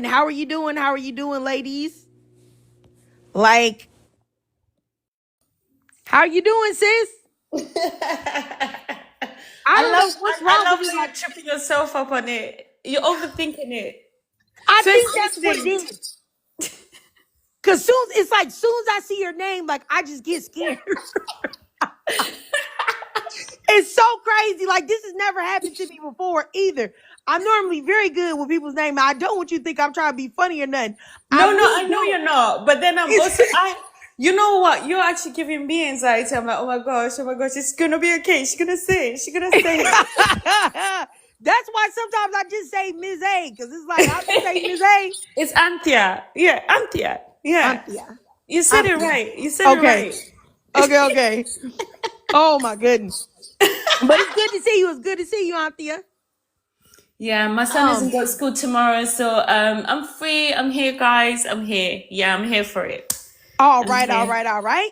doing? How are you doing? How are you doing, ladies? Like, how are you doing, sis? I don't know what's I wrong love with me. how you're Like, tripping yourself up on it. You're overthinking it. I First think that's what it instinct. is. Cause soon as I see your name, like I just get scared. It's so crazy. Like this has never happened to me before either. I'm normally very good with people's name. I don't want you to think I'm trying to be funny or nothing. I No, really I know don't. you're not. But then I'm It's also you know what? You're actually giving me anxiety. I'm like, oh my gosh, it's gonna be okay. She's gonna say it. She's gonna say That's why sometimes I just say Ms. A, because it's like I'll just say Ms. A. It's Anthea. Yeah, Anthea. Yeah. Anthea. You said it Anthea. right. You said it Okay. right. Okay. Oh my goodness. But it's good to see you. It's good to see you, Anthea. Yeah, my son Um, isn't got school tomorrow, so I'm free. I'm here, guys. I'm here. Yeah, I'm here for it. all I'm right, all here. right, all right.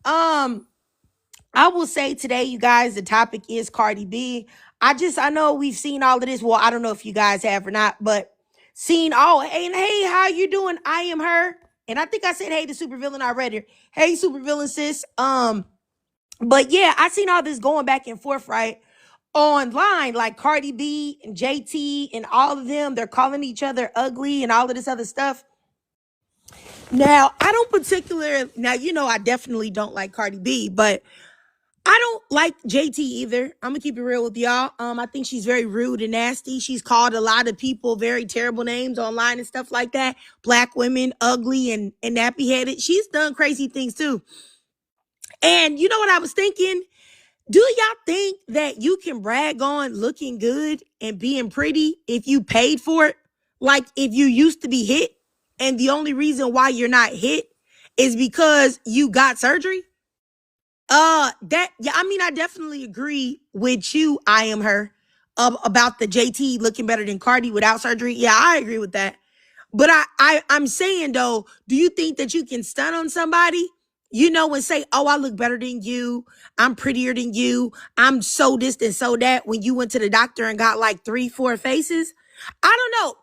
Um, I will say today, you guys, the topic is Cardi B. I know we've seen all of this. Well, I don't know if you guys have or not, but seen all hey, how you doing? I am her. And I think I said hey to supervillain already. Hey, supervillain sis. But yeah, I seen all this going back and forth, right? Online, like Cardi B and JT and all of them, they're calling each other ugly and all of this other stuff. Now, I don't particularly, now, I definitely don't like Cardi B, but I don't like JT either. I'm gonna keep it real with y'all. I think she's very rude and nasty. She's called a lot of people very terrible names online and stuff like that. Black women, ugly and nappy headed. She's done crazy things too. And you know what I was thinking? Do y'all think that you can brag on looking good and being pretty if you paid for it? Like if you used to be hit and the only reason why you're not hit is because you got surgery? I mean, I definitely agree with you. I am her about the JT looking better than Cardi without surgery. Yeah, I agree with that. But I'm saying though, do you think that you can stun on somebody, and say, "Oh, I look better than you. I'm prettier than you. I'm so this and so that." When you went to the doctor and got like 3, 4 faces, I don't know.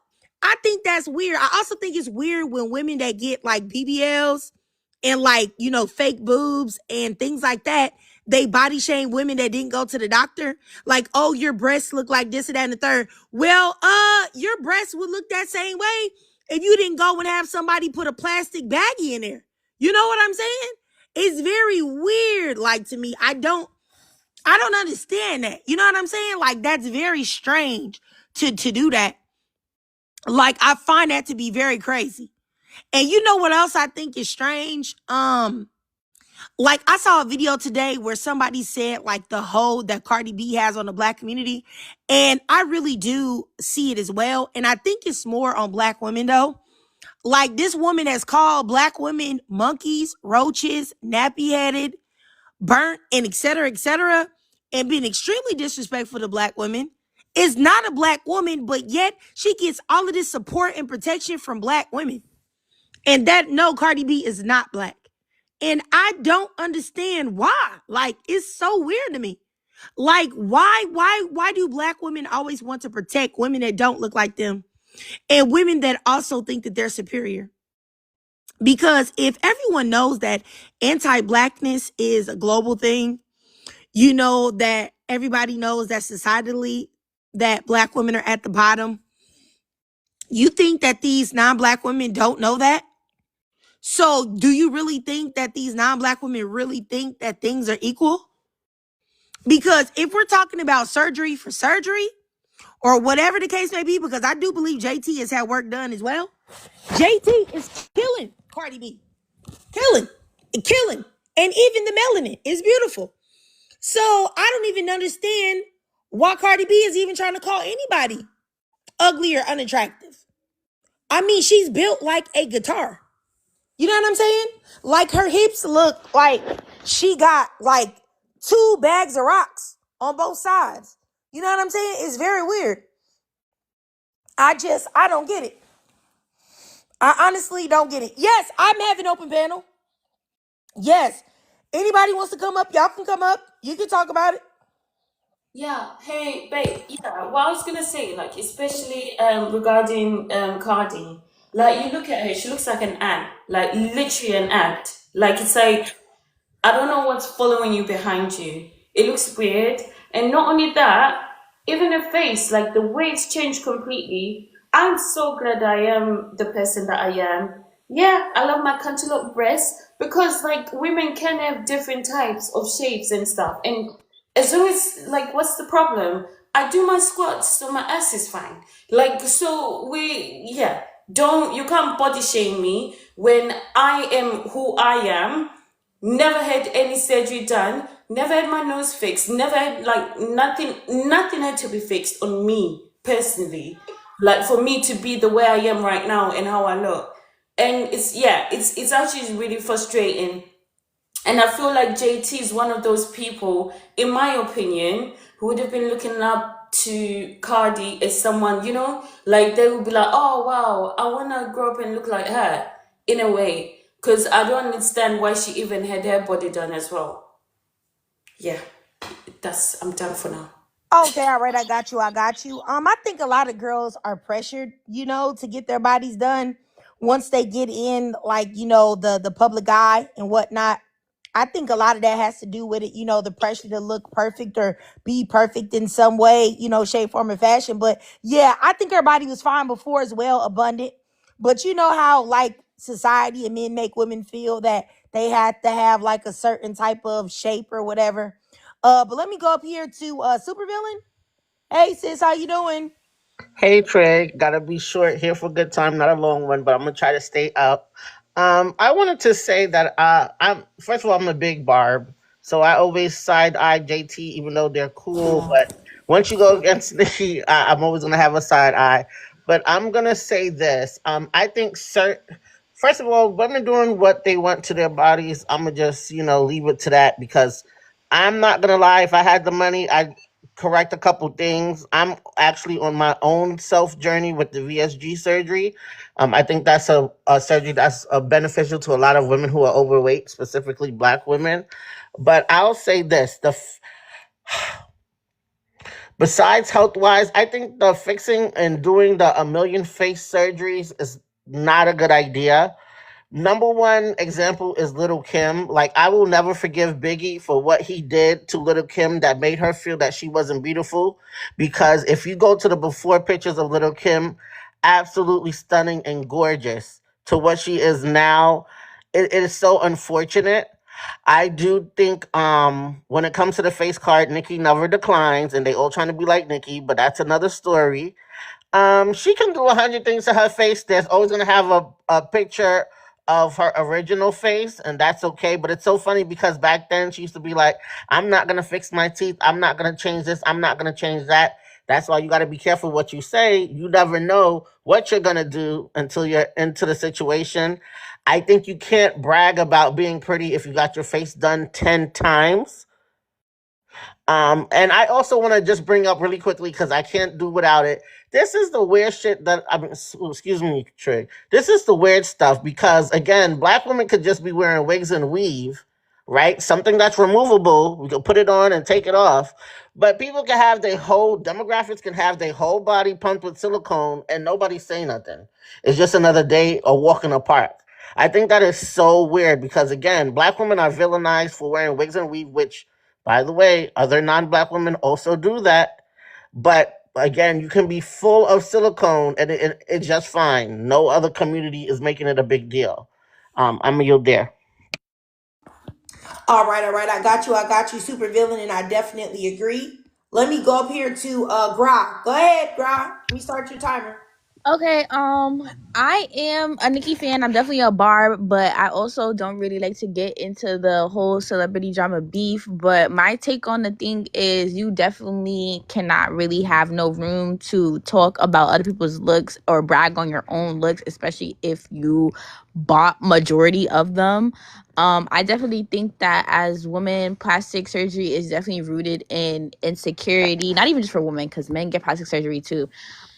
I think that's weird. I also think it's weird when women that get like BBLs and like fake boobs and things like that, they body shame women that didn't go to the doctor. Like, oh, your breasts look like this and that and the third. Well, your breasts would look that same way if you didn't go and have somebody put a plastic baggie in there. You know what I'm saying? It's very weird. Like to me, I don't understand that. You know what I'm saying? Like that's very strange to do that. Like I find that to be very crazy. And you know what else I think is strange? Like I saw a video today where somebody said like the hold that Cardi B has on the black community. And I really do see it as well. And I think it's more on black women though. Like this woman has called black women monkeys, roaches, nappy headed, burnt, and et cetera, and been extremely disrespectful to black women. Is not a black woman, but yet she gets all of this support and protection from black women. And that no, Cardi B is not black. And I don't understand why. Like, it's so weird to me. Like, why do black women always want to protect women that don't look like them and women that also think that they're superior? Because if everyone knows that anti-blackness is a global thing, you know that everybody knows that societally that black women are at the bottom. You think that these non-black women don't know that? So do you really think that these non-black women really think that things are equal? Because if we're talking about surgery for surgery or whatever the case may be, because I do believe JT has had work done as well. JT is killing Cardi B. Killing. And even the melanin is beautiful. So I don't even understand why Cardi B is even trying to call anybody ugly or unattractive. I mean, she's built like a guitar. You know what I'm saying? Like her hips look like she got like 2 bags of rocks on both sides. You know what I'm saying? It's very weird. I don't get it. I honestly don't get it. Yes, I'm having open panel. Yes. Anybody wants to come up, y'all can come up. You can talk about it. Yeah, hey, babe. Yeah, what I was gonna say, like, especially regarding Cardi, like, you look at her, she looks like an ant, like, literally an ant. Like, it's like, I don't know what's following you behind you. It looks weird. And not only that, even her face, like, the way it's changed completely. I'm so glad I am the person that I am. Yeah, I love my cantaloupe breasts because, like, women can have different types of shapes and stuff. And as long as, like, what's the problem? I do my squats, so my ass is fine. Like, so yeah, don't, you can't body shame me when I am who I am. Never had any surgery done, never had my nose fixed, never had, like, nothing had to be fixed on me personally. Like, for me to be the way I am right now and how I look. And it's, yeah, it's actually really frustrating. And I feel like JT is one of those people, in my opinion, who would have been looking up to Cardi as someone, like, they would be like, oh wow, I want to grow up and look like her, in a way. Because I don't understand why she even had her body done as well. Yeah, I'm done for now. Okay, all right, I got you. I got you. I think a lot of girls are pressured, to get their bodies done once they get in, like, the public eye and whatnot. I think a lot of that has to do with it, the pressure to look perfect or be perfect in some way, shape, form, and fashion. But yeah, I think her body was fine before as well, abundant. But you know how, like, society and men make women feel that they had to have like a certain type of shape or whatever. But let me go up here to Supervillain. Hey sis, how you doing? Hey Trey, gotta be short here for a good time, not a long one, but I'm gonna try to stay up. I wanted to say that I'm first of all I'm a big Barb, so I always side eye JT even though they're cool. But once you go against Nikki, I'm always gonna have a side eye. But I'm gonna say this: I think first of all, women doing what they want to their bodies, I'm gonna just leave it to that because I'm not gonna lie. If I had the money, I'd correct a couple things. I'm actually on my own self journey with the VSG surgery. I think that's a surgery that's beneficial to a lot of women who are overweight, specifically Black women. But I'll say this: besides health wise, I think the fixing and doing the a million face surgeries is not a good idea. Number one example is Little Kim. Like, I will never forgive Biggie for what he did to Little Kim that made her feel that she wasn't beautiful. Because if you go to the before pictures of Little Kim, absolutely stunning and gorgeous to what she is now. It is so unfortunate. I do think when it comes to the face card, Nikki never declines, and they all trying to be like Nikki, but that's another story. She can do 100 things to her face. There's always gonna have a picture of her original face, and that's okay. But it's so funny because back then she used to be like, "I'm not gonna fix my teeth. I'm not gonna change this. I'm not gonna change that." That's why you got to be careful what you say. You never know what you're gonna do until you're into the situation. I think you can't brag about being pretty if you got your face done 10 times. And I also want to just bring up really quickly because I can't do without it. This is the weird shit that I mean. Excuse me, Trig. This is the weird stuff because again, Black women could just be wearing wigs and weave, right? Something that's removable. We can put it on and take it off. But people can have their whole demographics can have their whole body pumped with silicone and nobody say nothing. It's just another day or walk in the park. I think that is so weird because again, Black women are villainized for wearing wigs and weave, which by the way, other non-Black women also do that. But again, you can be full of silicone and it's just fine. No other community is making it a big deal. I'm gonna yield there. All right, I got you. I got you, Supervillain, and I definitely agree. Let me go up here to Gra. Go ahead, Gra. Let me start your timer. Okay, I am a Nicki fan. I'm definitely a Barb, but I also don't really like to get into the whole celebrity drama beef. But my take on the thing is you definitely cannot really have no room to talk about other people's looks or brag on your own looks, especially if you bought majority of them. I definitely think that as women, plastic surgery is definitely rooted in insecurity, not even just for women, because men get plastic surgery too.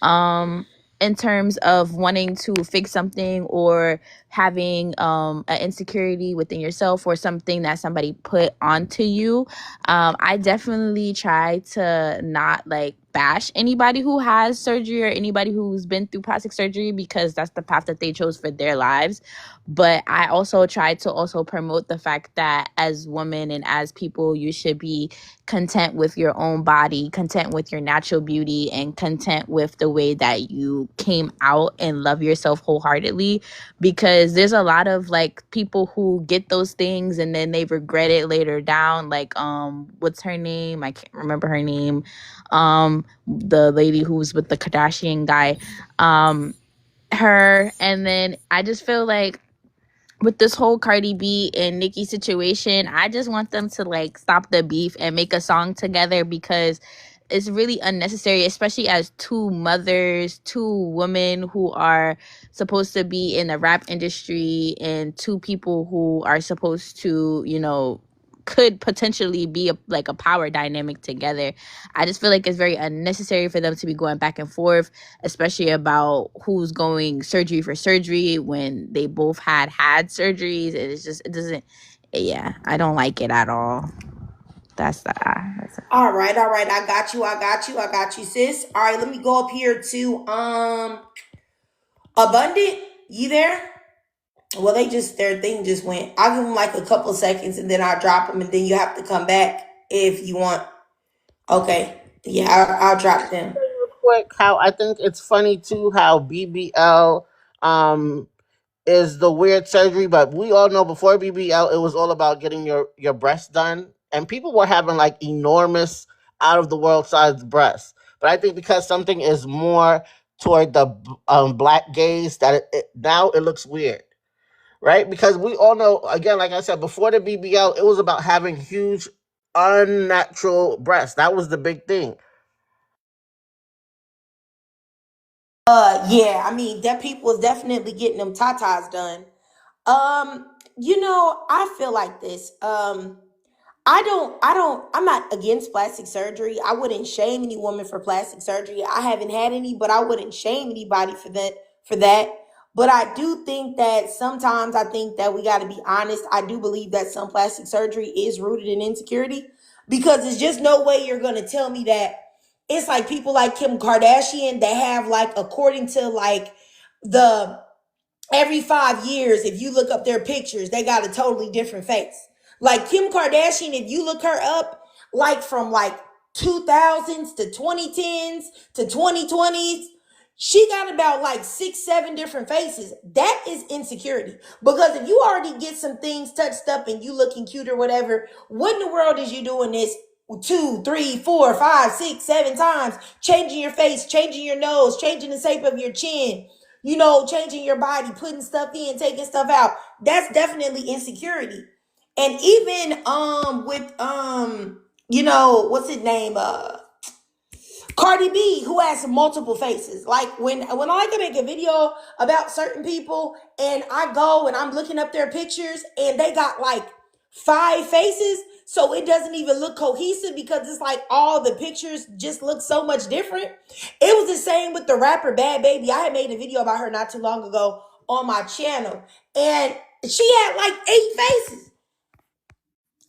Um in terms of wanting to fix something or having an insecurity within yourself or something that somebody put onto you. I definitely try to not like bash anybody who has surgery or anybody who's been through plastic surgery, because that's the path that they chose for their lives. But I also try to also promote the fact that as women and as people, you should be content with your own body, content with your natural beauty, and content with the way that you came out, and love yourself wholeheartedly. Because there's a lot of like people who get those things and then they regret it later down. Like what's her name? I can't remember her name. The lady who's with the Kardashian guy. Her. And then I just feel like with this whole Cardi B and Nicki situation, I just want them to like stop the beef and make a song together, because it's really unnecessary, especially as two mothers, two women who are supposed to be in the rap industry, and two people who are supposed to, you know, could potentially be like a power dynamic together. I just feel like it's very unnecessary for them to be going back and forth, especially about who's going surgery for surgery when they both had surgeries. It's just, it doesn't, yeah, I don't like it at all. That's All right. I got you, sis. All right, let me go up here to Abundant. You there? Well, their thing just went. I'll give them like a couple seconds and then I'll drop them, and then you have to come back if you want. Okay. Yeah, I'll drop them. Real quick, how I think it's funny too how BBL is the weird surgery, but we all know before BBL it was all about getting your breasts done, and people were having like enormous, out of the world sized breasts. But I think because something is more toward the black gaze, that now it looks weird, right? Because we all know, again, like I said, before the BBL, it was about having huge, unnatural breasts. That was the big thing. Yeah, I mean that people is definitely getting them tatas done. Um, I feel like this. I'm not against plastic surgery. I wouldn't shame any woman for plastic surgery. I haven't had any, but I wouldn't shame anybody for that. But I do think that sometimes I think that we got to be honest. I do believe that some plastic surgery is rooted in insecurity, because there's just no way you're going to tell me that it's like people like Kim Kardashian that have like, according to like the every 5 years, if you look up their pictures, they got a totally different face. Like Kim Kardashian, if you look her up, like from like 2000s to 2010s to 2020s, she got about like 6, 7 different faces. That is insecurity. Because if you already get some things touched up and you looking cute or whatever, what in the world is you doing this 2, 3, 4, 5, 6, 7 times, changing your face, changing your nose, changing the shape of your chin, changing your body, putting stuff in, taking stuff out? That's definitely insecurity. And even with what's his name? Cardi B, who has multiple faces. Like when I like to make a video about certain people and I go and I'm looking up their pictures and they got like 5 faces, so it doesn't even look cohesive because it's like all the pictures just look so much different. It was the same with the rapper Bad Baby. I had made a video about her not too long ago on my channel, and she had like 8 faces.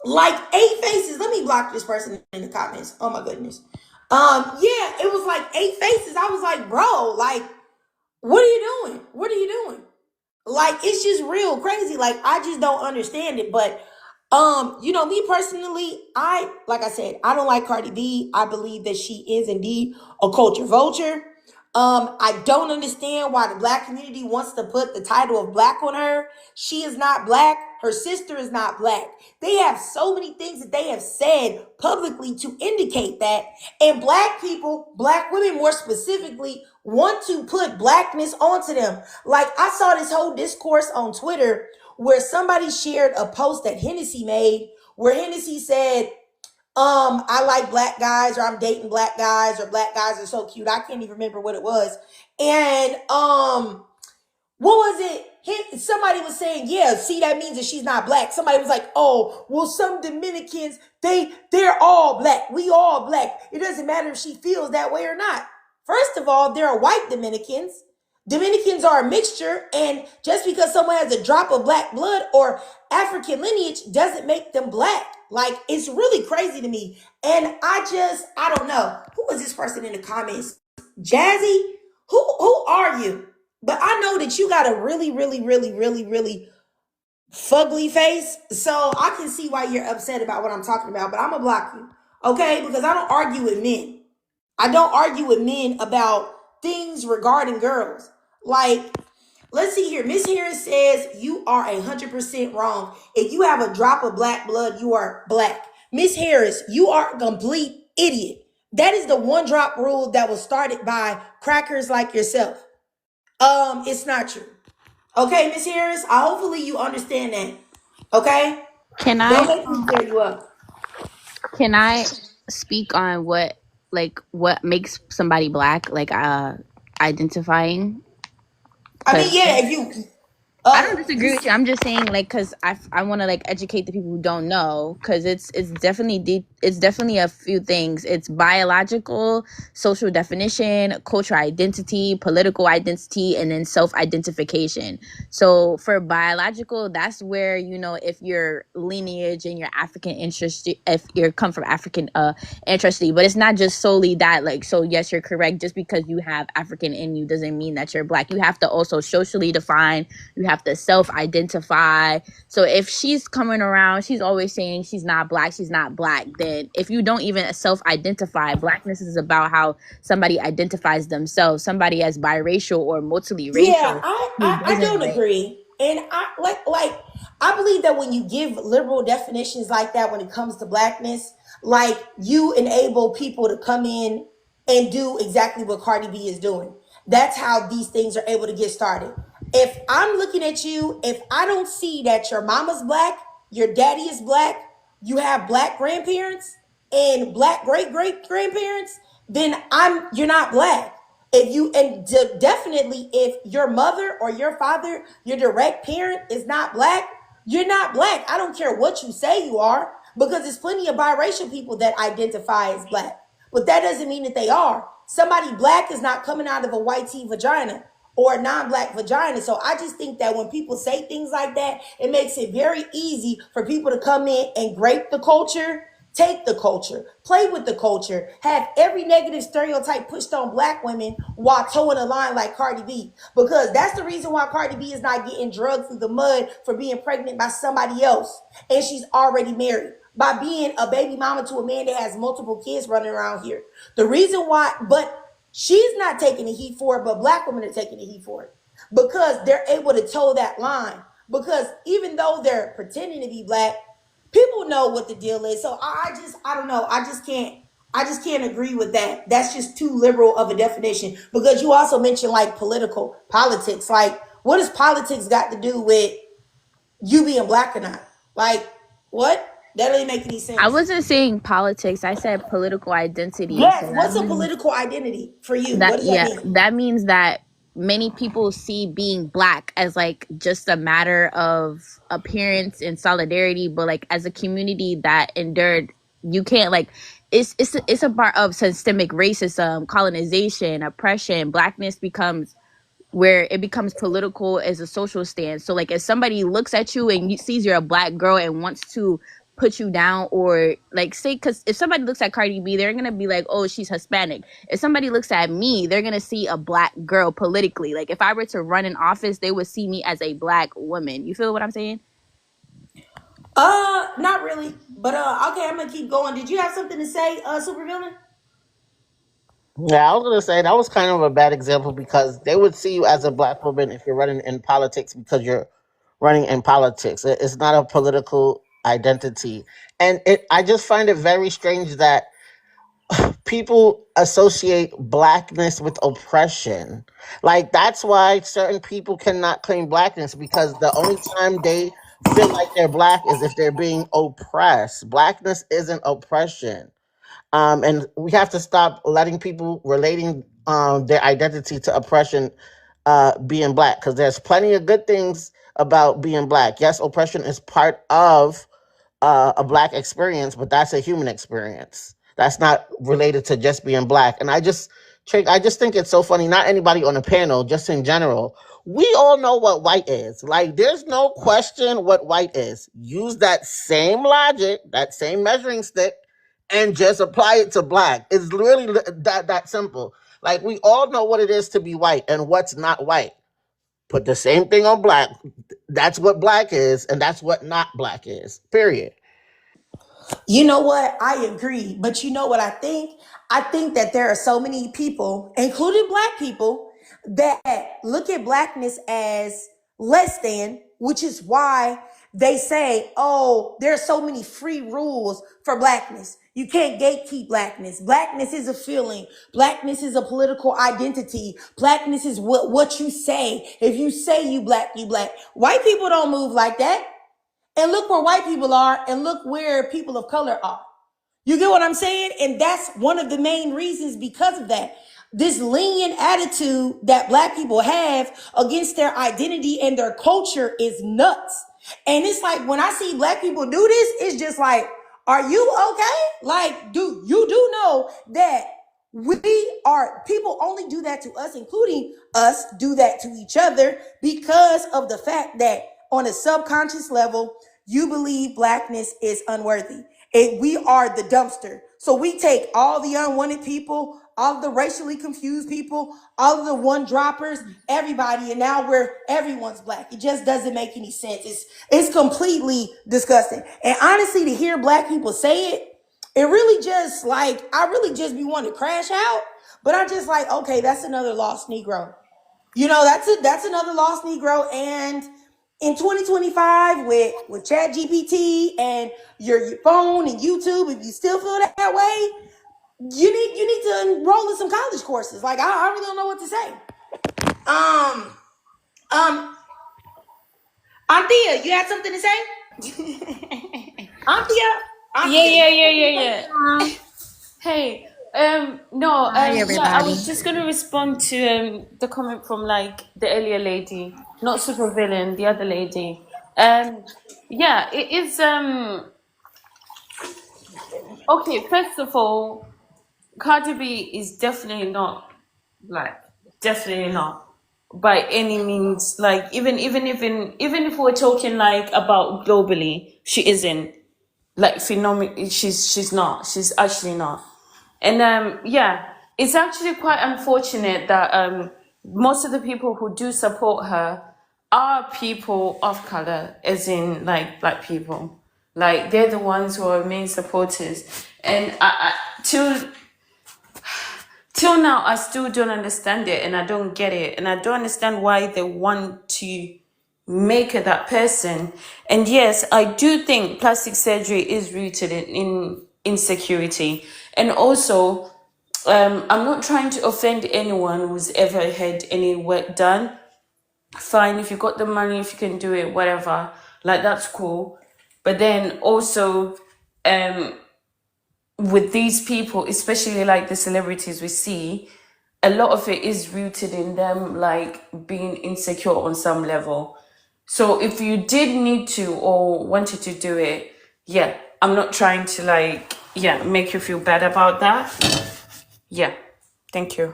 Like 8 faces. Let me block this person in the comments. Oh my goodness. Yeah, it was like 8 faces. I was like, bro, like, what are you doing? What are you doing? Like, it's just real crazy. Like, I just don't understand it. But me personally, like I said, I don't like Cardi B. I believe that she is indeed a culture vulture. I don't understand why the black community wants to put the title of black on her. She is not black. Her sister is not black. They have so many things that they have said publicly to indicate that. And black people, black women more specifically, want to put blackness onto them. Like, I saw this whole discourse on Twitter where somebody shared a post that Hennessy made where Hennessy said, I like black guys, or I'm dating black guys, or black guys are so cute. I can't even remember what it was. And what was it? Somebody was saying, yeah, see, that means that she's not black. Somebody was like, oh, well, some Dominicans, they're all black. We all black. It doesn't matter if she feels that way or not. First of all, there are white Dominicans. Dominicans are a mixture, and just because someone has a drop of black blood or African lineage doesn't make them black. Like, it's really crazy to me. And I don't know. Who was this person in the comments? Jazzy? Who are you? But I know that you got a really, really, really, really, really fugly face. So I can see why you're upset about what I'm talking about, but I'm gonna block you. Okay? Because I don't argue with men. I don't argue with men about things regarding girls. Like, let's see here. Miss Harris says you are 100% wrong. If you have a drop of black blood, you are black. Miss Harris, you are a complete idiot. That is the one drop rule that was started by crackers like yourself. It's not true. Okay, Miss Harris, hopefully you understand that. Okay? Can Don't I make me tear you up. can I speak on what makes somebody black, like identifying? I mean, Because yeah, if you I don't disagree with you. I'm just saying, like, because I want to like educate the people who don't know, because it's definitely deep. It's definitely a few things. It's biological, social definition, cultural identity, political identity, and then self-identification. So for biological, that's where, you know, if your lineage and your African interest, if you come from African ancestry, but it's not just solely that. Like, so yes, you're correct. Just because you have African in you doesn't mean that you're black. You have to also socially define. You have to self-identify. So if she's coming around, she's always saying she's not black, then if you don't even self-identify, blackness is about how somebody identifies themselves, somebody as biracial or yeah, multiracial who I doesn't don't like. agree. And like I believe that when you give liberal definitions like that when it comes to blackness, like you enable people to come in and do exactly what Cardi B is doing. That's how these things are able to get started. If I'm looking at you, if I don't see that your mama's black, your daddy is black, you have black grandparents and black great great grandparents, then you're not black. If you definitely if your mother or your father, your direct parent is not black, you're not black. I don't care what you say you are, because there's plenty of biracial people that identify as black, but that doesn't mean that they are. Somebody black is not coming out of a white T vagina or a non-black vagina. So I just think that when people say things like that, it makes it very easy for people to come in and grape the culture, take the culture, play with the culture, have every negative stereotype pushed on black women while towing a line like Cardi B. Because that's the reason why Cardi B is not getting drugged through the mud for being pregnant by somebody else. And she's already married. By being a baby mama to a man that has multiple kids running around here. The reason why, but she's not taking the heat for it, but black women are taking the heat for it. Because they're able to toe that line. Because even though they're pretending to be black, people know what the deal is. So I don't know. I just can't agree with that. That's just too liberal of a definition. Because you also mentioned like politics. Like, what does politics got to do with you being black or not? Like, what? That doesn't make any sense. I wasn't saying politics. I said political identity. Yes. So What's a political identity for you? What does that mean? that means that many people see being black as like just a matter of appearance and solidarity, but like as a community that endured, you can't like it's a part of systemic racism, colonization, oppression. Blackness becomes where it becomes political as a social stance. So like if somebody looks at you and sees you're a black girl and wants to put you down, or like say, because if somebody looks at Cardi B, they're gonna be like, oh, she's Hispanic. If somebody looks at me, they're gonna see a black girl politically. Like if I were to run in office, they would see me as a black woman. You feel what I'm saying? Not really. But okay, I'm gonna keep going. Did you have something to say, supervillain? Yeah, I was gonna say that was kind of a bad example because they would see you as a black woman if you're running in politics because you're running in politics. It's not a political identity, and I just find it very strange that people associate blackness with oppression. Like that's why certain people cannot claim blackness because the only time they feel like they're black is if they're being oppressed. Blackness isn't oppression. And we have to stop letting people relating their identity to oppression, being black, because there's plenty of good things about being black. Yes, oppression is part of a black experience, but that's a human experience. That's not related to just being black. And I just Trick, I just think it's so funny. Not anybody on the panel, just in general. We all know what white is. Like, there's no question what white is. Use that same logic, that same measuring stick, and just apply it to black. It's really that simple. Like, we all know what it is to be white and what's not white. Put the same thing on black. That's what black is, and that's what not black is. Period. You know what? I agree. But you know what I think? I think that there are so many people, including black people, that look at blackness as less than, which is why they say, oh, there are so many free rules for blackness. You can't gatekeep blackness. Blackness is a feeling. Blackness is a political identity. Blackness is what you say. If you say you black, you black. White people don't move like that. And look where white people are and look where people of color are. You get what I'm saying? And that's one of the main reasons because of that. This lenient attitude that black people have against their identity and their culture is nuts. And it's like when I see black people do this, it's just like, are you okay? Like, do you do know that people only do that to us, including us, do that to each other because of the fact that on a subconscious level, you believe blackness is unworthy. We are the dumpster. So we take all the unwanted people, all of the racially confused people, all of the one droppers, everybody, and now everyone's black. It just doesn't make any sense. It's completely disgusting. And honestly, to hear black people say it, it really just like, I really just be wanting to crash out. But I'm just like, okay, that's another lost Negro. You know, that's another lost Negro. And in 2025 with Chat GPT and your phone and YouTube, if you still feel that way, you need to enroll in some college courses. Like I really don't know what to say. Anthea, you had something to say? Anthea. Yeah. Hey, no, Hi, yeah, I everybody. was just gonna respond to the comment from like the earlier lady, not super villain, the other lady. Yeah, it is. Okay, first of all, Cardi B is definitely not black, definitely not by any means. Like even if we're talking like about globally, she isn't like phenomenal. She's not. She's actually not. And yeah, it's actually quite unfortunate that most of the people who do support her are people of color, as in like black people. Like they're the ones who are main supporters. And till now, I still don't understand it, and I don't get it, and I don't understand why they want to make her that person. And yes, I do think plastic surgery is rooted in insecurity. And also, I'm not trying to offend anyone who's ever had any work done. Fine, if you got the money, if you can do it, whatever, like that's cool. But then also, with these people, especially like the celebrities we see, a lot of it is rooted in them like being insecure on some level. So if you did need to or wanted to do it, yeah, I'm not trying to like, yeah, make you feel bad about that. Yeah, thank you.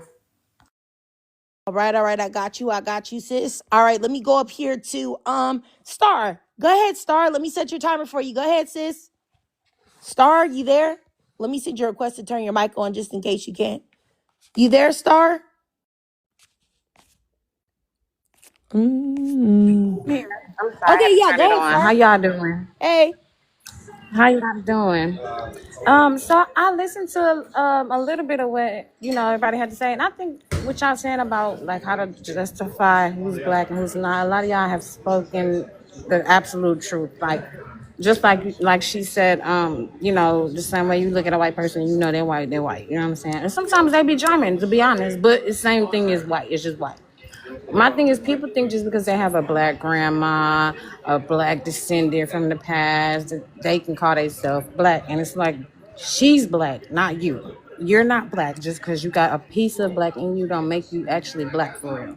All right, I got you, sis. All right, let me go up here to Star. Go ahead, Star. Let me set your timer for you. Go ahead, sis. Star, you there? Let me send your request to turn your mic on just in case you can't. You there, Star? Here. I'm sorry. I Okay, had to yeah, turn go it ahead, on. Star. How y'all doing? Hey. How y'all doing? So I listened to a little bit of what everybody had to say, and I think what y'all saying about like how to justify who's black and who's not. A lot of y'all have spoken the absolute truth. Like just like she said, the same way you look at a white person, they're white, they're white. You know what I'm saying? And sometimes they be charming, to be honest, but the same thing is white. It's just white. My thing is, people think just because they have a black grandma, a black descendant from the past, that they can call themselves black. And it's like, she's black, not you. You're not black. Just because you got a piece of black in you don't make you actually black for real.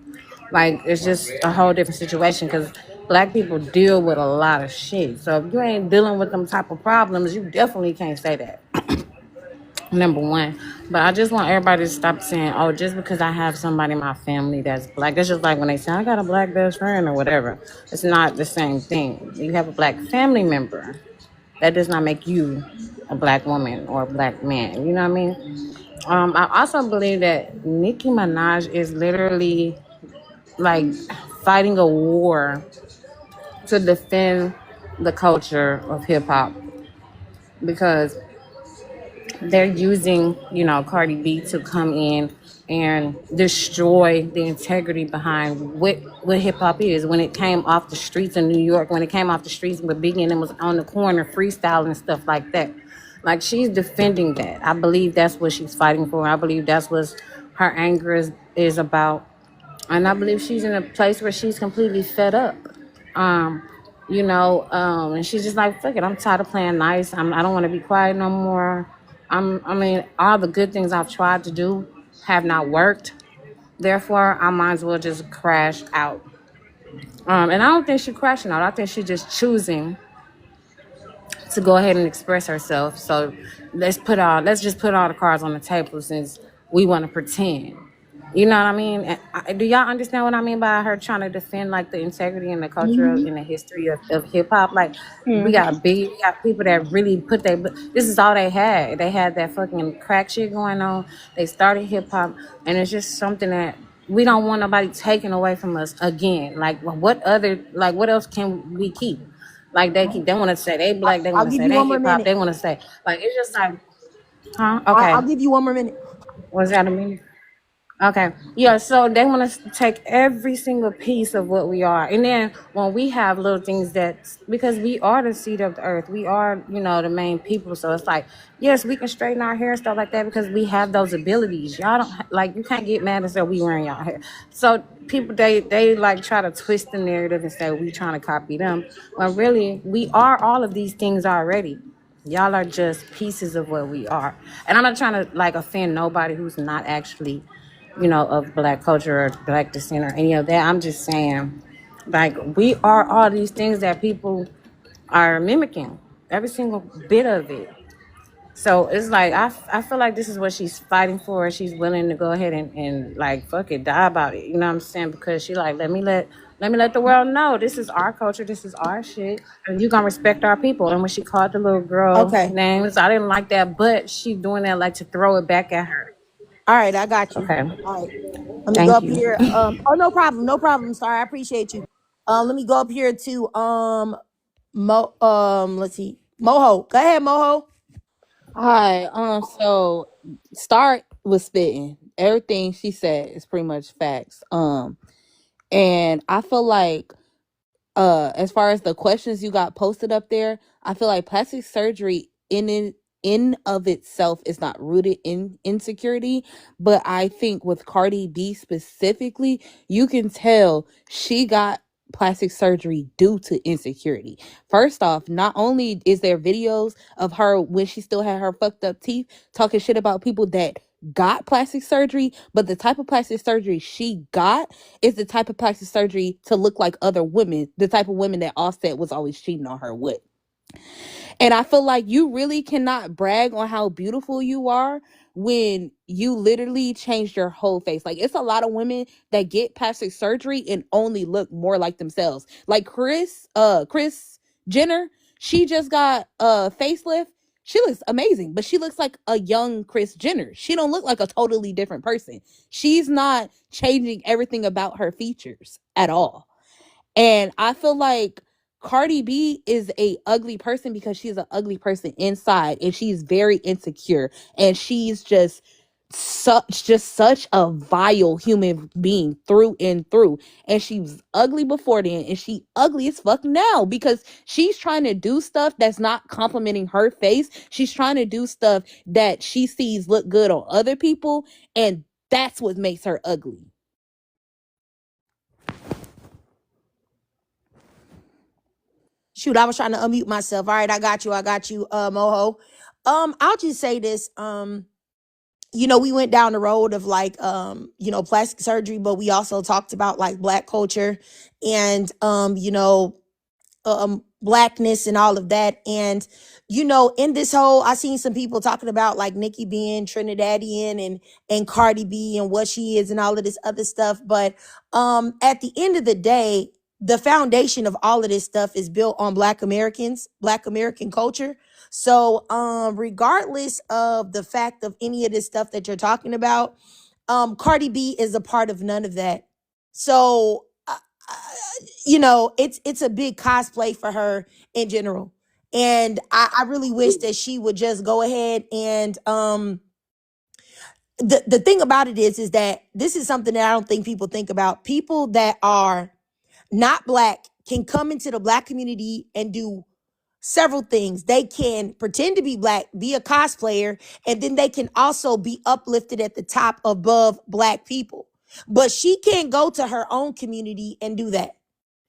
Like, it's just a whole different situation because black people deal with a lot of shit. So if you ain't dealing with them type of problems, you definitely can't say that. Number one. But I just want everybody to stop saying, oh, just because I have somebody in my family that's black. That's just like when they say, I got a black best friend or whatever. It's not the same thing. You have a black family member. That does not make you a black woman or a black man. You know what I mean? I also believe that Nicki Minaj is literally like fighting a war to defend the culture of hip hop because they're using, Cardi B to come in and destroy the integrity behind what hip hop is. When it came off the streets in New York, when it came off the streets with Biggie and it was on the corner freestyling and stuff like that. Like she's defending that. I believe that's what she's fighting for. I believe that's what her anger is about. And I believe she's in a place where she's completely fed up. Um, and she's just like, fuck it, I'm tired of playing nice. I don't want to be quiet no more. I mean, all the good things I've tried to do have not worked. Therefore, I might as well just crash out. And I don't think she's crashing out. I think she's just choosing to go ahead and express herself. So let's just put all the cards on the table since we want to pretend. You know what I mean? Do y'all understand what I mean by her trying to defend like the integrity and the culture Mhm. and the history of hip hop? Like we Mhm. got people that really this is all they had. They had that fucking crack shit going on. They started hip hop, and it's just something that we don't want nobody taken away from us again. Like what else can we keep? Like they want to say they black, they I'll want to give say you they one more hip hop, minute. they want to say like it's just like, huh? I'll Okay, give you one more minute. was that a minute? Okay. Yeah. So they want us to take every single piece of what we are. And then when we have little things because we are the seed of the earth, we are, the main people. So it's like, yes, we can straighten our hair and stuff like that because we have those abilities. Y'all don't you can't get mad and say we wearing y'all hair. So people, they like try to twist the narrative and say we trying to copy them. When really we are all of these things already. Y'all are just pieces of what we are. And I'm not trying to like offend nobody who's not actually of black culture or black descent or any of that. I'm just saying, like, we are all these things that people are mimicking, every single bit of it. So it's like, I feel like this is what she's fighting for. She's willing to go ahead and like, fuck it, die about it. You know what I'm saying? Because she like, let me let the world know this is our culture, this is our shit, and you gonna respect our people. And when she called the little girl Okay. names, I didn't like that, but she doing that like to throw it back at her. All right, I got you. Okay, All right. Let me go thank up you. here. Oh, no problem. No problem. Sorry, I appreciate you. Let me go up here to let's see. Moho. Go ahead, Moho. Hi. So Start was spitting. Everything she said is pretty much facts. And I feel like as far as the questions you got posted up there, I feel like plastic surgery in of itself is not rooted in insecurity, but I think with Cardi B specifically, you can tell she got plastic surgery due to insecurity. First off, not only is there videos of her when she still had her fucked up teeth talking shit about people that got plastic surgery, but the type of plastic surgery she got is the type of plastic surgery to look like other women, the type of women that Offset was always cheating on her with. And I feel like you really cannot brag on how beautiful you are when you literally changed your whole face. Like it's a lot of women that get plastic surgery and only look more like themselves. Like Chris Jenner, she just got a facelift. She looks amazing, but she looks like a young Chris Jenner. She don't look like a totally different person. She's not changing everything about her features at all. And I feel like Cardi B is a ugly person because she's an ugly person inside and she's very insecure and she's just such a vile human being through and through. And she was ugly before then and she ugly as fuck now because she's trying to do stuff that's not complimenting her face. She's trying to do stuff that she sees look good on other people, and that's what makes her ugly. Shoot, I was trying to unmute myself. All right, I got you. Moho. I'll just say this. We went down the road of like plastic surgery, but we also talked about like black culture and blackness and all of that. And you know, in this whole, I seen some people talking about like Nicki being Trinidadian and Cardi B and what she is and all of this other stuff. But at the end of the day, the foundation of all of this stuff is built on Black Americans, Black American culture. So regardless of the fact of any of this stuff that you're talking about, Cardi B is a part of none of that. So you know, it's a big cosplay for her in general. And I really wish that she would just go ahead and the thing about it is that this is something that I don't think people think about. People that are not black can come into the black community and do several things. They can pretend to be black, be a cosplayer, and then they can also be uplifted at the top above black people. But she can't go to her own community and do that.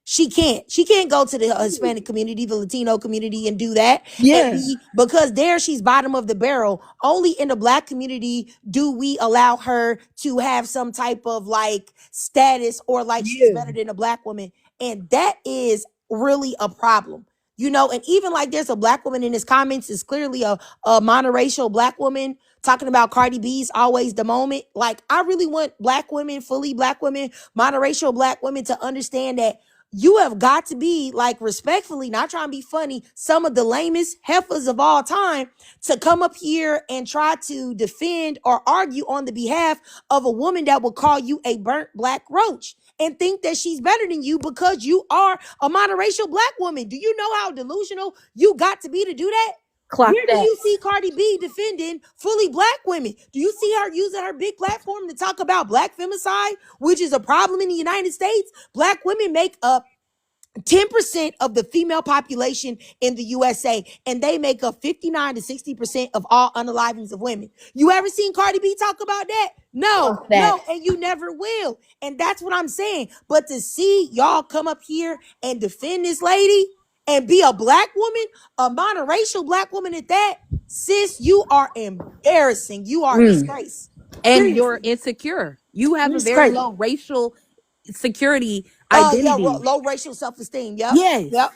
She can't. She can't go to the Hispanic community, the Latino community, and do that. Yeah. Because there she's bottom of the barrel. Only in the black community do we allow her to have some type of like status or like she's better than a black woman. And that is really a problem. You know, and even like there's a black woman in his comments is clearly a monoracial black woman talking about Cardi B's always the moment. Like, I really want black women, fully black women, monoracial black women to understand that you have got to be like respectfully, not trying to be funny, some of the lamest heifers of all time to come up here and try to defend or argue on the behalf of a woman that will call you a burnt black roach and think that she's better than you because you are a monoracial black woman. Do you know how delusional you got to be to do that? Clock Where do that. you see Cardi B defending fully black women? Do you see her using her big platform to talk about black femicide, which is a problem in the United States? Black women make up 10% of the female population in the USA, and they make up 59 to 60% of all unalivings of women. You ever seen Cardi B talk about that? No, and you never will. And that's what I'm saying. But to see y'all come up here and defend this lady and be a black woman, a monoracial black woman at that, sis, you are embarrassing. You are a disgrace. And you're insecure. You have a very low racial security identity. Low racial self-esteem. Yep. Yes. Yep.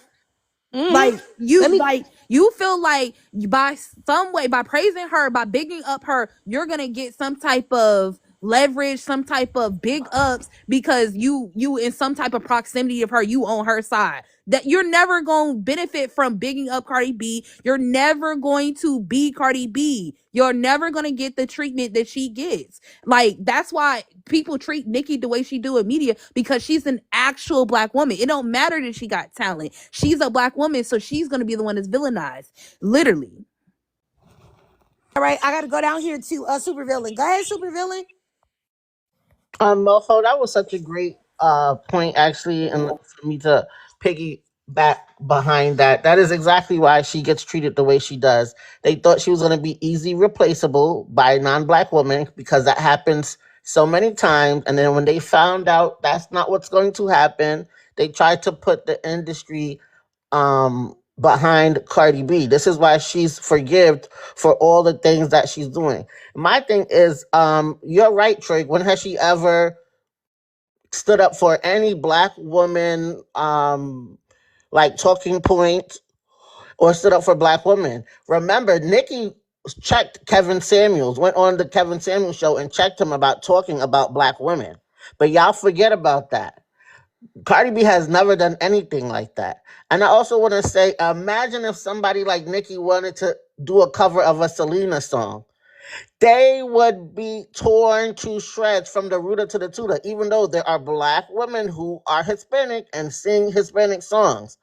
Like you feel like by some way, by praising her, by bigging up her, you're gonna get some type of leverage, some type of big ups because you in some type of proximity of her, you on her side. That you're never gonna benefit from bigging up Cardi B. You're never going to be Cardi B. You're never gonna get the treatment that she gets. Like, that's why people treat Nicki the way she do in media, because she's an actual black woman. It don't matter that she got talent. She's a black woman, so she's gonna be the one that's villainized. Literally. All right, I gotta go down here to Supervillain. Go ahead, Supervillain. Moho, that was such a great point, actually, and for me to piggyback behind that. That is exactly why she gets treated the way she does. They thought she was going to be easy replaceable by a non-black woman because that happens so many times, and then when they found out that's not what's going to happen, they tried to put the industry behind Cardi B. This is why she's forgived for all the things that she's doing. My thing is, you're right, Trig. When has she ever stood up for any black woman, like talking point, or stood up for black women? Remember, Nicki checked Kevin Samuels, went on the Kevin Samuels show and checked him about talking about black women. But y'all forget about that. Cardi B has never done anything like that. And I also want to say, imagine if somebody like Nicki wanted to do a cover of a Selena song. They would be torn to shreds from the rooter to the tutor, even though there are black women who are Hispanic and sing Hispanic songs.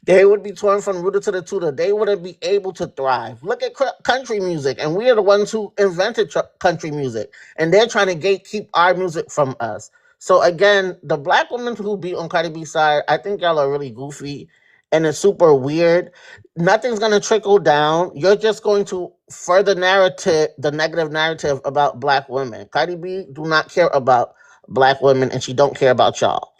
They would be torn from rooter to the tutor. They wouldn't be able to thrive. Look at country music, and we are the ones who invented country music, and they're trying to gatekeep our music from us. So again, the black women who be on Cardi B's side, I think y'all are really goofy, and it's super weird. Nothing's gonna trickle down. You're just going to further the negative narrative about black women. Cardi B do not care about black women, and she don't care about y'all.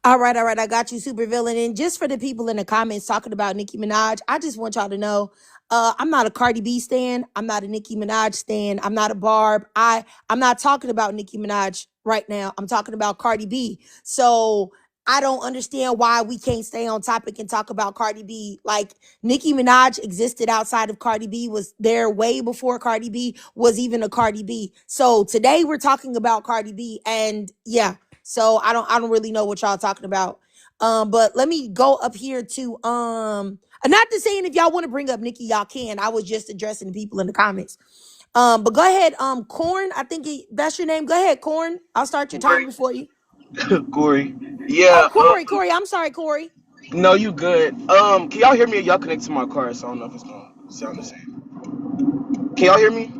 All right. I got you, Supervillain. And just for the people in the comments talking about Nicki Minaj, I just want y'all to know, I'm not a Cardi B stan. I'm not a Nicki Minaj stan. I'm not a Barb. I'm not talking about Nicki Minaj right now. I'm talking about Cardi B. So I don't understand why we can't stay on topic and talk about Cardi B. Like, Nicki Minaj existed outside of Cardi B, was there way before Cardi B was even a Cardi B. So today we're talking about Cardi B, and yeah, so I don't really know what y'all talking about. But let me go up here to not to saying if y'all want to bring up Nicki, y'all can. I was just addressing the people in the comments. But go ahead, Corn. I think that's your name. Go ahead, Corn. I'll start your timer for you. Corey. Oh, Yeah. Corey. I'm sorry, Corey. No, you good. Can y'all hear me? Y'all connect to my car, so I don't know if it's gonna sound the same. Can y'all hear me?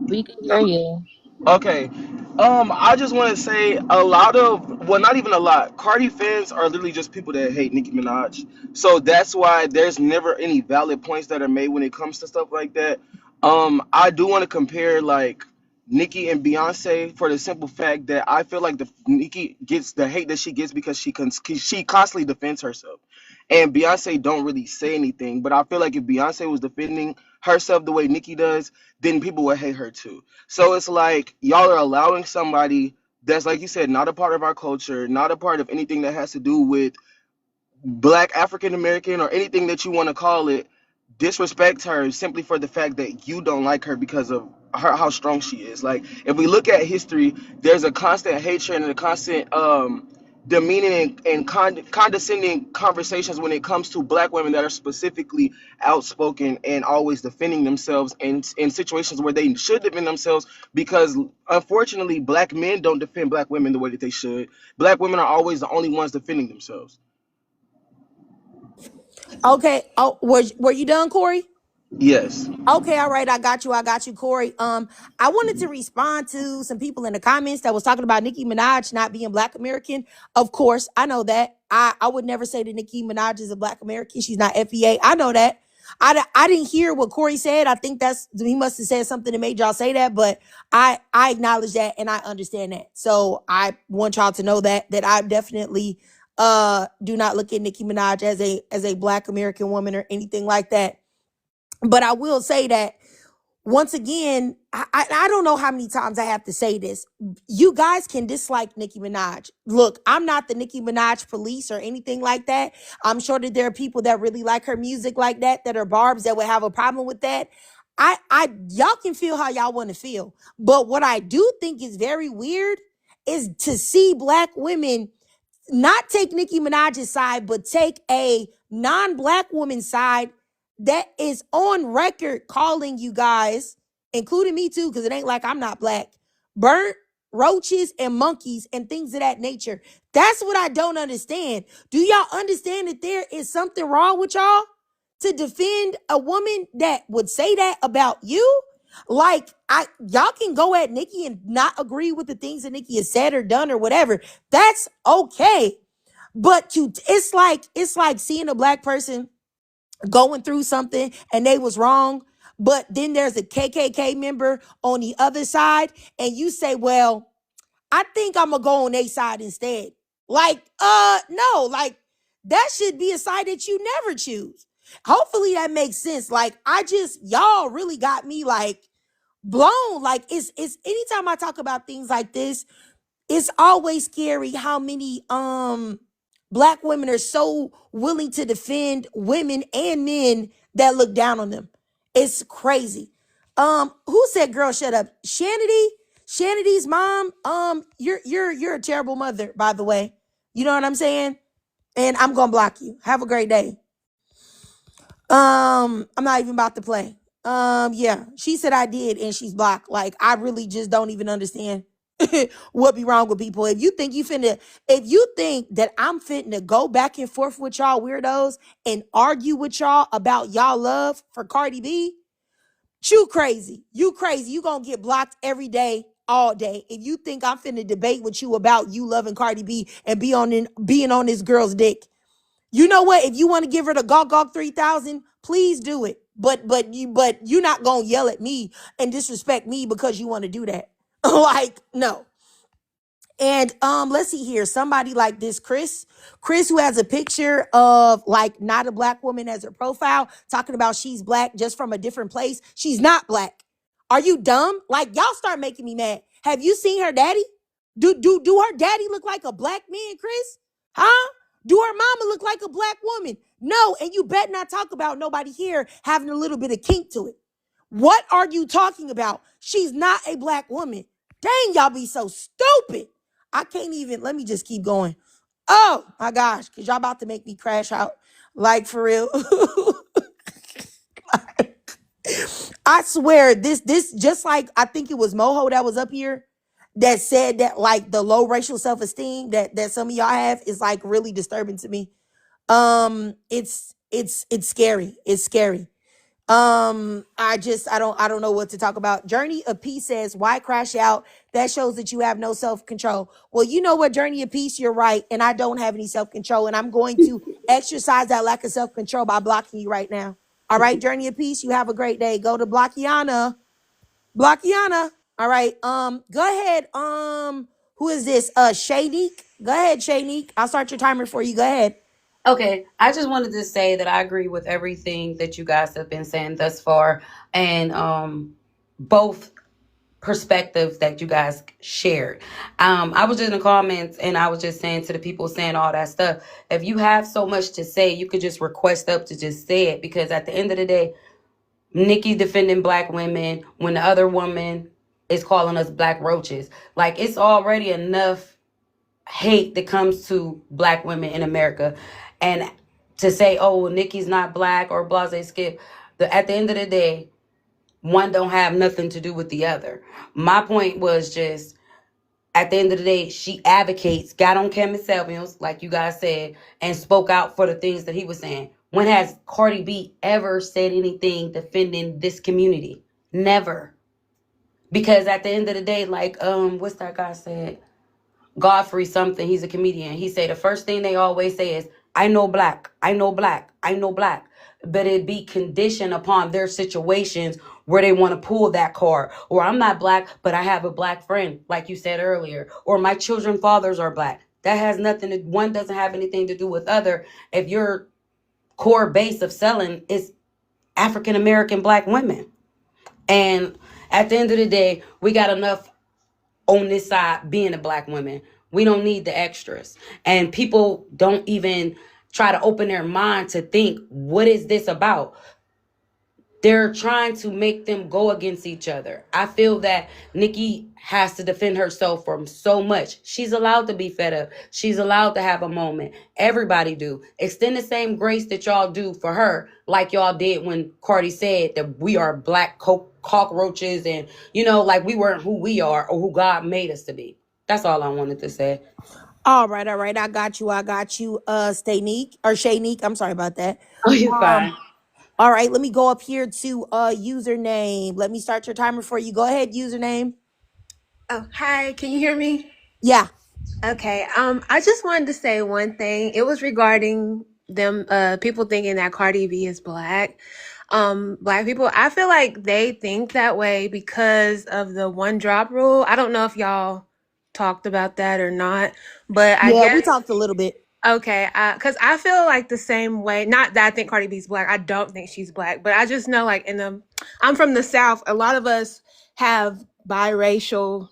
We can hear you. Okay. I just want to say a lot of, well, not even a lot. Cardi fans are literally just people that hate Nicki Minaj. So that's why there's never any valid points that are made when it comes to stuff like that. I do want to compare like Nicki and Beyonce for the simple fact that I feel like the Nicki gets the hate that she gets because she constantly defends herself, and Beyonce don't really say anything. But I feel like if Beyonce was defending herself the way Nicki does, then people would hate her too. So it's like y'all are allowing somebody that's, like you said, not a part of our culture, not a part of anything that has to do with Black African American or anything that you want to call it, disrespect her simply for the fact that you don't like her because of her how strong she is. Like, if we look at history, there's a constant hatred and a constant demeaning and condescending conversations when it comes to Black women that are specifically outspoken and always defending themselves in situations where they should defend themselves, because unfortunately Black men don't defend Black women the way that they should. Black women are always the only ones defending themselves. Okay. Oh, were you done, Corey? Yes. Okay, all right, I got you. I got you, Corey. I wanted to respond to some people in the comments that was talking about Nicki Minaj not being Black American. Of course, I know that. I would never say that Nicki Minaj is a Black American. She's not FEA. I know that. I didn't hear what Corey said. I think he must have said something that made y'all say that, but I acknowledge that and I understand that. So I want y'all to know that I definitely do not look at Nicki Minaj as a Black American woman or anything like that. But I will say that once again, I don't know how many times I have to say this. You guys can dislike Nicki Minaj. Look, I'm not the Nicki Minaj police or anything like that. I'm sure that there are people that really like her music like that are barbs that would have a problem with that. Y'all can feel how y'all want to feel. But what I do think is very weird is to see Black women not take Nicki Minaj's side, but take a non-Black woman's side that is on record calling you guys, including me too, because it ain't like I'm not Black, burnt, roaches, and monkeys, and things of that nature. That's what I don't understand. Do y'all understand that there is something wrong with y'all to defend a woman that would say that about you? Like, y'all can go at Nicki and not agree with the things that Nicki has said or done or whatever. That's okay. But it's like seeing a Black person going through something and they was wrong, but then there's a KKK member on the other side, and you say, well, I think I'm gonna go on their side instead. Like, no, like, that should be a side that you never choose. Hopefully that makes sense. Like, y'all really got me like blown. Like, it's anytime I talk about things like this, it's always scary how many Black women are so willing to defend women and men that look down on them. It's crazy. Who said girl shut up? Shanity's mom. You're a terrible mother, by the way. You know what I'm saying? And I'm gonna block you. Have a great day. I'm not even about to play. Yeah, she said I did, and she's blocked. Like, I really just don't even understand what be wrong with people. If you think that I'm fitting to go back and forth with y'all weirdos and argue with y'all about y'all love for Cardi B, you crazy. You crazy. You gonna get blocked every day, all day. If you think I'm finna debate with you about you loving Cardi B and being on this girl's dick, you know what? If you want to give her the Gog 3000, please do it. But you're not gonna yell at me and disrespect me because you want to do that. Like, no. And let's see here. Somebody like this, Chris, who has a picture of like not a Black woman as her profile, talking about she's Black just from a different place. She's not Black. Are you dumb? Like, y'all start making me mad. Have you seen her daddy? Do her daddy look like a black man, Chris? Huh? Do her mama look like a black woman? No, and you bet not talk about nobody here having a little bit of kink to it. What are you talking about? She's not a black woman. Dang, y'all be so stupid. I can't even, let me just keep going. Oh my gosh, because y'all about to make me crash out. Like for real. I swear, this just like I think it was Moho that was up here that said that like the low racial self-esteem that some of y'all have is like really disturbing to me. It's scary. It's scary. I don't know what to talk about. Journey of Peace says, why crash out? That shows that you have no self-control. Well, you know what, Journey of Peace, you're right. And I don't have any self-control. And I'm going to exercise that lack of self-control by blocking you right now. All right, Journey of Peace, you have a great day. Go to Blockiana. Blockiana. All right. Go ahead. Who is this? Shayneek. Go ahead, Shayneek. I'll start your timer for you. Go ahead. Okay, I just wanted to say that I agree with everything that you guys have been saying thus far, and both perspectives that you guys shared. I was just in the comments and I was just saying to the people saying all that stuff, if you have so much to say, you could just request up to just say it, because at the end of the day, Nikki defending black women when the other woman is calling us black roaches. Like, it's already enough hate that comes to black women in America. And to say, oh, Nikki's not black or blase skip, at the end of the day, one don't have nothing to do with the other. My point was just, at the end of the day, she advocates, got on Kevin Samuels, like you guys said, and spoke out for the things that he was saying. When has Cardi B ever said anything defending this community? Never. Because at the end of the day, like, what's that guy said? Godfrey something, he's a comedian. He said the first thing they always say is, I know black, I know black, I know black. But it be conditioned upon their situations where they want to pull that card. Or I'm not black, but I have a black friend, like you said earlier. Or my children's fathers are black. That has nothing to, one doesn't have anything to do with other. If your core base of selling is African American black women. And at the end of the day, we got enough on this side being a black woman. We don't need the extras. And people don't even try to open their mind to think, what is this about? They're trying to make them go against each other. I feel that Nikki has to defend herself from so much. She's allowed to be fed up. She's allowed to have a moment. Everybody do. Extend the same grace that y'all do for her, like y'all did when Cardi said that we are black cockroaches and, like we weren't who we are or who God made us to be. That's all I wanted to say. All right. I got you. Stayneek or Shayneek. I'm sorry about that. Oh, you're fine. All right, let me go up here to username. Let me start your timer for you. Go ahead, username. Oh, hi. Can you hear me? Yeah. Okay. I just wanted to say one thing. It was regarding them people thinking that Cardi B is black. Black people, I feel like they think that way because of the one drop rule. I don't know if y'all talked about that or not, but I Yeah, guess we talked a little bit. okay, because I feel like the same way. Not that I think Cardi B's black. I don't think she's black, but I just know, like, I'm from the South. A lot of us have biracial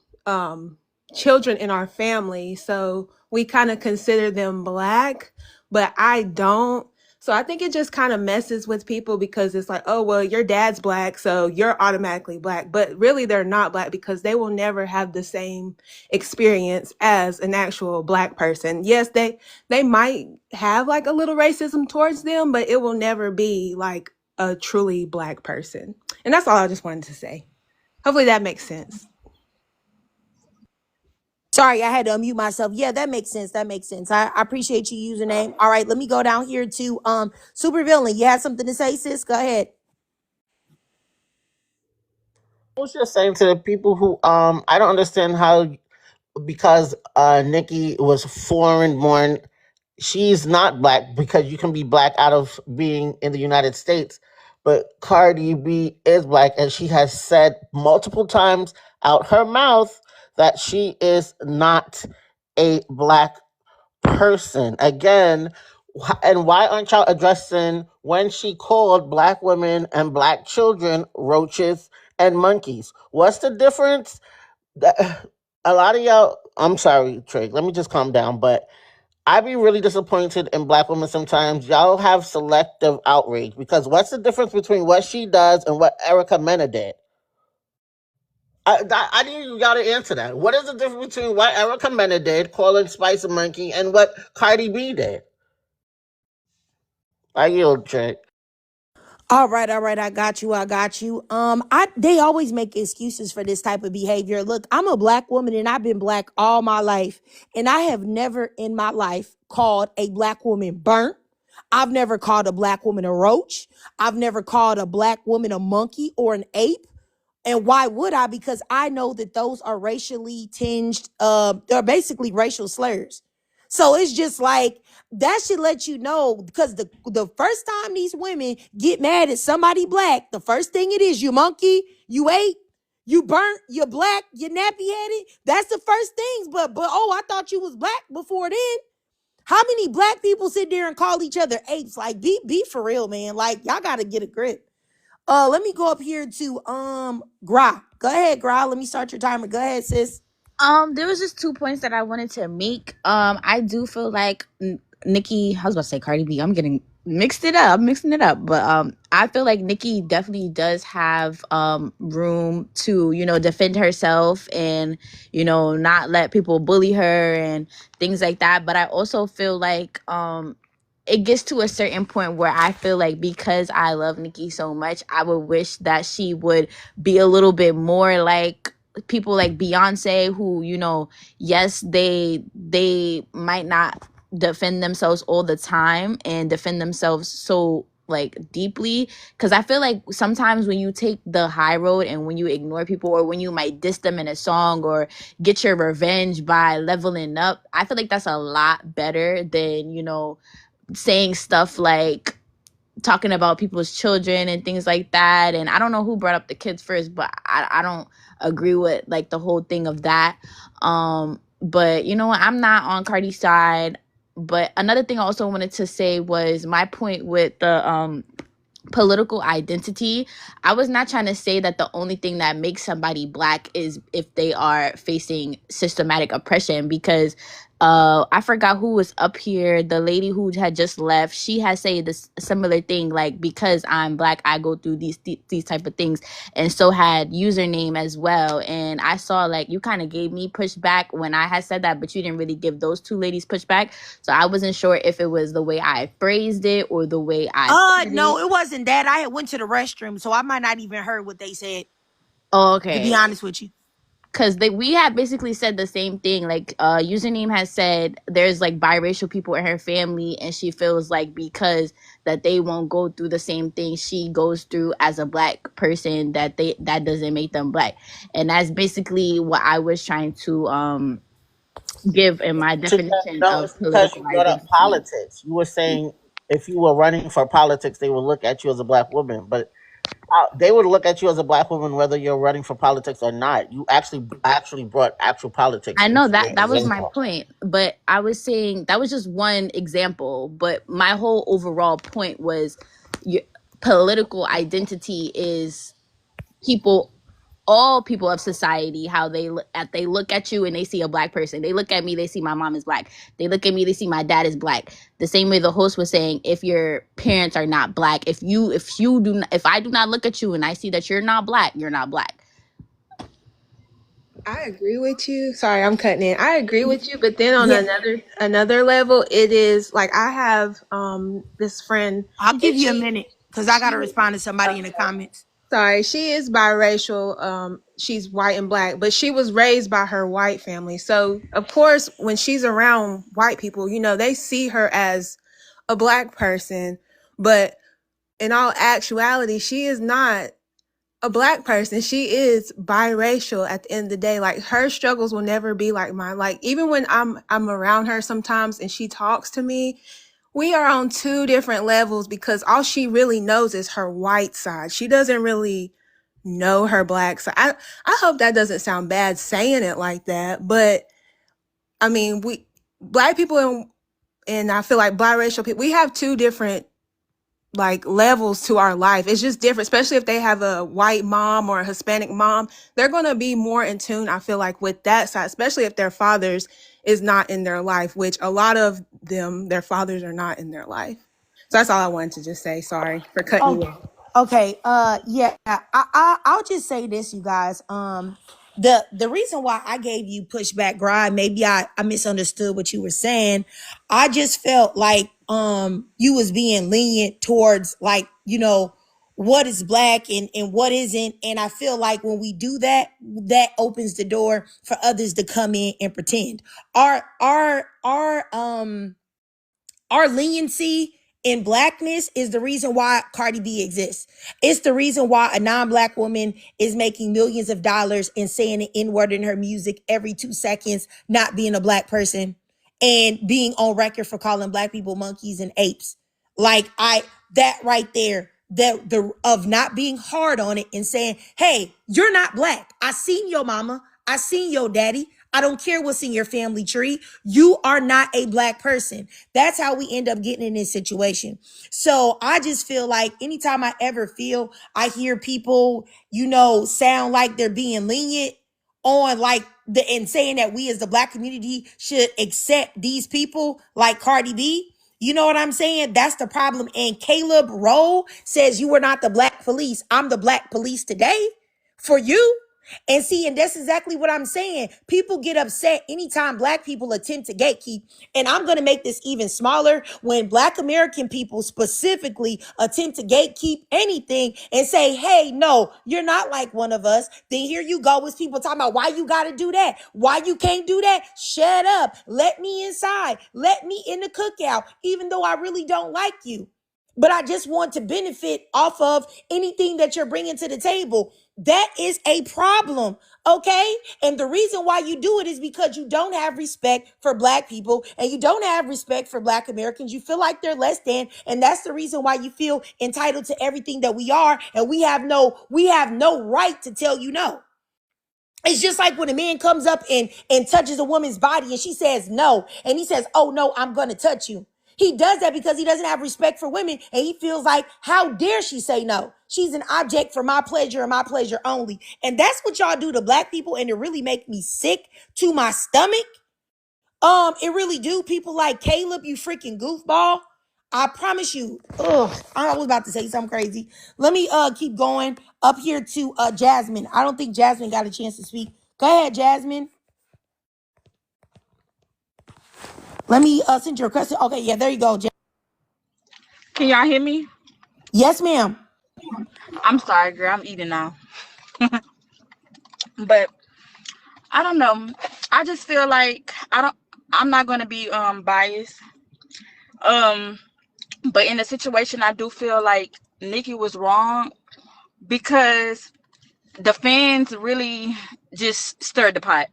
children in our family, so we kind of consider them black, but I don't. So I think it just kind of messes with people because it's like, oh, well, your dad's black, so you're automatically black. But really, they're not black because they will never have the same experience as an actual black person. Yes, they might have like a little racism towards them, but it will never be like a truly black person. And that's all I just wanted to say. Hopefully that makes sense. Sorry, I had to unmute myself. Yeah, that makes sense. I appreciate you, username. All right, let me go down here to Super Villain. You had something to say, sis? Go ahead. I was just saying to the people who I don't understand how, because Nikki was foreign born, she's not black, because you can be black out of being in the United States. But Cardi B is black, and she has said multiple times out her mouth that she is not a black person. Again, and why aren't y'all addressing when she called black women and black children roaches and monkeys? What's the difference? A lot of y'all, I'm sorry, Trick. Let me just calm down. But I be really disappointed in black women sometimes. Y'all have selective outrage because what's the difference between what she does and what Erica Mena did? I need y'all to answer that. What is the difference between what Erica Mena did, calling Spice a monkey, and what Cardi B did? I yield, Trick. All right, I got you, I got you. They always make excuses for this type of behavior. Look, I'm a black woman and I've been black all my life, and I have never in my life called a black woman burnt. I've never called a black woman a roach. I've never called a black woman a monkey or an ape. And why would I? Because I know that those are racially tinged, they're basically racial slurs. So it's just like that should let you know, because the first time these women get mad at somebody black, the first thing it is, you monkey, you ate, you burnt, you're black, you're nappy headed. That's the first things. But oh, I thought you was black before then. How many black people sit there and call each other apes? Like, be for real, man. Like, y'all gotta get a grip. Let me go up here to Gra. Go ahead, Gra. Let me start your timer. Go ahead, sis. There was just 2 points that I wanted to make. I do feel like Nikki. I was about to say Cardi B. I'm getting mixed it up. I'm mixing it up, but I feel like Nikki definitely does have room to defend herself and not let people bully her and things like that. But I also feel like it gets to a certain point where I feel like because I love Nikki so much, I would wish that she would be a little bit more like people like Beyonce, who yes, they might not defend themselves all the time and defend themselves so like deeply, because I feel like sometimes when you take the high road and when you ignore people, or when you might diss them in a song or get your revenge by leveling up, I feel like that's a lot better than saying stuff like talking about people's children and things like that. And I don't know who brought up the kids first, but I don't agree with like the whole thing of that. But you know what, I'm not on Cardi's side. But another thing I also wanted to say was my point with the political identity. I was not trying to say that the only thing that makes somebody black is if they are facing systematic oppression, because I forgot who was up here, the lady who had just left, she has said this similar thing, like, because I'm black I go through these type of things. And so had Username as well. And I saw like you kind of gave me pushback when I had said that, but you didn't really give those two ladies pushback. So I wasn't sure if it was the way I phrased it or the way I said No, it. it wasn't that. I had went to the restroom, so I might not even heard what they said, Oh, to be okay. honest with you. Because we had basically said the same thing. Like, Username has said there's like biracial people in her family, and she feels like because that they won't go through the same thing she goes through as a black person, that doesn't make them black. And that's basically what I was trying to give in my definition No, of it's because political you brought up identity. politics. You were saying if you were running for politics, they would look at you as a black woman, but they would look at you as a black woman whether you're running for politics or not. You actually brought actual politics I know into your that was my example. point, but I was saying that was just one example. But my whole overall point was, your political identity is people, all people of society, how they look at you and they see a black person. They look at me, they see my mom is black. They look at me, they see my dad is black. The same way the host was saying, if your parents are not black, if I do not look at you and I see that you're not black, you're not black. I agree with you. Sorry, I'm cutting in. I agree with you, but then on Yeah, another level, it is like I have this friend, I'll give and you a minute because I got to she respond to somebody in the comments. sorry, she is biracial. She's white and black, but she was raised by her white family. So of course, when she's around white people, they see her as a black person, but in all actuality, she is not a black person. She is biracial at the end of the day. Like, her struggles will never be like mine. Like, even when I'm around her sometimes and she talks to me, we are on two different levels because all she really knows is her white side. She doesn't really know her black side. I hope that doesn't sound bad saying it like that, but I mean, we black people and I feel like biracial people, we have two different like levels to our life. It's just different, especially if they have a white mom or a Hispanic mom. They're going to be more in tune, I feel like, with that side, especially if their fathers is not in their life, which a lot of them, their fathers are not in their life. So that's all I wanted to just say. Sorry for cutting you Okay. off. Okay. Yeah. I'll just say this, you guys. The reason why I gave you pushback, Grind, maybe I misunderstood what you were saying. I just felt like you was being lenient towards, like, what is black and what isn't. And I feel like when we do that, that opens the door for others to come in and pretend. Our leniency in blackness is the reason why Cardi B exists. It's the reason why a non-black woman is making millions of dollars and saying the N-word in her music every 2 seconds, not being a black person, and being on record for calling black people monkeys and apes. Like, that right there, that the of not being hard on it and saying, hey, you're not black. I seen your mama. I seen your daddy. I don't care what's in your family tree. You are not a black person. That's how we end up getting in this situation. So I just feel like anytime I ever feel I hear people, sound like they're being lenient on, like, and saying that we as the black community should accept these people like Cardi B. You know what I'm saying? That's the problem. And Caleb Rowe says you were not the black police. I'm the black police today for you. And see, and that's exactly what I'm saying. People get upset anytime black people attempt to gatekeep. And I'm going to make this even smaller. When black American people specifically attempt to gatekeep anything and say, hey, no, you're not like one of us. Then here you go with people talking about why you got to do that. Why you can't do that? Shut up. Let me inside. Let me in the cookout, even though I really don't like you. But I just want to benefit off of anything that you're bringing to the table. That is a problem, okay? And the reason why you do it is because you don't have respect for black people and you don't have respect for black Americans. You feel like they're less than, and that's the reason why you feel entitled to everything that we are, and we have no right to tell you no. It's just like when a man comes up and touches a woman's body and she says no, and he says, oh no, I'm gonna touch you. He does that because he doesn't have respect for women, and he feels like, how dare she say no? She's an object for my pleasure and my pleasure only. And that's what y'all do to black people, and it really make me sick to my stomach. It really do. People like Caleb, you freaking goofball. I promise you. Ugh, I was about to say something crazy. Let me keep going up here to Jasmine. I don't think Jasmine got a chance to speak. Go ahead, Jasmine. Let me send you a question. Okay, yeah, there you go. Can y'all hear me? Yes, ma'am. I'm sorry, girl. I'm eating now. But I don't know. I just feel like I'm not gonna be biased. Um, but in the situation, I do feel like Nikki was wrong because the fans really just stirred the pot.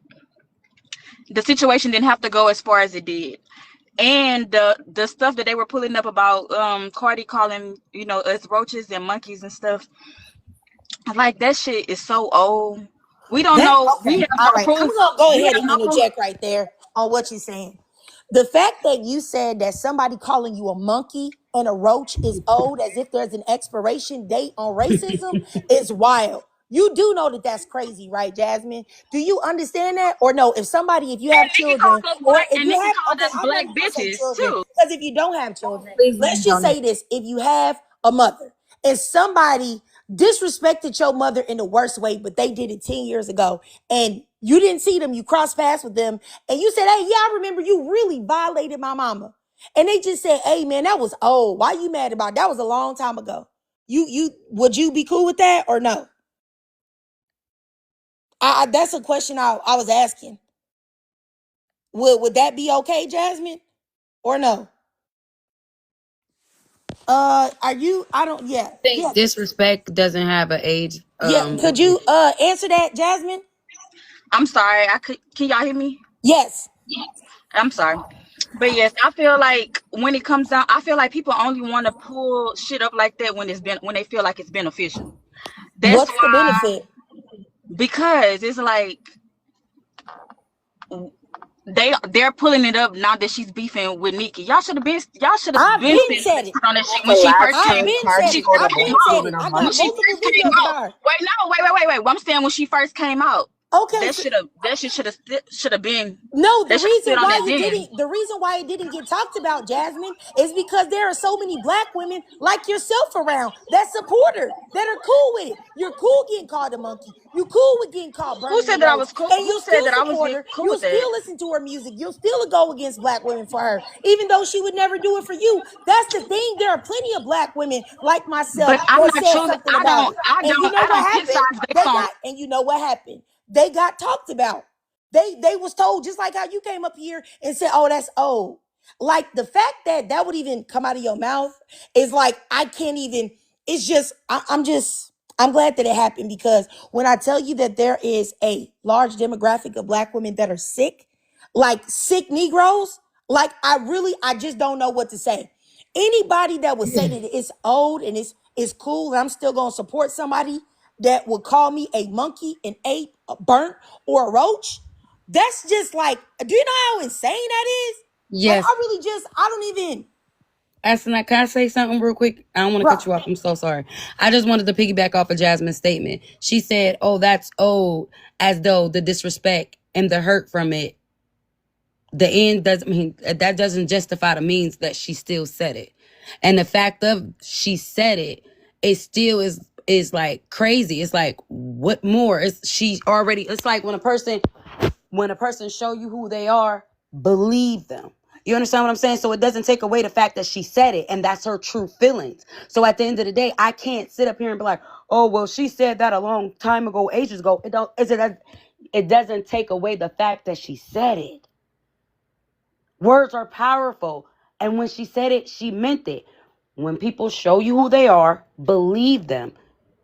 The situation didn't have to go as far as it did. And the stuff that they were pulling up about Cardi calling, us roaches and monkeys and stuff, like that shit is so old. We don't That know. We okay. have All no right. I'm proof. gonna go We ahead have and no proof. interject right there on what you're saying. The fact that you said that somebody calling you a monkey and a roach is old, as if there's an expiration date on racism, is wild. You do know that that's crazy, right, Jasmine? Do you understand that or no? If you have And Nikki children, called us or black, if and you Nikki have, called okay, us I'm not black even gonna say bitches children, too. because if you don't have children, Please let's land just on it. say this: if you have a mother and somebody disrespected your mother in the worst way, but they did it 10 years ago, and you didn't see them, you crossed paths with them, and you said, hey, yeah, I remember you really violated my mama. And they just said, hey, man, that was old. Why you mad about it? That was a long time ago. Would you be cool with that or no? That's a question I was asking. Would that be okay, Jasmine, or no? Are you? I don't. Yeah, I think yeah, disrespect doesn't have an age. yeah. Could you answer that, Jasmine? I'm sorry. Can y'all hear me? Yes. I'm sorry. But yes, I feel like when it comes down, I feel like people only want to pull shit up like that when they feel like it's beneficial. That's What's the why, benefit? because it's like they're pulling it up now that she's beefing with Nicki. Y'all should have been I've been spending said it. on that shit That's when the she last first I've came. time been Cardi said She it. should first have I've been came been out. said giving it. her I When got money. she multiple first came videos out. about her. Wait, no, wait. I'm saying when she first came out, Okay, that so should have been no, the that should have reason stood on why that it then. didn't, the reason why it didn't get talked about, Jasmine, is because there are so many black women like yourself around that support her, that are cool with it. You're cool getting called a monkey. You cool with getting called Who burning the said that I roach, was cool? and Who you'll said still that I was support getting her. cool You'll with that? still listen to her music. You'll still go against black women for her, even though she would never do it for you. That's the thing. There are plenty of black women like myself But I'm that not said choosing. something about it. And you know I what don't pick happened? sides based on. And you know what happened? They got talked about. They was told, just like how you came up here and said, "Oh, that's old." Like the fact that that would even come out of your mouth is like I can't even. It's just I'm glad that it happened, because when I tell you that there is a large demographic of black women that are sick, like sick Negroes, like I just don't know what to say. Anybody that would say that it's old and it's cool and I'm still gonna support somebody that would call me a monkey, an ape, a burnt, or a roach, that's just like, do you know how insane that is? Like, Yes. I really just, I don't even, Asana, can I say something real quick? I don't want to bro. cut you off. I'm so sorry. I just wanted to piggyback off of Jasmine's statement. She said, "Oh, that's old," as though the disrespect and the hurt from it, the end doesn't mean that doesn't justify the means that she still said it. And the fact of she said it, it still is like crazy. It's like, what more? It's she already. It's like when a person show you who they are, believe them. You understand what I'm saying? So it doesn't take away the fact that she said it and that's her true feelings. So at the end of the day, I can't sit up here and be like, "Oh, well, she said that a long time ago, ages ago." It doesn't take away the fact that she said it. Words are powerful. And when she said it, she meant it. When people show you who they are, believe them.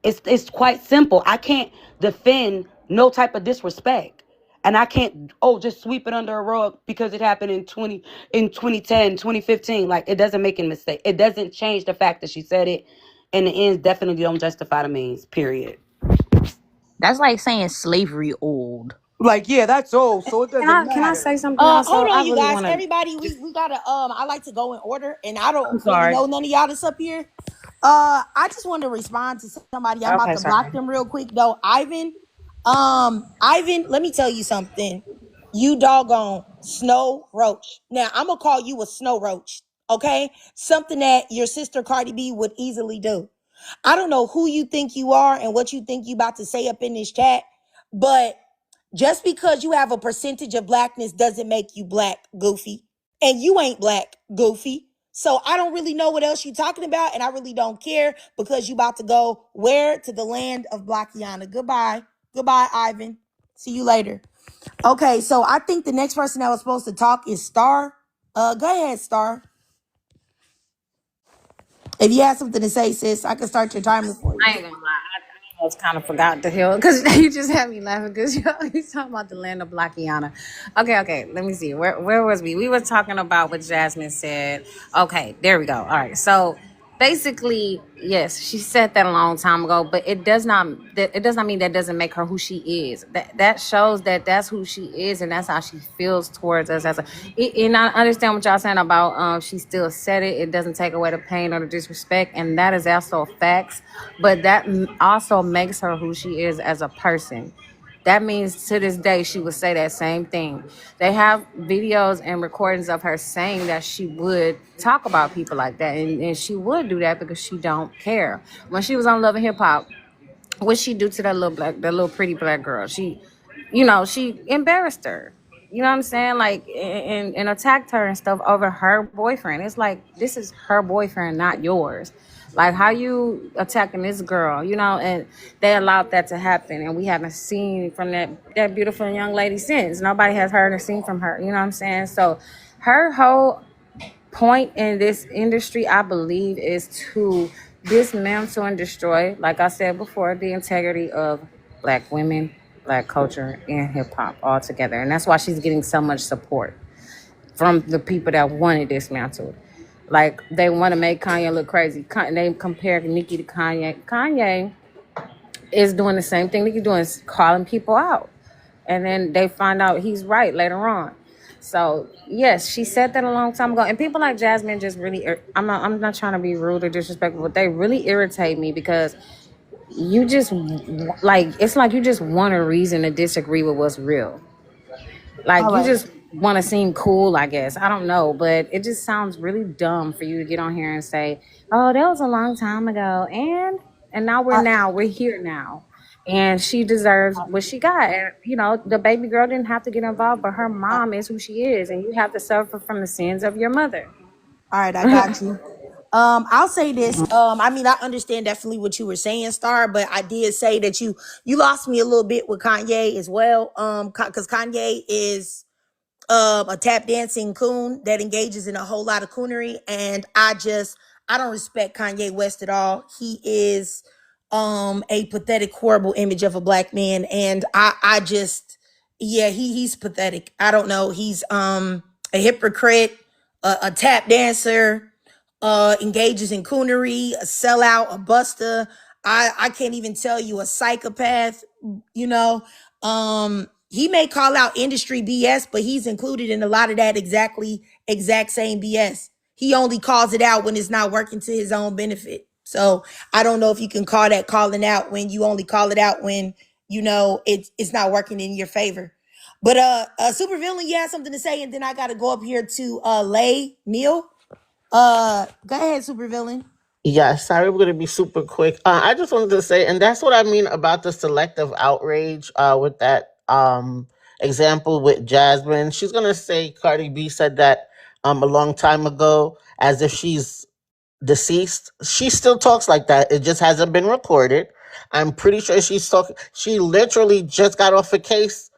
It's quite simple. I can't defend no type of disrespect. And I can't just sweep it under a rug because it happened in 2010, 2015. Like, it doesn't make a mistake. It doesn't change the fact that she said it. And the ends definitely don't justify the means. Period. That's like saying slavery old. Like, yeah, that's old, so it doesn't Can I matter. say something also? Hold I on, you really guys. want to. Everybody, we gotta I like to go in order, and I I'm don't really sorry. know none of y'all that's up here. I just want to respond to somebody. I'm about Okay, to block sorry. them real quick though. Ivan, let me tell you something. You doggone snow roach. Now I'm gonna call you a snow roach, okay? Something that your sister Cardi B would easily do. I don't know who you think you are and what you think you about to say up in this chat, but just because you have a percentage of blackness doesn't make you black, goofy. And you ain't black, goofy. So I don't really know what else you're talking about, and I really don't care, because you about to go where? To the land of Blackiana. Goodbye. Goodbye, Ivan. See you later. Okay, so I think the next person that was supposed to talk is Star. Go ahead, Star. If you have something to say, sis, I can start your timer for you. I ain't gonna lie. I almost kind of forgot the hill because you just had me laughing because you talking about the land of Blackiana. Okay. Let me see. Where was we? We were talking about what Jasmine said. Okay, there we go. All right. So basically, yes, she said that a long time ago, but it does not mean that doesn't make her who she is. That shows that that's who she is and that's how she feels towards us and I understand what y'all saying about she still said it. It doesn't take away the pain or the disrespect, and that is also facts. But that also makes her who she is as a person. That means to this day she would say that same thing. They have videos and recordings of her saying that she would talk about people like that, and she would do that because she don't care. When she was on Love and Hip Hop, what she do to that little pretty black girl? She embarrassed her. You know what I'm saying? Like, and attacked her and stuff over her boyfriend. It's like, this is her boyfriend, not yours. Like, how you attacking this girl? And they allowed that to happen, and we haven't seen from that beautiful young lady since. Nobody has heard or seen from her. You know what I'm saying? So, her whole point in this industry, I believe, is to dismantle and destroy, like I said before, the integrity of black women, black culture, and hip hop altogether. And that's why she's getting so much support from the people that want it dismantled. Like, they want to make Kanye look crazy. They compare Nicki to Kanye. Kanye is doing the same thing Nicki's doing, is calling people out. And then they find out he's right later on. So yes, she said that a long time ago, and people like Jasmine just really. I'm not trying to be rude or disrespectful, but they really irritate me because you just like it's like you just want a reason to disagree with what's real. Like All you right. just want to seem cool, I guess. I don't know, but it just sounds really dumb for you to get on here and say, "Oh, that was a long time ago," and we're here now, and she deserves what she got. And the baby girl didn't have to get involved, but her mom is who she is, and you have to suffer from the sins of your mother. All right, I got you. I'll say this. I mean, I understand definitely what you were saying, Star, but I did say that you lost me a little bit with Kanye as well. Because Kanye is a tap dancing coon that engages in a whole lot of coonery, and I don't respect Kanye West at all. He is a pathetic, horrible image of a black man, and I just yeah, he's pathetic. I don't know. He's a hypocrite, a tap dancer, engages in coonery, a sellout, a buster. I can't even tell you, a psychopath, you know. He may call out industry BS, but he's included in a lot of that exact same BS. He only calls it out when it's not working to his own benefit. So I don't know if you can call that calling out when you only call it out when it's not working in your favor. But super villain, you had something to say, and then I gotta go up here to Lay Neil. Go ahead, supervillain. Yeah, sorry, we're gonna be super quick. I just wanted to say, and that's what I mean about the selective outrage. With that example with Jasmine, she's gonna say Cardi B said that a long time ago, as if she's deceased. She still talks like that. It just hasn't been recorded. I'm pretty sure she's talking. She literally just got off a case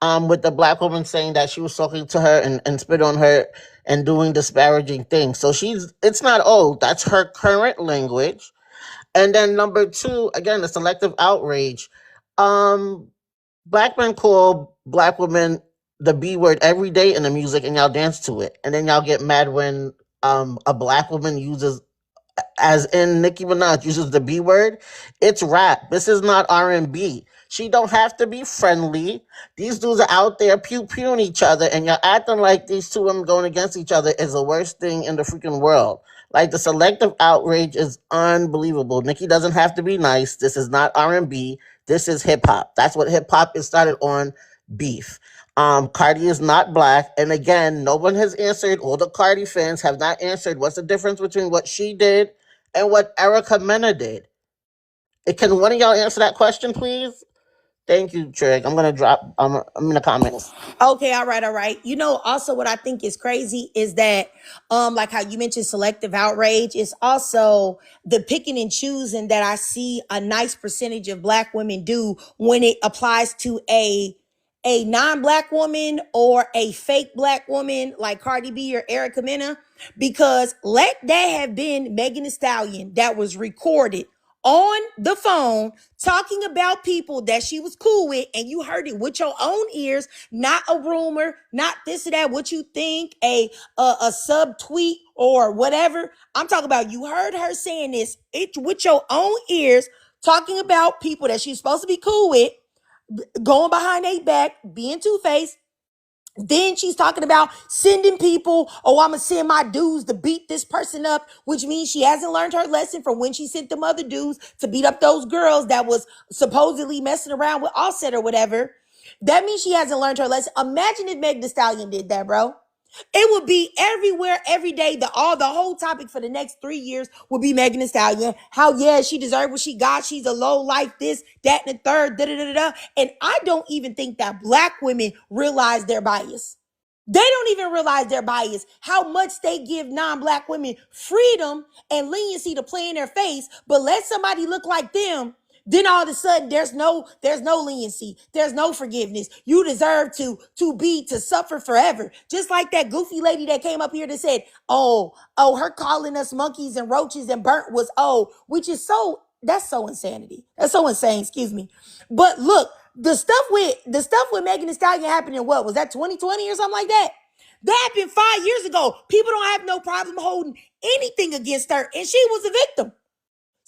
with the black woman saying that she was talking to her and spit on her and doing disparaging things. So it's not old. That's her current language. And then number two, again, the selective outrage. Um, Black men call black women the B word every day in the music and y'all dance to it. And then y'all get mad when a black woman uses, as in Nicki Minaj uses the B word. It's rap. This is not R&B. She don't have to be friendly. These dudes are out there pew pewing each other, and you're acting like these two women going against each other is the worst thing in the freaking world. Like, the selective outrage is unbelievable. Nicki doesn't have to be nice. This is not R&B. This is hip hop. That's what hip hop is started on. Beef. Cardi is not black. And again, no one has answered. All the Cardi fans have not answered what's the difference between what she did and what Erica Mena did. Can one of y'all answer that question, please? Thank you, Trig. I'm gonna drop. I'm in the comments. Okay, all right, all right. Also what I think is crazy is that, like how you mentioned selective outrage, is also the picking and choosing that I see a nice percentage of black women do when it applies to a non-black woman or a fake black woman like Cardi B or Erica Mena, because let that have been Megan Thee Stallion that was recorded on the phone talking about people that she was cool with, and you heard it with your own ears, not a rumor, not this or that, what you think, a sub tweet or whatever. I'm talking about you heard her saying this with your own ears, talking about people that she's supposed to be cool with, going behind their back, being two-faced. Then she's talking about sending people, oh, I'm going to send my dudes to beat this person up, which means she hasn't learned her lesson from when she sent them other dudes to beat up those girls that was supposedly messing around with Offset or whatever. That means she hasn't learned her lesson. Imagine if Meg Thee Stallion did that, bro. It would be everywhere, every day. The whole topic for the next 3 years would be Megan Thee Stallion. How, yeah, she deserved what she got. She's a low life, this, that, and the third, da da da da. And I don't even think that black women realize their bias. They don't even realize their bias, how much they give non-black women freedom and leniency to play in their face, but let somebody look like them, then all of a sudden there's no leniency, there's no forgiveness. You deserve to suffer forever. Just like that goofy lady that came up here that said, her calling us monkeys and roaches and burnt was which is that's so insanity. That's so insane, excuse me. But look, the stuff with Megan Thee Stallion happened in what was that 2020 or something like that? That happened 5 years ago. People don't have no problem holding anything against her, and she was a victim.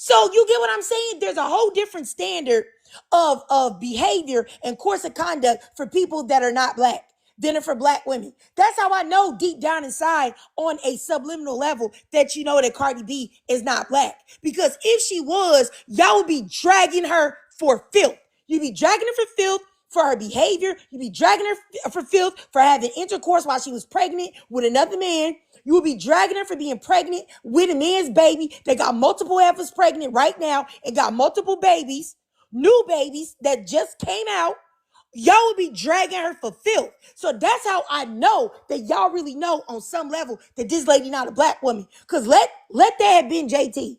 So you get what I'm saying? There's a whole different standard of behavior and course of conduct for people that are not black. than are for black women. That's how I know deep down inside on a subliminal level that you know that Cardi B is not black. Because if she was, y'all would be dragging her for filth. You'd be dragging her for filth for her behavior. You'd be dragging her for filth for having intercourse while she was pregnant with another man. You would be dragging her for being pregnant with a man's baby that got multiple heifers pregnant right now and got multiple babies, new babies that just came out. Y'all would be dragging her for filth. So that's how I know that y'all really know on some level that this lady not a black woman. Because let that have been JT.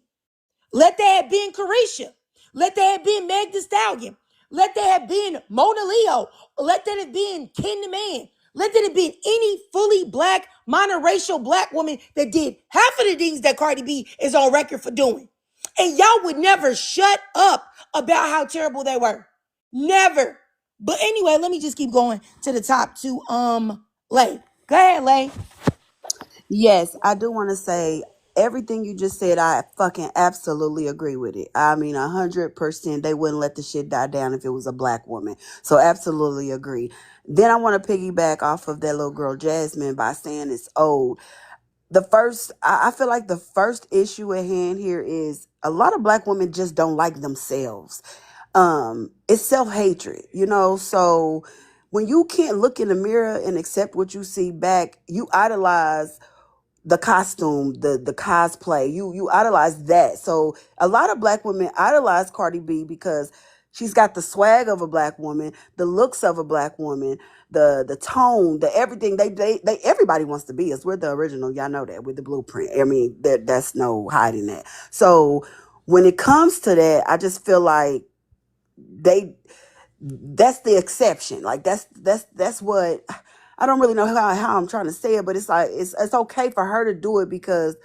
Let that have been Carisha. Let that have been Meg Thee Stallion. Let that have been Mona Leo. Let that have been Ken the Man. Let that have been any fully black, monoracial black woman that did half of the things that Cardi B is on record for doing. And y'all would never shut up about how terrible they were. Never. But anyway, let me just keep going to the top to Lay. Go ahead, Lay. Yes, I do want to say everything you just said. I fucking absolutely agree with it. I mean, 100%. They wouldn't let the shit die down if it was a black woman. So absolutely agree. Then I want to piggyback off of that little girl Jasmine by saying it's old. I feel like the first issue at hand here is a lot of black women just don't like themselves. It's self-hatred, so when you can't look in the mirror and accept what you see back, you idolize the costume, the cosplay. You idolize that. So a lot of black women idolize Cardi B because she's got the swag of a black woman, the looks of a black woman, the tone, the everything. They everybody wants to be us. We're the original. Y'all know that. We're the blueprint. I mean, that's no hiding that. So when it comes to that, I just feel like that's the exception. Like that's what I don't really know how I'm trying to say it, but it's like it's okay for her to do it because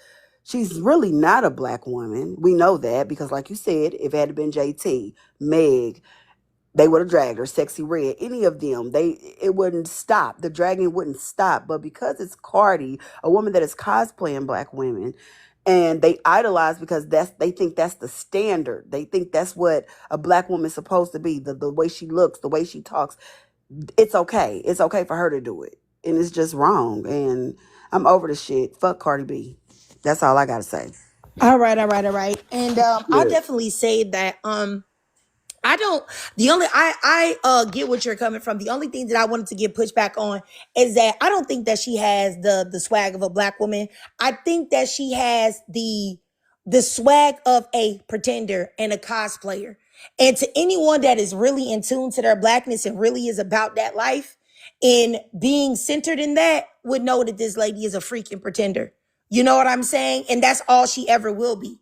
she's really not a black woman. We know that because, like you said, if it had been JT, Meg, they would have dragged her. Sexy Red, any of them, it wouldn't stop. The dragging wouldn't stop. But because it's Cardi, a woman that is cosplaying black women, and they idolize because they think that's the standard. They think that's what a black woman's supposed to be. The way she looks, the way she talks. It's okay. It's okay for her to do it. And it's just wrong. And I'm over the shit. Fuck Cardi B. That's all I gotta say. All right. And I'll definitely say that I don't. The only I get what you're coming from. The only thing that I wanted to get pushback on is that I don't think that she has the swag of a black woman. I think that she has the swag of a pretender and a cosplayer. And to anyone that is really in tune to their blackness and really is about that life and being centered in that would know that this lady is a freaking pretender. You know what I'm saying? And that's all she ever will be.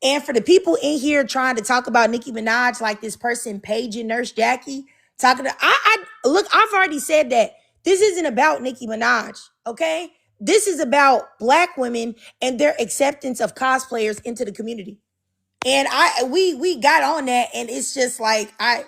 And for the people in here trying to talk about Nicki Minaj, like this person paging Nurse Jackie, talking to I look, I've already said that this isn't about Nicki Minaj, okay? This is about black women and their acceptance of cosplayers into the community. And we got on that, and it's just like I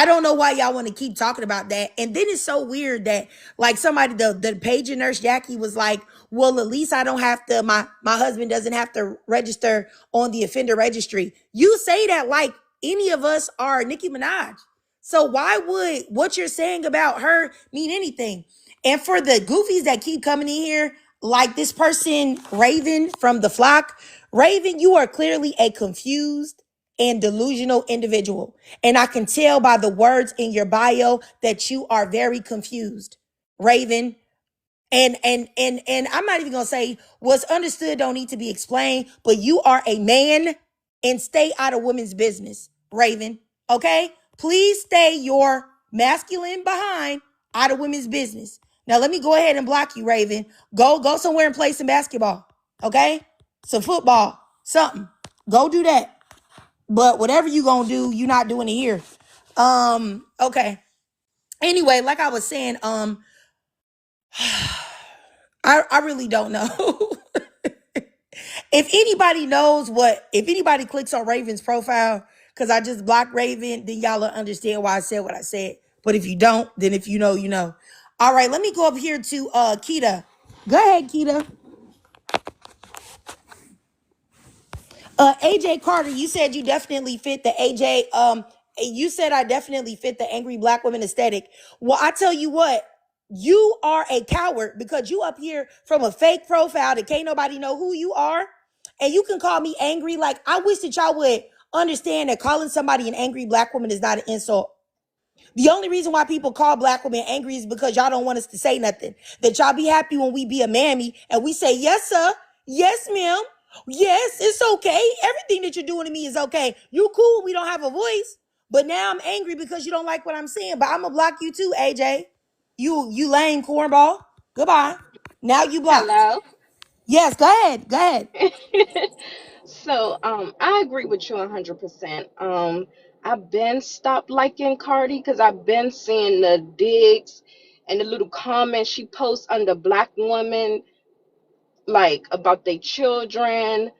don't know why y'all want to keep talking about that. And then it's so weird that like somebody, the pager Nurse Jackie was like, well, at least I don't have to, my husband doesn't have to register on the offender registry. You say that like any of us are Nicki Minaj. So why would what you're saying about her mean anything? And for the goofies that keep coming in here, like this person, Raven from The Flock, Raven, you are clearly a confused and delusional individual. And I can tell by the words in your bio that you are very confused, Raven. And I'm not even gonna say what's understood don't need to be explained, but you are a man and stay out of women's business, Raven. Okay? Please stay your masculine behind out of women's business. Now let me go ahead and block you, Raven. Go somewhere and play some basketball. Okay? Some football, something. Go do that. But whatever you gonna do, you're not doing it here. Okay. Anyway, like I was saying, I really don't know. If anybody knows if anybody clicks on Raven's profile, because I just blocked Raven, then y'all will understand why I said what I said. But if you don't, then if you know, you know. All right, let me go up here to Keita. Go ahead, Keita. AJ Carter, you said you definitely fit the you said I definitely fit the angry black woman aesthetic. Well, I tell you what, You are a coward because you up here from a fake profile that can't nobody know who you are. And you can call me angry. Like, I wish that y'all would understand that calling somebody an angry black woman is not an insult. The only reason why people call black women angry is because y'all don't want us to say nothing. That y'all be happy when we be a mammy and we say, yes, sir. Yes, ma'am. Yes, it's okay. Everything that you're doing to me is okay. You cool when we don't have a voice. But now I'm angry because you don't like what I'm saying. But I'm going to block you too, AJ. You lame cornball. Goodbye. Now you blocked. Hello. Yes, go ahead. Go ahead. So, I agree with you 100%. I've been stopped liking Cardi because I've been seeing the digs and the little comments she posts under black women, like about their children,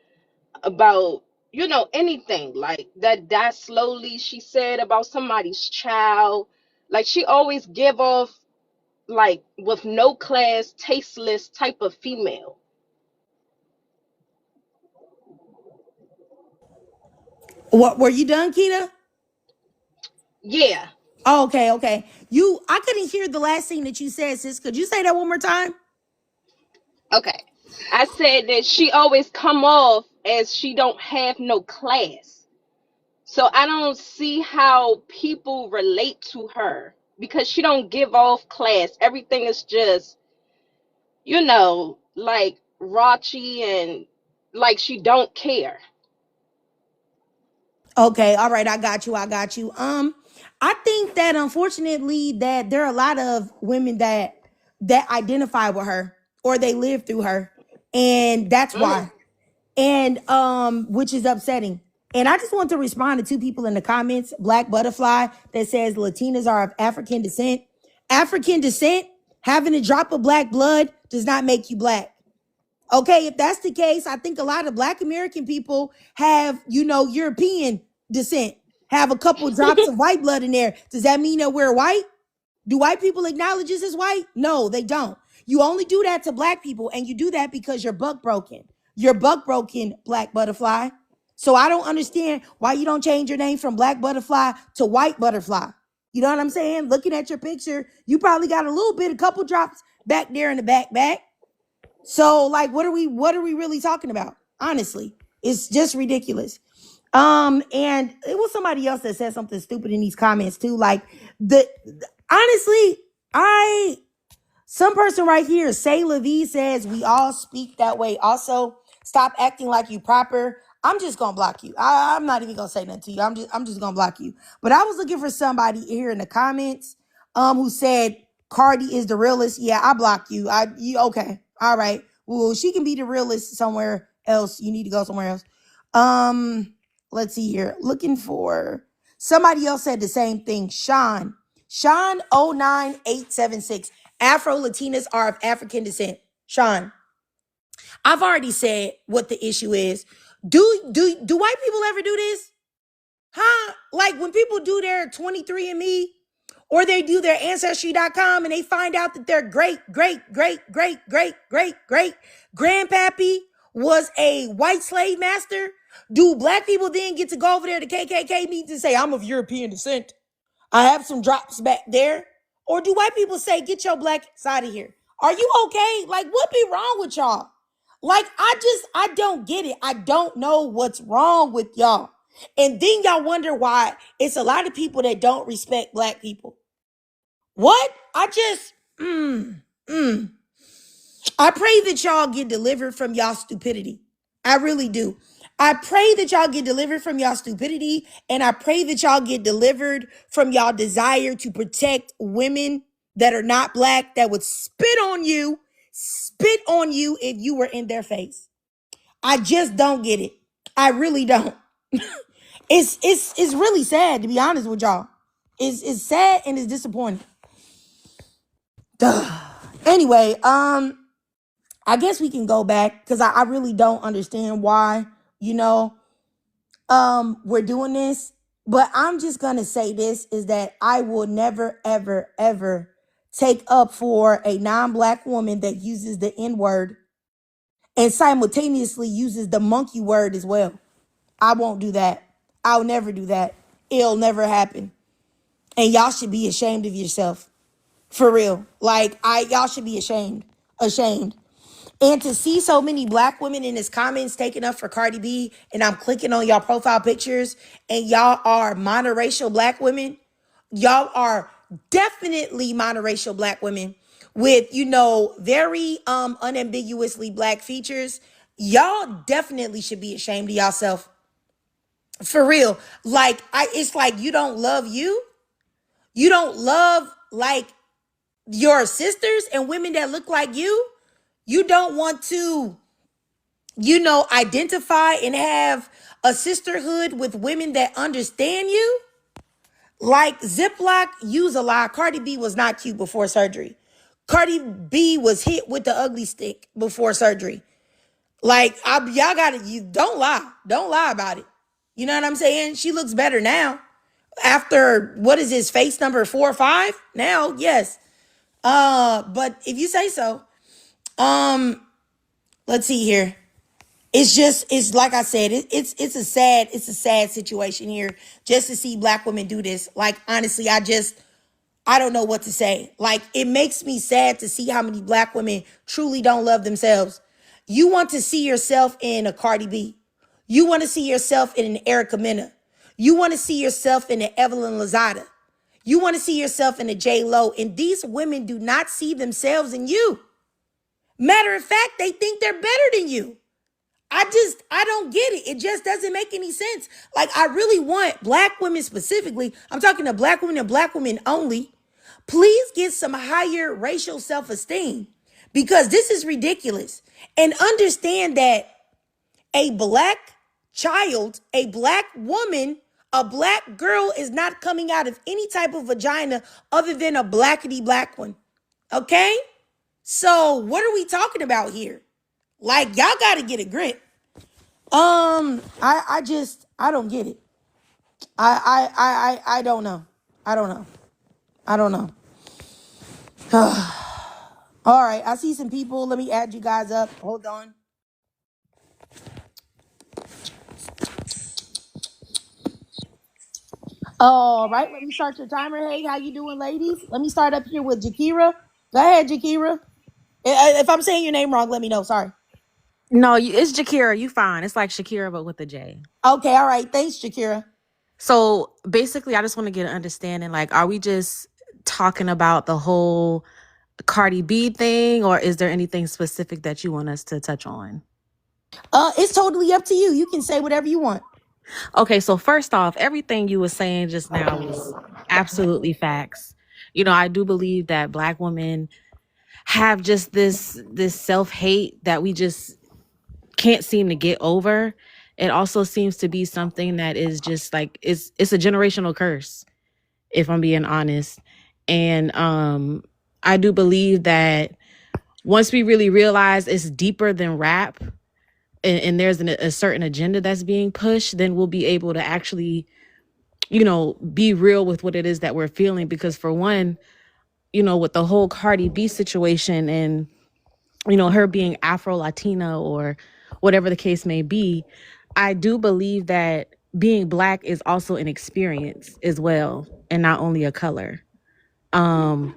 about anything like that die slowly. She said about somebody's child, like she always give off like with no class, tasteless type of female. What, were you done, Keita? Yeah. Oh, okay, okay. I couldn't hear the last thing that you said, sis. Could you say that one more time? Okay. I said that she always come off as she don't have no class. So I don't see how people relate to her because she don't give off class. Everything is just, like raunchy and like she don't care. Okay, all right, I got you. I got you. I think that unfortunately that there are a lot of women that identify with her or they live through her, and that's Mm. why. And which is upsetting. And I just want to respond to two people in the comments. Black Butterfly that says Latinas are of African descent. African descent, having a drop of black blood does not make you black. Okay, if that's the case, I think a lot of Black American people have, European descent, have a couple drops of white blood in there. Does that mean that we're white? Do white people acknowledge us as white? No, they don't. You only do that to black people, and you do that because you're buck broken. You're buck broken, Black Butterfly. So I don't understand why you don't change your name from Black Butterfly to White Butterfly. You know what I'm saying? Looking at your picture, you probably got a couple drops back there in the back. So like what are we really talking about? Honestly, it's just ridiculous. And it was somebody else that said something stupid in these comments too. Like honestly, some person right here, Say Levy says we all speak that way. Also, stop acting like you proper. I'm just gonna block you. I'm not even gonna say nothing to you. I'm just gonna block you. But I was looking for somebody here in the comments who said Cardi is the realest. Yeah, I blocked you. You okay. All right. Well, she can be the realest somewhere else. You need to go somewhere else. Let's see here. Looking for somebody else said the same thing. Sean 09876. Afro Latinas are of African descent. Sean, I've already said what the issue is. Do white people ever do this? Huh? Like when people do their 23andMe or they do their ancestry.com and they find out that their great grandpappy was a white slave master, do black people then get to go over there to KKK meetings and say, I'm of European descent? I have some drops back there. Or do white people say, get your black side of here? Are you okay? Like, what be wrong with y'all? Like, I don't get it. I don't know what's wrong with y'all. And then y'all wonder why it's a lot of people that don't respect black people. What? I pray that y'all get delivered from y'all stupidity. I really do. I pray that y'all get delivered from y'all stupidity, and I pray that y'all get delivered from y'all desire to protect women that are not black, that would spit on you if you were in their face. I just don't get it. I really don't. It's really sad, to be honest with y'all. It's sad and it's disappointing. Duh. Anyway, I guess we can go back because I really don't understand why, we're doing this. But I'm just gonna say this is that I will never, ever, ever take up for a non-black woman that uses the N-word and simultaneously uses the monkey word as well. I won't do that. I'll never do that. It'll never happen. And y'all should be ashamed of yourself. For real. Like y'all should be ashamed. Ashamed. And to see so many black women in his comments taking up for Cardi B, and I'm clicking on y'all profile pictures, and y'all are monoracial black women. Y'all are definitely monoracial black women with, very unambiguously black features. Y'all definitely should be ashamed of yourself. For real. Like, it's like you don't love you. You don't love like your sisters and women that look like you. You don't want to, identify and have a sisterhood with women that understand you. Like Ziploc, use a lie. Cardi B was not cute before surgery. Cardi B was hit with the ugly stick before surgery. Like, y'all gotta, you don't lie. Don't lie about it. You know what I'm saying? She looks better now. After, what is this, face number 4 or 5? Now, yes. But if you say so, let's see here. It's like I said, it's a sad situation here just to see black women do this. Like, honestly, I don't know what to say. Like, it makes me sad to see how many black women truly don't love themselves. You want to see yourself in a Cardi B. You want to see yourself in an Erica Mena. You want to see yourself in an Evelyn Lozada. You want to see yourself in a J Lo. And these women do not see themselves in you. Matter of fact, they think they're better than you. I don't get it. It just doesn't make any sense. Like, I really want black women specifically, I'm talking to black women and black women only, please get some higher racial self-esteem, because this is ridiculous. And understand that a black child, a black woman, a black girl is not coming out of any type of vagina other than a blackity black one. Okay? So what are we talking about here? Like, y'all gotta get a grip. I don't get it. I don't know. I don't know. I don't know. All right, I see some people. Let me add you guys up. Hold on. All right, let me start your timer. Hey, how you doing, ladies? Let me start up here with Jakira. Go ahead, Jakira. If I'm saying your name wrong, let me know. Sorry. No, it's Jakira. You fine. It's like Shakira, but with a J. Okay, all right. Thanks, Jakira. So basically, I just want to get an understanding. Like, are we just talking about the whole Cardi B thing, or is there anything specific that you want us to touch on? It's totally up to you. You can say whatever you want. Okay, so first off, everything you were saying just now was absolutely facts. I do believe that black women have just this self-hate that we just can't seem to get over. It also seems to be something that is just like it's a generational curse, if I'm being honest. And I do believe that once we really realize it's deeper than rap, and there's a certain agenda that's being pushed, then we'll be able to actually, be real with what it is that we're feeling. Because for one, with the whole Cardi B situation and, her being Afro-Latina or whatever the case may be, I do believe that being black is also an experience as well, and not only a color. And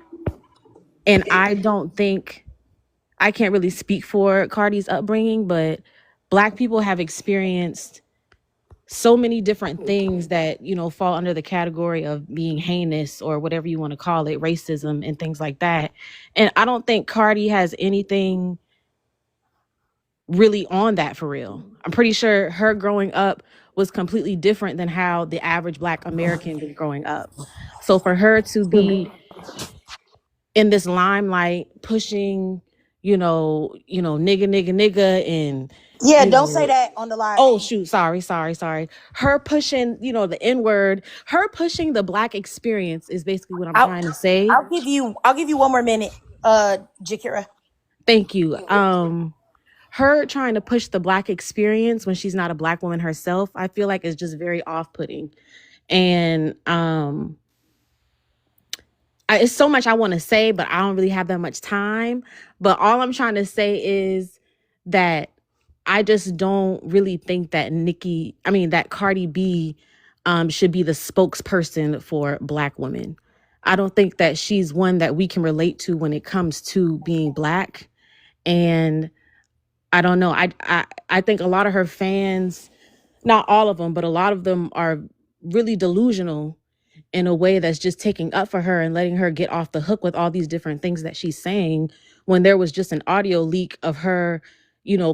I don't think, I can't really speak for Cardi's upbringing, but black people have experienced so many different things that, fall under the category of being heinous or whatever you want to call it, racism and things like that. And I don't think Cardi has anything really on that for real. I'm pretty sure her growing up was completely different than how the average black American was growing up. So for her to be in this limelight pushing, nigga and Yeah, don't say that on the live. oh shoot, sorry. Her pushing, the N-word, her pushing the black experience is basically what I'm trying to say. I'll give you one more minute, Jakira. Thank you. Her trying to push the black experience when she's not a black woman herself, I feel like is just very off-putting. And it's so much I want to say, but I don't really have that much time. But all I'm trying to say is that I just don't really think that that Cardi B should be the spokesperson for black women. I don't think that she's one that we can relate to when it comes to being Black. And I don't know. I think a lot of her fans, not all of them, but a lot of them are really delusional in a way that's just taking up for her and letting her get off the hook with all these different things that she's saying, when there was just an audio leak of her,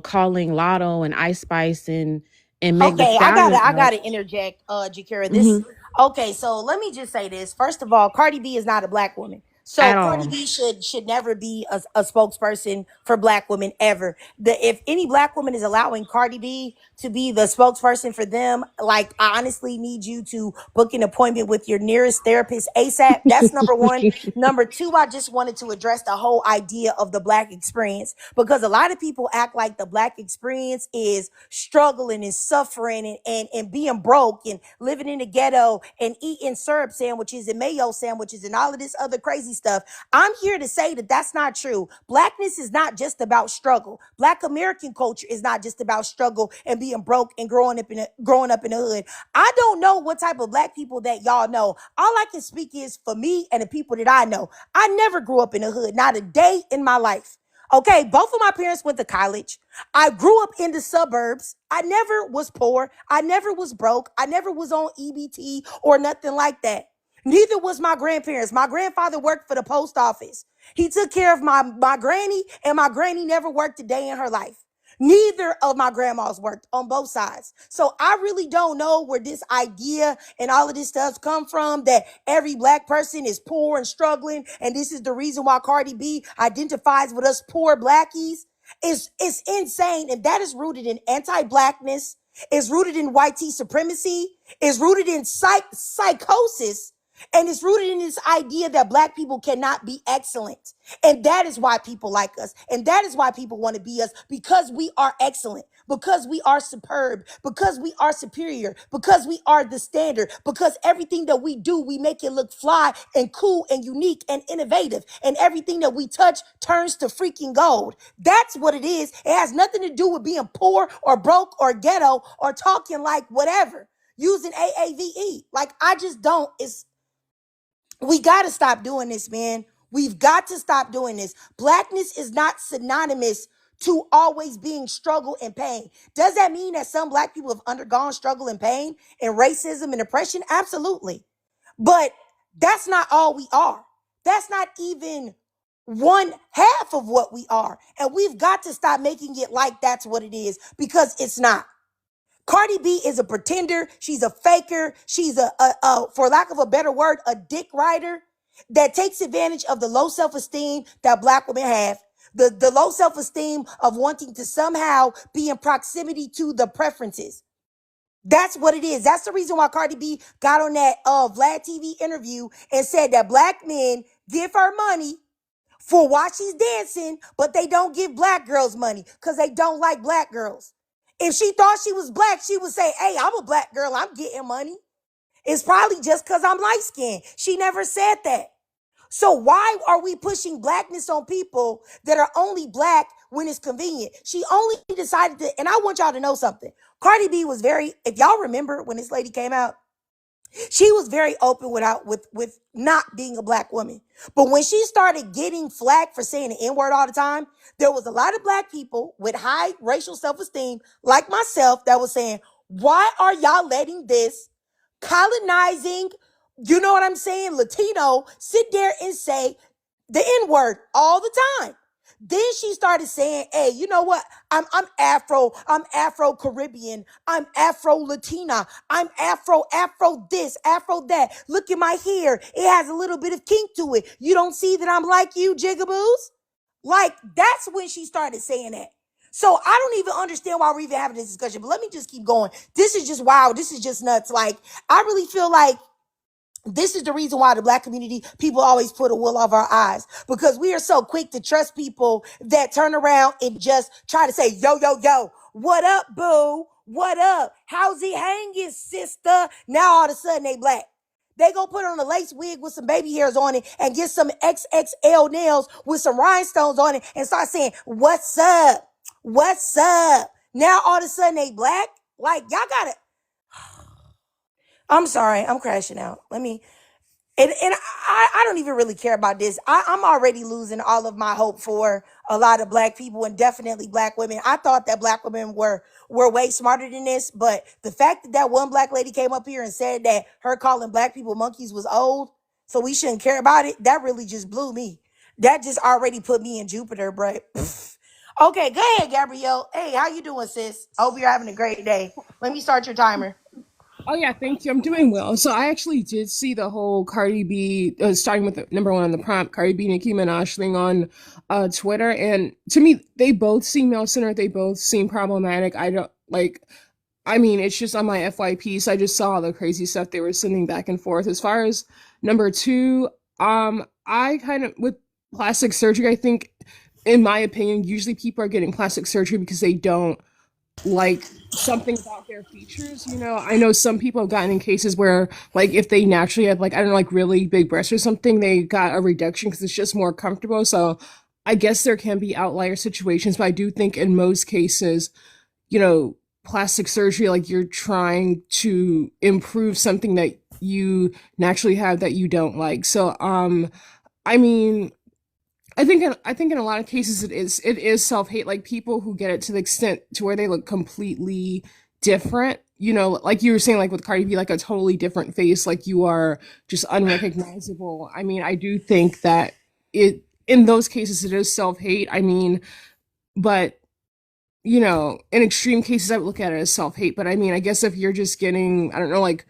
calling Lotto and Ice Spice and Meg the Okay, I gotta Stallion I out. gotta interject, Jakira. This Hmm. okay, so let me just say this. First of all, Cardi B is not a black woman. So At Cardi all. B should never be a spokesperson for black women ever. If any black woman is allowing Cardi B to be the spokesperson for them, like I honestly need you to book an appointment with your nearest therapist ASAP. That's number one. Number two, I just wanted to address the whole idea of the black experience, because a lot of people act like the black experience is struggling and suffering and being broke and living in the ghetto and eating syrup sandwiches and mayo sandwiches and all of this other crazy stuff. I'm here to say that that's not true. Blackness is not just about struggle. Black American culture is not just about struggle and being broke and growing up in the hood. I don't know what type of black people that y'all know. All I can speak is for me and the people that I know. I never grew up in the hood, not a day in my life. Okay, both of my parents went to college. I grew up in the suburbs. I never was poor. I never was broke. I never was on EBT or nothing like that. Neither was my grandparents. My grandfather worked for the post office. He took care of my granny, and my granny never worked a day in her life. Neither of my grandmas worked on both sides. So I really don't know where this idea and all of this stuff come from, that every black person is poor and struggling. And this is the reason why Cardi B identifies with us poor blackies. It's insane. And that is rooted in anti-blackness. It's rooted in white tea supremacy. It's rooted in psychosis. And it's rooted in this idea that black people cannot be excellent. And that is why people like us. And that is why people want to be us, because we are excellent, because we are superb, because we are superior, because we are the standard, because everything that we do, we make it look fly and cool and unique and innovative. And everything that we touch turns to freaking gold. That's what it is. It has nothing to do with being poor or broke or ghetto or talking like whatever, using AAVE. Like, I just don't. We got to stop doing this, man. We've got to stop doing this. Blackness is not synonymous to always being struggle and pain. Does that mean that some black people have undergone struggle and pain and racism and oppression? Absolutely. But that's not all we are. That's not even one half of what we are. And we've got to stop making it like that's what it is, because it's not. Cardi B is a pretender. She's a faker. She's for lack of a better word, a dick rider that takes advantage of the low self-esteem that black women have. The low self-esteem of wanting to somehow be in proximity to the preferences. That's what it is. That's the reason why Cardi B got on that Vlad TV interview and said that black men give her money for why she's dancing, but they don't give black girls money because they don't like black girls. If she thought she was black, she would say, hey, I'm a black girl, I'm getting money. It's probably just because I'm light skinned. She never said that. So why are we pushing blackness on people that are only black when it's convenient? She only decided to, and I want y'all to know something. Cardi B was if y'all remember when this lady came out, she was very open with not being a black woman. But when she started getting flack for saying the N-word all the time, there was a lot of black people with high racial self-esteem, like myself, that was saying, why are y'all letting this colonizing, you know what I'm saying, Latino sit there and say the N-word all the time? Then she started saying, hey, you know what? I'm Afro-Caribbean, I'm Afro-Latina, I'm Afro this, Afro that. Look at my hair. It has a little bit of kink to it. You don't see that I'm like you, jigaboos? Like, that's when she started saying that. So I don't even understand why we're even having this discussion, but let me just keep going. This is just wow. This is just nuts. Like, I really feel like this is the reason why the black community, people always put a wool over our eyes, because we are so quick to trust people that turn around and just try to say, yo, yo, yo, what up, boo? What up? How's he hanging, sister? Now all of a sudden they black. They go put on a lace wig with some baby hairs on it and get some XXL nails with some rhinestones on it and start saying, what's up? What's up? Now all of a sudden they black. Like, y'all gotta, I'm sorry, I'm crashing out. And I don't even really care about this. I'm already losing all of my hope for a lot of black people and definitely black women. I thought that black women were way smarter than this, but the fact that that one black lady came up here and said that her calling black people monkeys was old, so we shouldn't care about it, that really just blew me. That just already put me in Jupiter, but okay, go ahead, Gabrielle. Hey, how you doing, sis? Hope you're having a great day. Let me start your timer. Oh yeah, thank you. I'm doing well. So I actually did see the whole Cardi B, starting with the number one on the prompt, Cardi B, Nicki Minaj thing on Twitter, and to me, they both seem male-centered. They both seem problematic. I don't like. I mean, it's just on my FYP, so I just saw all the crazy stuff they were sending back and forth. As far as number two, I kind of with plastic surgery. I think, in my opinion, usually people are getting plastic surgery because they don't like something about their features. You know, I know some people have gotten in cases where, like, if they naturally have, like, I don't know, like really big breasts or something, they got a reduction because it's just more comfortable. So I guess there can be outlier situations, but I do think in most cases, you know, plastic surgery, like you're trying to improve something that you naturally have that you don't like. So, I mean, I think in a lot of cases it is self-hate, like people who get it to the extent to where they look completely different, you know, like you were saying, like with Cardi B, like a totally different face, like you are just unrecognizable. I mean, I do think that it in those cases it is self-hate. I mean, but you know, in extreme cases I would look at it as self-hate, but I mean, I guess if you're just getting, I don't know, like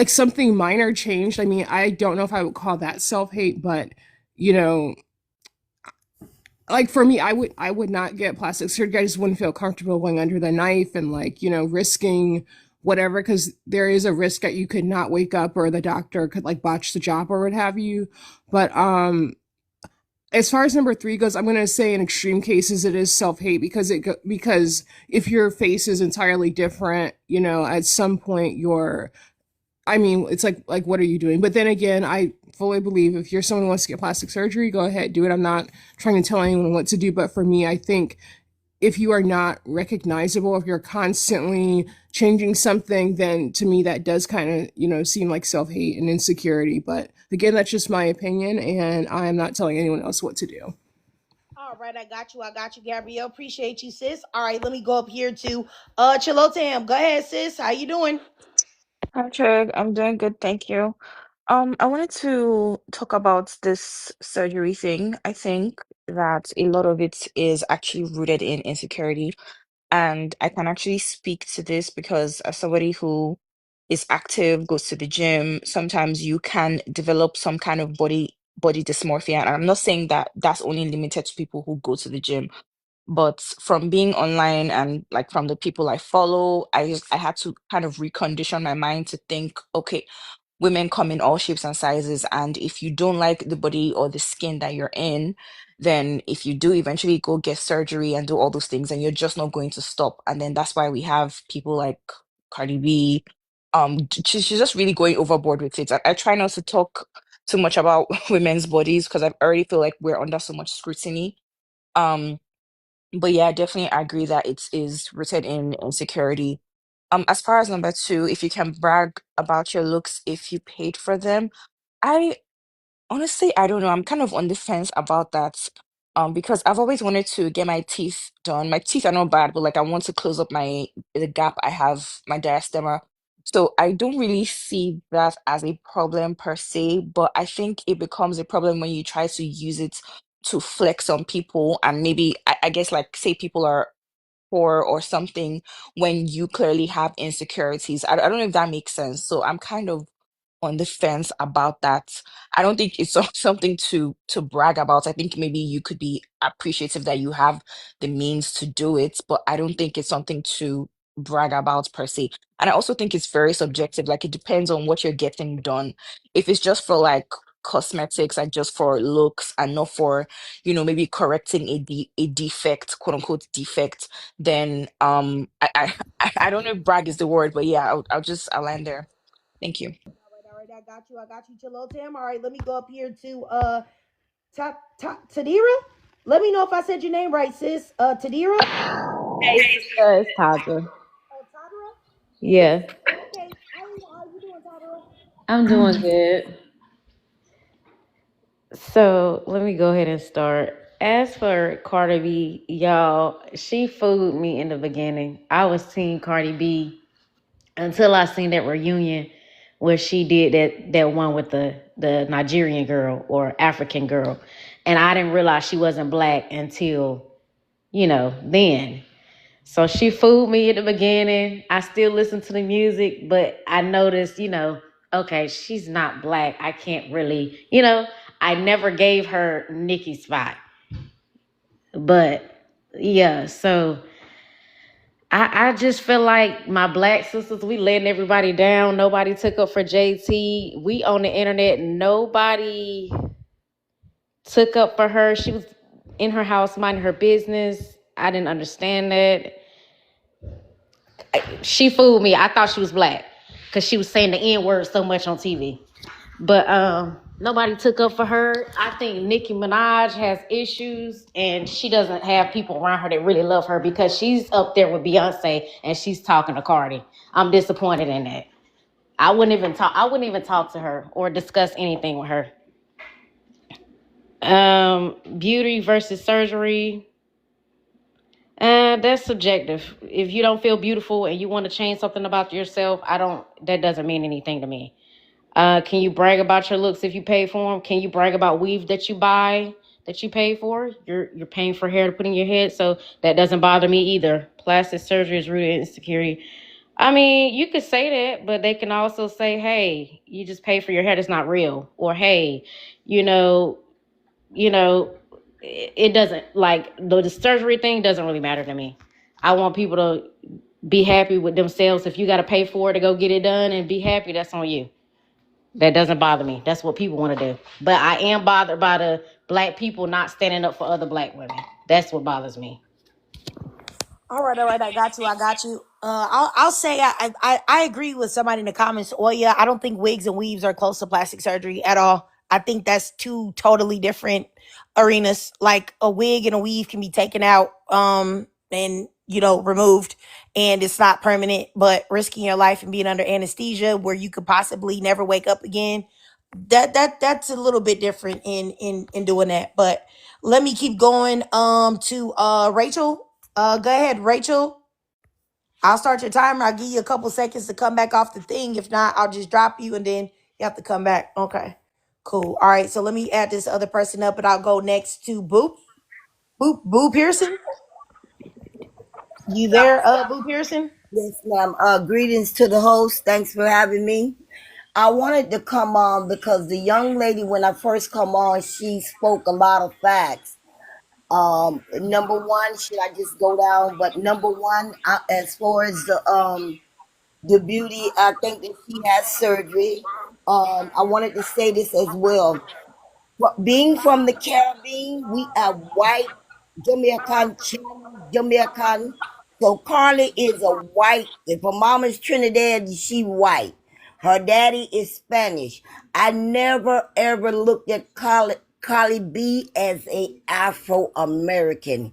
something minor changed, I mean, I don't know if I would call that self-hate, but you know, like for me, I would not get plastic surgery. I just wouldn't feel comfortable going under the knife and, like, you know, risking whatever, because there is a risk that you could not wake up or the doctor could like botch the job or what have you. But as far as number three goes, I'm gonna say in extreme cases it is self-hate, because because if your face is entirely different, you know, at some point you're, I mean, it's like what are you doing? But then again, I fully believe if you're someone who wants to get plastic surgery, go ahead, do it. I'm not trying to tell anyone what to do, but for me, I think if you are not recognizable, if you're constantly changing something, then to me that does kind of, you know, seem like self-hate and insecurity. But again, that's just my opinion, and I am not telling anyone else what to do. All right, I got you. I got you, Gabrielle. Appreciate you, sis. All right, let me go up here to Chilotam. Go ahead, sis. How you doing? Hi, Trig. I'm doing good, thank you. I wanted to talk about this surgery thing. I think that a lot of it is actually rooted in insecurity. And I can actually speak to this because as somebody who is active, goes to the gym, sometimes you can develop some kind of body dysmorphia. And I'm not saying that that's only limited to people who go to the gym, but from being online and like from the people I follow, I had to kind of recondition my mind to think, okay, women come in all shapes and sizes, and if you don't like the body or the skin that you're in, then if you do eventually go get surgery and do all those things, and you're just not going to stop. And then that's why we have people like Cardi B. She's just really going overboard with it. I try not to talk too much about women's bodies because I already feel like we're under so much scrutiny. Um, but yeah, definitely I agree that it is rooted in insecurity. As far as number two, if you can brag about your looks if you paid for them, I honestly, I don't know. I'm kind of on the fence about that. Because I've always wanted to get my teeth done. My teeth are not bad, but like I want to close up the gap I have, my diastema. So I don't really see that as a problem per se, but I think it becomes a problem when you try to use it to flex on people, and maybe I guess like say people are poor or something when you clearly have insecurities. I don't know if that makes sense. So I'm kind of on the fence about that. I don't think it's something to brag about. I think maybe you could be appreciative that you have the means to do it, but I don't think it's something to brag about per se. And I also think it's very subjective. Like it depends on what you're getting done. If it's just for like cosmetics and just for looks and not for, you know, maybe correcting a defect, quote unquote defect, then I don't know if brag is the word, but yeah, I'll land there. Thank you. All right, I got you. I got you, Chilotam. All right, let me go up here to Tadira. Let me know if I said your name right, sis. Tadira. Hey, sister, it's Tadra. Oh, Tadira. Yeah, Okay. How you doing, Tadira? I'm doing good. So let me go ahead and start. As for Cardi B, y'all, she fooled me in the beginning. I was seeing Cardi B until I seen that reunion where she did that one with the Nigerian girl or African girl, and I didn't realize she wasn't black until then. So she fooled me at the beginning. I still listen to the music, but I noticed, okay, she's not black. I can't really, I never gave her Nicki's spot. But yeah, so I just feel like my black sisters, we letting everybody down. Nobody took up for JT. We on the internet, nobody took up for her. She was in her house minding her business. I didn't understand that. She fooled me. I thought she was black because she was saying the N word so much on TV. But nobody took up for her. I think Nicki Minaj has issues, and she doesn't have people around her that really love her because she's up there with Beyonce and she's talking to Cardi. I'm disappointed in that. I wouldn't even talk. I wouldn't even talk to her or discuss anything with her. Beauty versus surgery. That's subjective. If you don't feel beautiful and you want to change something about yourself, that doesn't mean anything to me. Can you brag about your looks if you pay for them? Can you brag about weave that you buy that you pay for? You're paying for hair to put in your head, so that doesn't bother me either. Plastic surgery is rooted in insecurity. I mean, you could say that, but they can also say, "Hey, you just pay for your hair that's not real," or "Hey, you know, you know, it doesn't like the surgery thing doesn't really matter to me. I want people to be happy with themselves. If you got to pay for it to go get it done and be happy, that's on you. That doesn't bother me. That's what people want to do. But I am bothered by the black people not standing up for other black women. That's what bothers me. All right. I got you. I got you. I'll say I agree with somebody in the comments. Oh yeah, I don't think wigs and weaves are close to plastic surgery at all. I think that's two totally different arenas. Like a wig and a weave can be taken out, and removed, and it's not permanent. But risking your life and being under anesthesia, where you could possibly never wake up again, that's a little bit different in doing that. But let me keep going. To Rachel. Go ahead, Rachel. I'll start your timer. I'll give you a couple seconds to come back off the thing. If not, I'll just drop you and then you have to come back. Okay. Cool. All right. So let me add this other person up and I'll go next to Boop. Boo Pearson. You there, Boo Pearson? Yes, ma'am. Greetings to the host. Thanks for having me. I wanted to come on because the young lady, when I first come on, she spoke a lot of facts. Number one, should I just go down? But number one, as far as the beauty, I think that she has surgery. I wanted to say this as well. Being from the Caribbean, we are white, Jamaican, Jamaican. So Carly is a white. If her mom is Trinidad, she white. Her daddy is Spanish. I never ever looked at Carly B as a Afro American.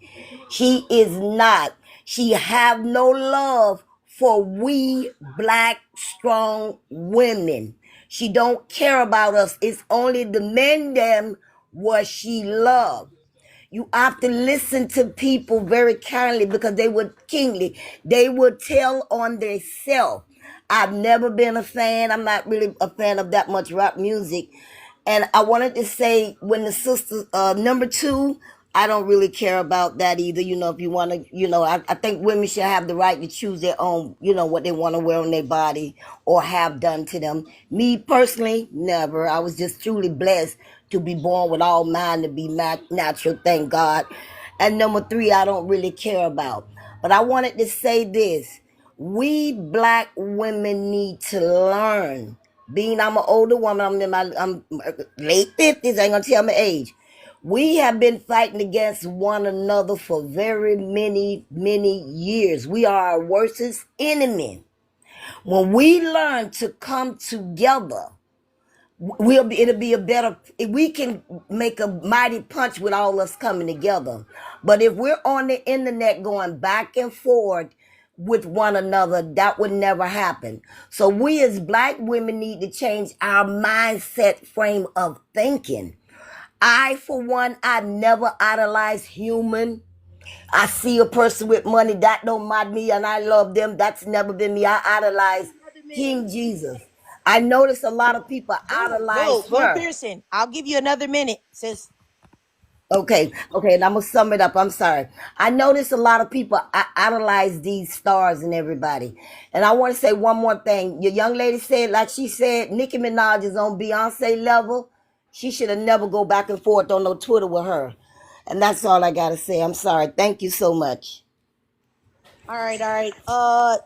She is not. She have no love for we black strong women. She don't care about us. It's only the men them what she love. You have to listen to people very kindly because they would kingly. They would tell on their self. I've never been a fan. I'm not really a fan of that much rap music. And I wanted to say when the sister number two, I don't really care about that either. If you want to, I think women should have the right to choose their own, what they want to wear on their body or have done to them. Me personally, never. I was just truly blessed to be born with all mine to be natural, thank God. And number three, I don't really care about. But I wanted to say this. We black women need to learn. Being I'm an older woman, I'm late 50s, I ain't gonna tell my age. We have been fighting against one another for very many, many years. We are our worstest enemy. When we learn to come together, it'll be a better, if we can make a mighty punch with all us coming together. But if we're on the internet going back and forth, with one another, that would never happen. So we as black women need to change our mindset frame of thinking. I, for one, I never idolize human. I see a person with money that don't mind me and I love them. That's never been me. I idolize King Jesus. I notice a lot of people idolize Boo her. Pearson. I'll give you another minute, sis. Okay, and I'm gonna sum it up. I'm sorry. I notice a lot of people idolize these stars and everybody. And I want to say one more thing. Your young lady said, like she said, Nicki Minaj is on Beyonce level. She should have never go back and forth on no Twitter with her. And that's all I gotta say. I'm sorry. Thank you so much. All right, all right.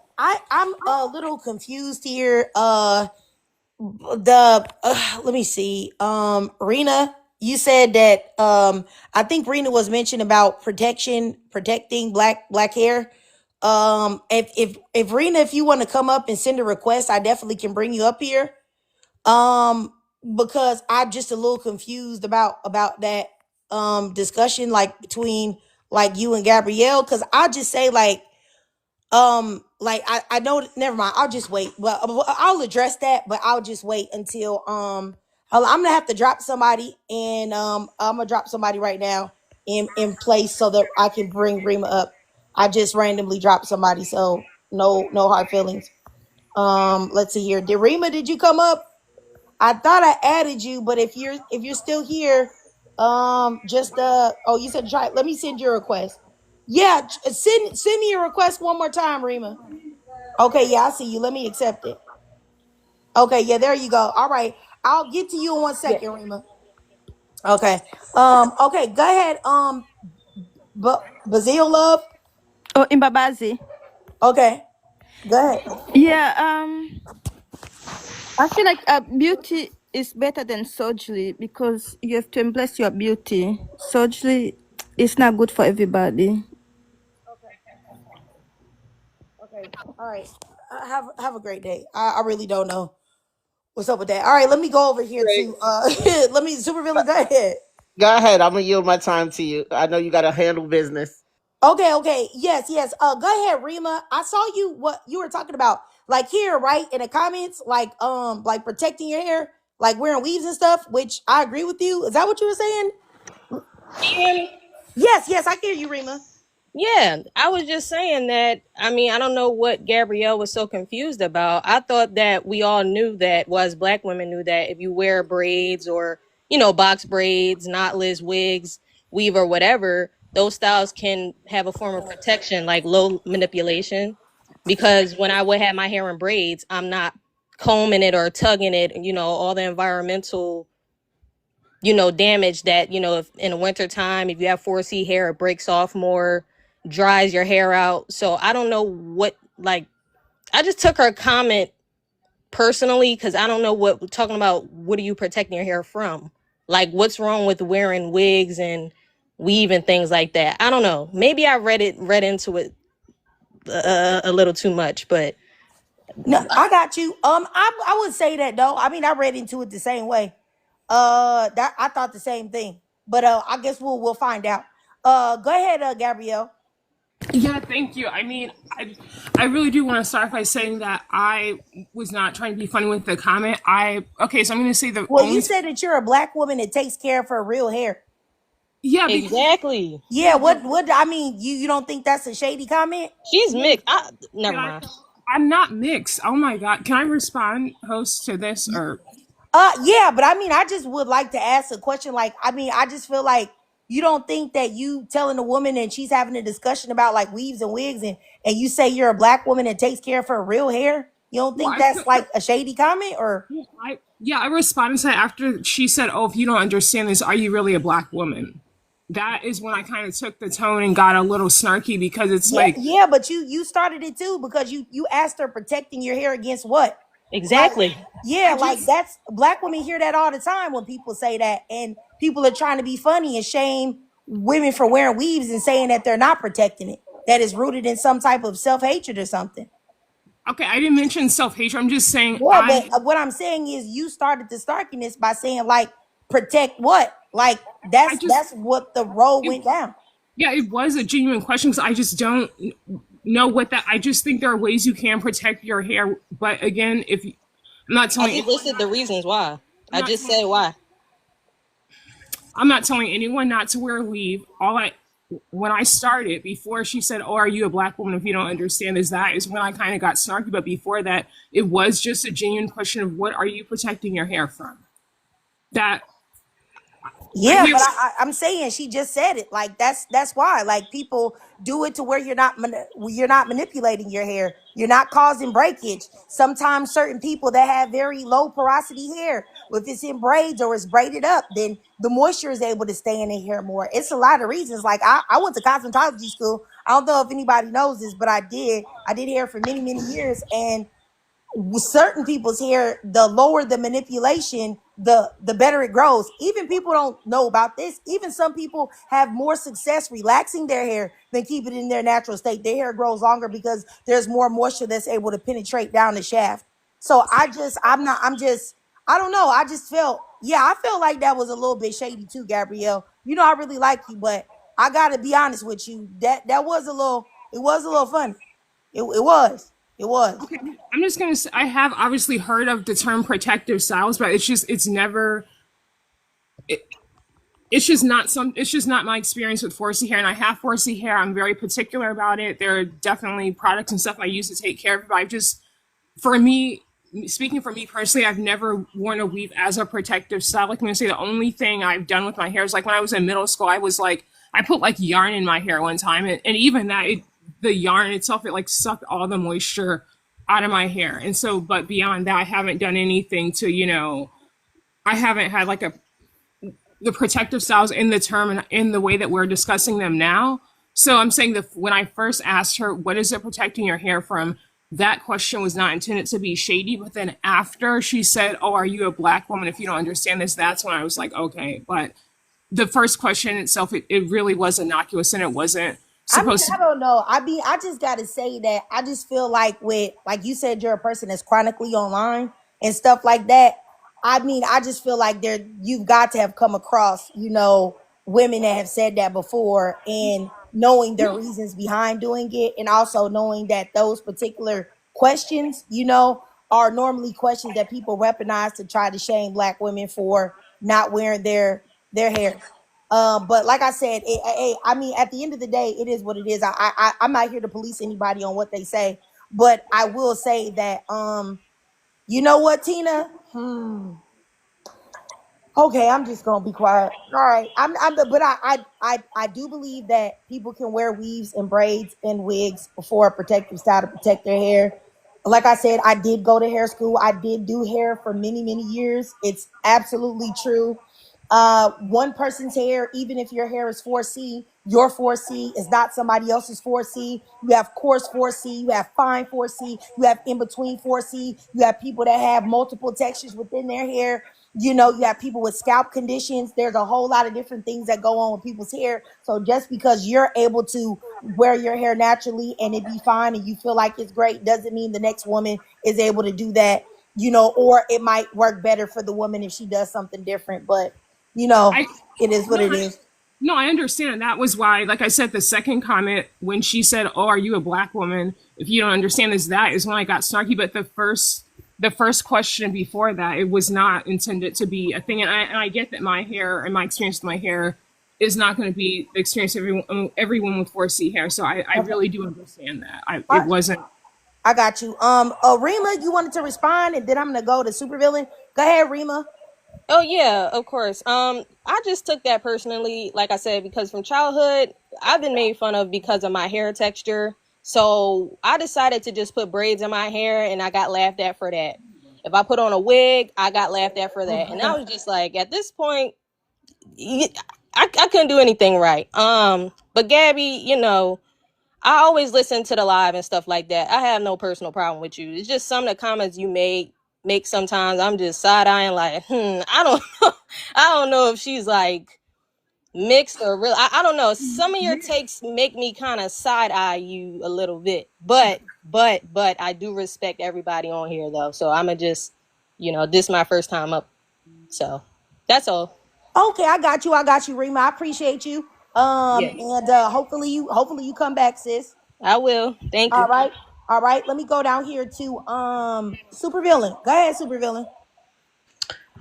I'm a little confused here. Let me see. Rena, you said that I think Rena was mentioned about protecting black hair. If Rena, if you want to come up and send a request, I definitely can bring you up here. Um, because I'm just a little confused about that discussion like between like you and Gabrielle. Because I'll just say like I know, never mind, I'll just wait. Well, I'll address that, but I'll just wait until I'm gonna have to drop somebody, and I'm gonna drop somebody right now in place so that I can bring Rima up. I just randomly dropped somebody, so no hard feelings. Let's see here. Did you come up? I thought I added you, but if you're still here, just oh, you said try. Let me send you a request. Yeah, send me your request one more time, Rima. Okay, yeah, I see you. Let me accept it. Okay, yeah, there you go. All right, I'll get to you in one Yeah. second, Rima. Okay. Okay, go ahead. But Bazil love. Oh, in Babazi. Okay, go ahead. Yeah, I feel like beauty is better than surgery because you have to embrace your beauty. Surgery is not good for everybody. Okay. All right. Have a great day. I really don't know what's up with that. All right, let me go over here Great. to let me super villain. Go ahead. Go ahead. I'm gonna yield my time to you. I know you got to handle business. Okay. Yes. Go ahead, Rima. I saw you what you were talking about. Like here, right? In the comments, like protecting your hair, like wearing weaves and stuff, which I agree with you. Is that what you were saying? Can you hear me? Yes, I hear you, Rima. Yeah, I was just saying that. I mean, I don't know what Gabrielle was so confused about. I thought that we all knew that, well, as black women knew that if you wear braids or, box braids, knotless wigs, weave or whatever, those styles can have a form of protection, like low manipulation. Because when I would have my hair in braids, I'm not combing it or tugging it, all the environmental damage that, if in the winter time, if you have 4C hair, it breaks off more, dries your hair out. So I don't know what, like, I just took her comment personally because I don't know talking about what are you protecting your hair from? Like, what's wrong with wearing wigs and weave and things like that? I don't know. Maybe I read into it a little too much, but No, I got you. I would say that though. I mean, I read into it the same way. That I thought the same thing, but I guess we'll find out. Go ahead, Gabrielle. Yeah, thank you. I mean, I really do want to start by saying that I was not trying to be funny with the comment. Okay, so I'm going to say the Well, you only said that you're a black woman that takes care of her real hair. yeah, because exactly. Yeah, what I mean, you don't think that's a shady comment? She's yeah, mixed. Never can I mind. I'm not mixed. Oh my god. Can I respond, host, to this or Yeah, but I mean, I just would like to ask a question. Like, I mean, I just feel like you don't think that you telling a woman and she's having a discussion about like weaves and wigs, and you say you're a black woman that takes care of her real hair. You don't well, think that's like a shady comment, or I responded to that after she said, "Oh, if you don't understand this, are you really a black woman?" That is when I kind of took the tone and got a little snarky because it's yeah, like yeah, but you started it too because you asked her protecting your hair against what? Like, Exactly. yeah, I like just that's black women hear that all the time when people say that, and people are trying to be funny and shame women for wearing weaves and saying that they're not protecting it. That is rooted in some type of self hatred or something. okay. I didn't mention self hatred. I'm just saying Yeah, but what I'm saying is you started the snarkiness by saying like protect what? Like I just that's what the role it, went down. yeah, it was a genuine question because I just don't. know what that. I just think there are ways you can protect your hair, but again, if you, I'm not I telling just listed the reasons why. I'm I not just telling said why. I'm not telling anyone not to wear a weave. All I when I started, before she said, "Oh, are you a black woman if you don't understand this?" That is when I kind of got snarky. But before that, it was just a genuine question of what are you protecting your hair from? That I Yeah, hear. but I'm saying she just said it. Like that's why. Like people do it to where you're not manipulating your hair. You're not causing breakage. Sometimes certain people that have very low porosity hair, if it's in braids or it's braided up, then the moisture is able to stay in the hair more. It's a lot of reasons. Like I went to cosmetology school. I don't know if anybody knows this, but I did. I did hair for many years, and with certain people's hair, the lower the manipulation, the better it grows. Even people don't know about this. Even some people have more success relaxing their hair than keeping it in their natural state. Their hair grows longer because there's more moisture that's able to penetrate down the shaft. So I don't know. I just felt, yeah, I felt like that was a little bit shady too, Gabrielle. You know, I really like you, but I gotta be honest with you. That was it was a little funny. It was. It was. Okay, I'm just gonna say I have obviously heard of the term protective styles, but it's never it's just not my experience with 4C hair, and I have 4C hair. I'm very particular about it. There are definitely products and stuff I use to take care of it, but I just for me, speaking for me personally, I've never worn a weave as a protective style. Like I'm gonna say the only thing I've done with my hair is like when I was in middle school, I put like yarn in my hair one time, and even that the yarn itself, it like sucked all the moisture out of my hair. And so, but beyond that, I haven't done anything to, I haven't had like the protective styles in the term and in the way that we're discussing them now. So I'm saying that when I first asked her, what is it protecting your hair from? That question was not intended to be shady. But then after she said, oh, are you a black woman? If you don't understand this, that's when I was like, okay. But the first question itself, it really was innocuous and it wasn't I mean, supposed to. I don't know. I just gotta say that I just feel like like you said, you're a person that's chronically online and stuff like that. I mean, I just feel like you've got to have come across, women that have said that before and knowing their reasons behind doing it, and also knowing that those particular questions, are normally questions that people weaponize to try to shame black women for not wearing their hair. But like I said, I mean, at the end of the day, it is what it is. I'm not here to police anybody on what they say, but I will say that, you know what, Tina? Okay, I'm just gonna be quiet. All right, but I do believe that people can wear weaves and braids and wigs for a protective style to protect their hair. Like I said, I did go to hair school. I did do hair for many years. It's absolutely true. One person's hair, even if your hair is 4C, your 4C is not somebody else's 4C. You have coarse 4C, you have fine 4C, you have in between 4C, you have people that have multiple textures within their hair. You have people with scalp conditions. There's a whole lot of different things that go on with people's hair. So just because you're able to wear your hair naturally and it be fine and you feel like it's great doesn't mean the next woman is able to do that, or it might work better for the woman if she does something different. But I it is what no, it is. no, I understand. That was why, like I said, the second comment when she said, "Oh, are you a black woman?" If you don't understand this, that is when I got snarky. But the first question before that, it was not intended to be a thing. And I get that my hair and my experience with my hair is not going to be the experience of everyone with 4C hair. So I Okay. really do understand that. All It right. wasn't. I got you. Rima, you wanted to respond, and then I'm gonna go to supervillain. Go ahead, Rima. Oh yeah, of course. I just took that personally, like I said, because from childhood I've been made fun of because of my hair texture. So I decided to just put braids in my hair, and I got laughed at for that. If I put on a wig, I got laughed at for that. And I was just like, at this point, I couldn't do anything right. But Gabby, I always listen to the live and stuff like that. I have no personal problem with you. It's just some of the comments you make sometimes. I'm just side eyeing like, I don't know. I don't know if she's like mixed or real. I don't know. Some of your takes make me kind of side eye you a little bit. But I do respect everybody on here though. So I'ma just, this is my first time up. So that's all. Okay, I got you. I got you, Rima. I appreciate you. Yeah. And hopefully you come back, sis. I will. Thank All you. right. All right. Let me go down here to Supervillain. Go ahead, Supervillain.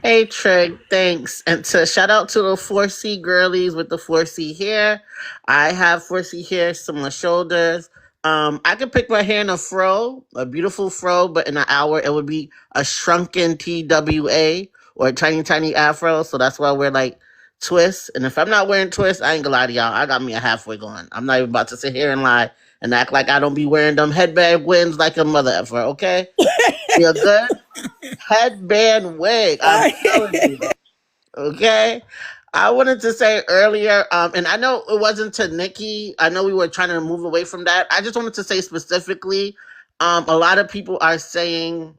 Hey Trig, thanks. And to shout out to the 4C girlies with the 4C hair. I have 4C hair, similar shoulders. I could pick my hair in a fro, a beautiful fro, but in an hour it would be a shrunken TWA or a tiny, tiny afro. So that's why I wear like twists. And if I'm not wearing twists, I ain't gonna lie to y'all. I got me a halfway going. I'm not even about to sit here and lie and act like I don't be wearing them headband wins like a mother effer, okay? Feel good? Headband wig. I'm telling you. Okay. I wanted to say earlier, and I know it wasn't to Nikki. I know we were trying to move away from that. I just wanted to say specifically, a lot of people are saying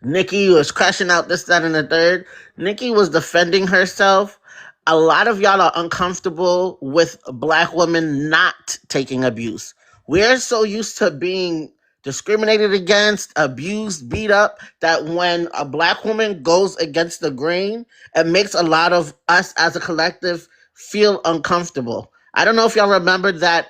Nikki was crashing out this, that, and the third. Nikki was defending herself. A lot of y'all are uncomfortable with black women not taking abuse. We're so used to being discriminated against, abused, beat up, that when a black woman goes against the grain, it makes a lot of us as a collective feel uncomfortable. I don't know if y'all remember that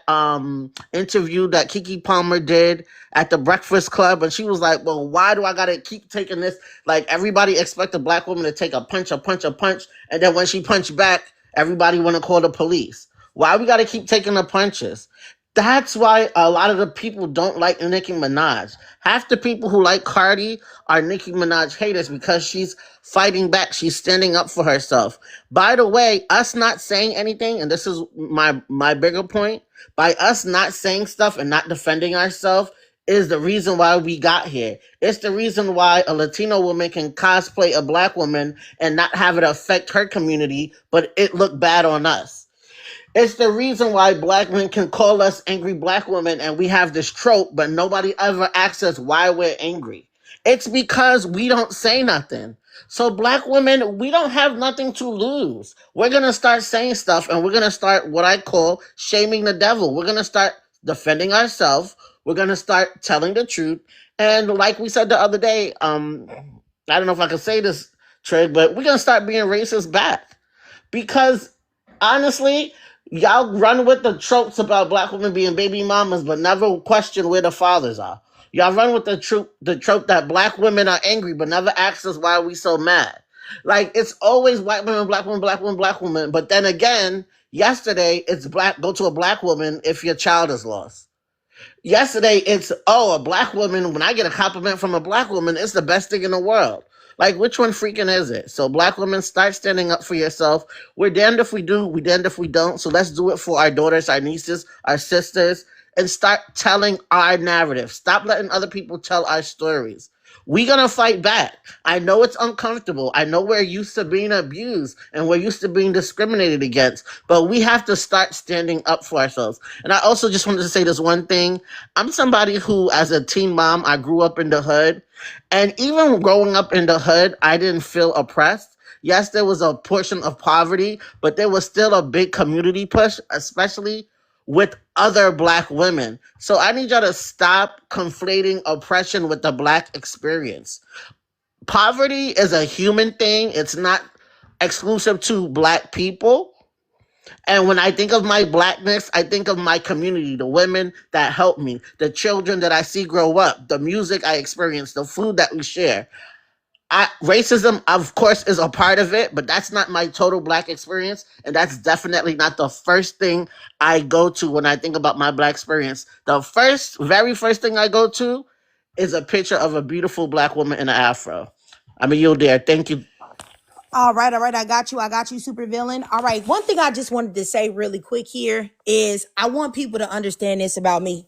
interview that Kiki Palmer did at the Breakfast Club, and she was like, well, why do I gotta keep taking this? Like, everybody expect a black woman to take a punch, a punch, a punch, and then when she punched back, everybody wanna call the police. Why we gotta keep taking the punches? That's why a lot of the people don't like Nicki Minaj. Half the people who like Cardi are Nicki Minaj haters because she's fighting back. She's standing up for herself. By the way, us not saying anything, and this is my bigger point, by us not saying stuff and not defending ourselves is the reason why we got here. It's the reason why a Latino woman can cosplay a black woman and not have it affect her community, but it look bad on us. It's the reason why black men can call us angry black women and we have this trope, but nobody ever asks us why we're angry. It's because we don't say nothing. So black women, we don't have nothing to lose. We're going to start saying stuff and we're going to start what I call shaming the devil. We're going to start defending ourselves. We're going to start telling the truth. And like we said the other day, I don't know if I can say this, Trig, but we're going to start being racist back. Because honestly, y'all run with the tropes about black women being baby mamas, but never question where the fathers are. Y'all run with the trope that black women are angry, but never ask us why we so mad. Like, it's always white women, black women, black women, black women. But then again, yesterday it's go to a black woman if your child is lost. Yesterday it's, oh, a black woman, when I get a compliment from a black woman, it's the best thing in the world. Like, which one freaking is it? So black women, start standing up for yourself. We're damned if we do, we damned if we don't. So let's do it for our daughters, our nieces, our sisters, and start telling our narrative. Stop letting other people tell our stories. We're gonna fight back. I know it's uncomfortable. I know we're used to being abused and we're used to being discriminated against, but we have to start standing up for ourselves. And I also just wanted to say this one thing. I'm somebody who, as a teen mom, I grew up in the hood. And even growing up in the hood, I didn't feel oppressed. Yes, there was a portion of poverty, but there was still a big community push, especially with other black women. So I need y'all to stop conflating oppression with the black experience. Poverty is a human thing. It's not exclusive to black people. And when I think of my blackness, I think of my community, the women that help me, the children that I see grow up, the music I experience, the food that we share. Racism, of course, is a part of it, but that's not my total black experience. And that's definitely not the first thing I go to when I think about my black experience. The very first thing I go to is a picture of a beautiful black woman in an afro. I mean, you there. Thank you. All right, all right. I got you. I got you, Supervillain. All right. One thing I just wanted to say really quick here is I want people to understand this about me.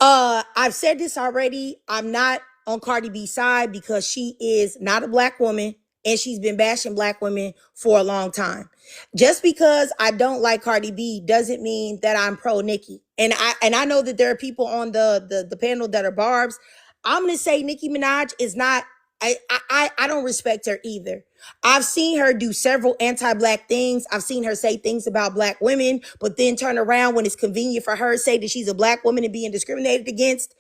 I've said this already. I'm not on Cardi B's side because she is not a black woman and she's been bashing black women for a long time. Just because I don't like Cardi B doesn't mean that I'm pro Nicki. And I know that there are people on the panel that are barbs. I'm gonna say Nicki Minaj is not. I don't respect her either. I've seen her do several anti-black things. I've seen her say things about black women, but then turn around when it's convenient for her, say that she's a black woman and being discriminated against.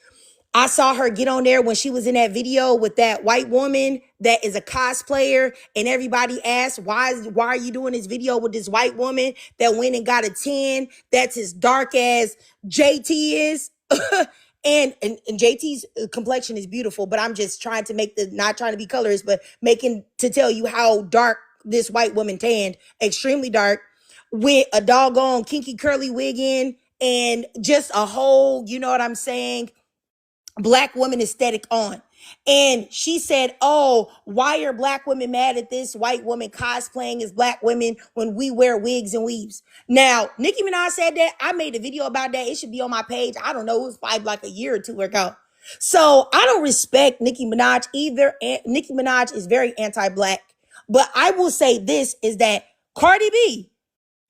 I saw her get on there when she was in that video with that white woman that is a cosplayer, and everybody asked, why are you doing this video with this white woman that went and got a 10? That's as dark as JT is. and JT's complexion is beautiful, but I'm just trying to make not trying to be colorist, but making to tell you how dark this white woman tanned, extremely dark, with a doggone kinky curly wig in, and just a whole, you know what I'm saying, black woman aesthetic on. And she said, oh, why are black women mad at this white woman cosplaying as black women when we wear wigs and weaves? Now, Nicki Minaj said that. I made a video about that. It should be on my page. I don't know. It was probably like a year or two ago. So I don't respect Nicki Minaj either. And Nicki Minaj is very anti-black. But I will say this is that Cardi B,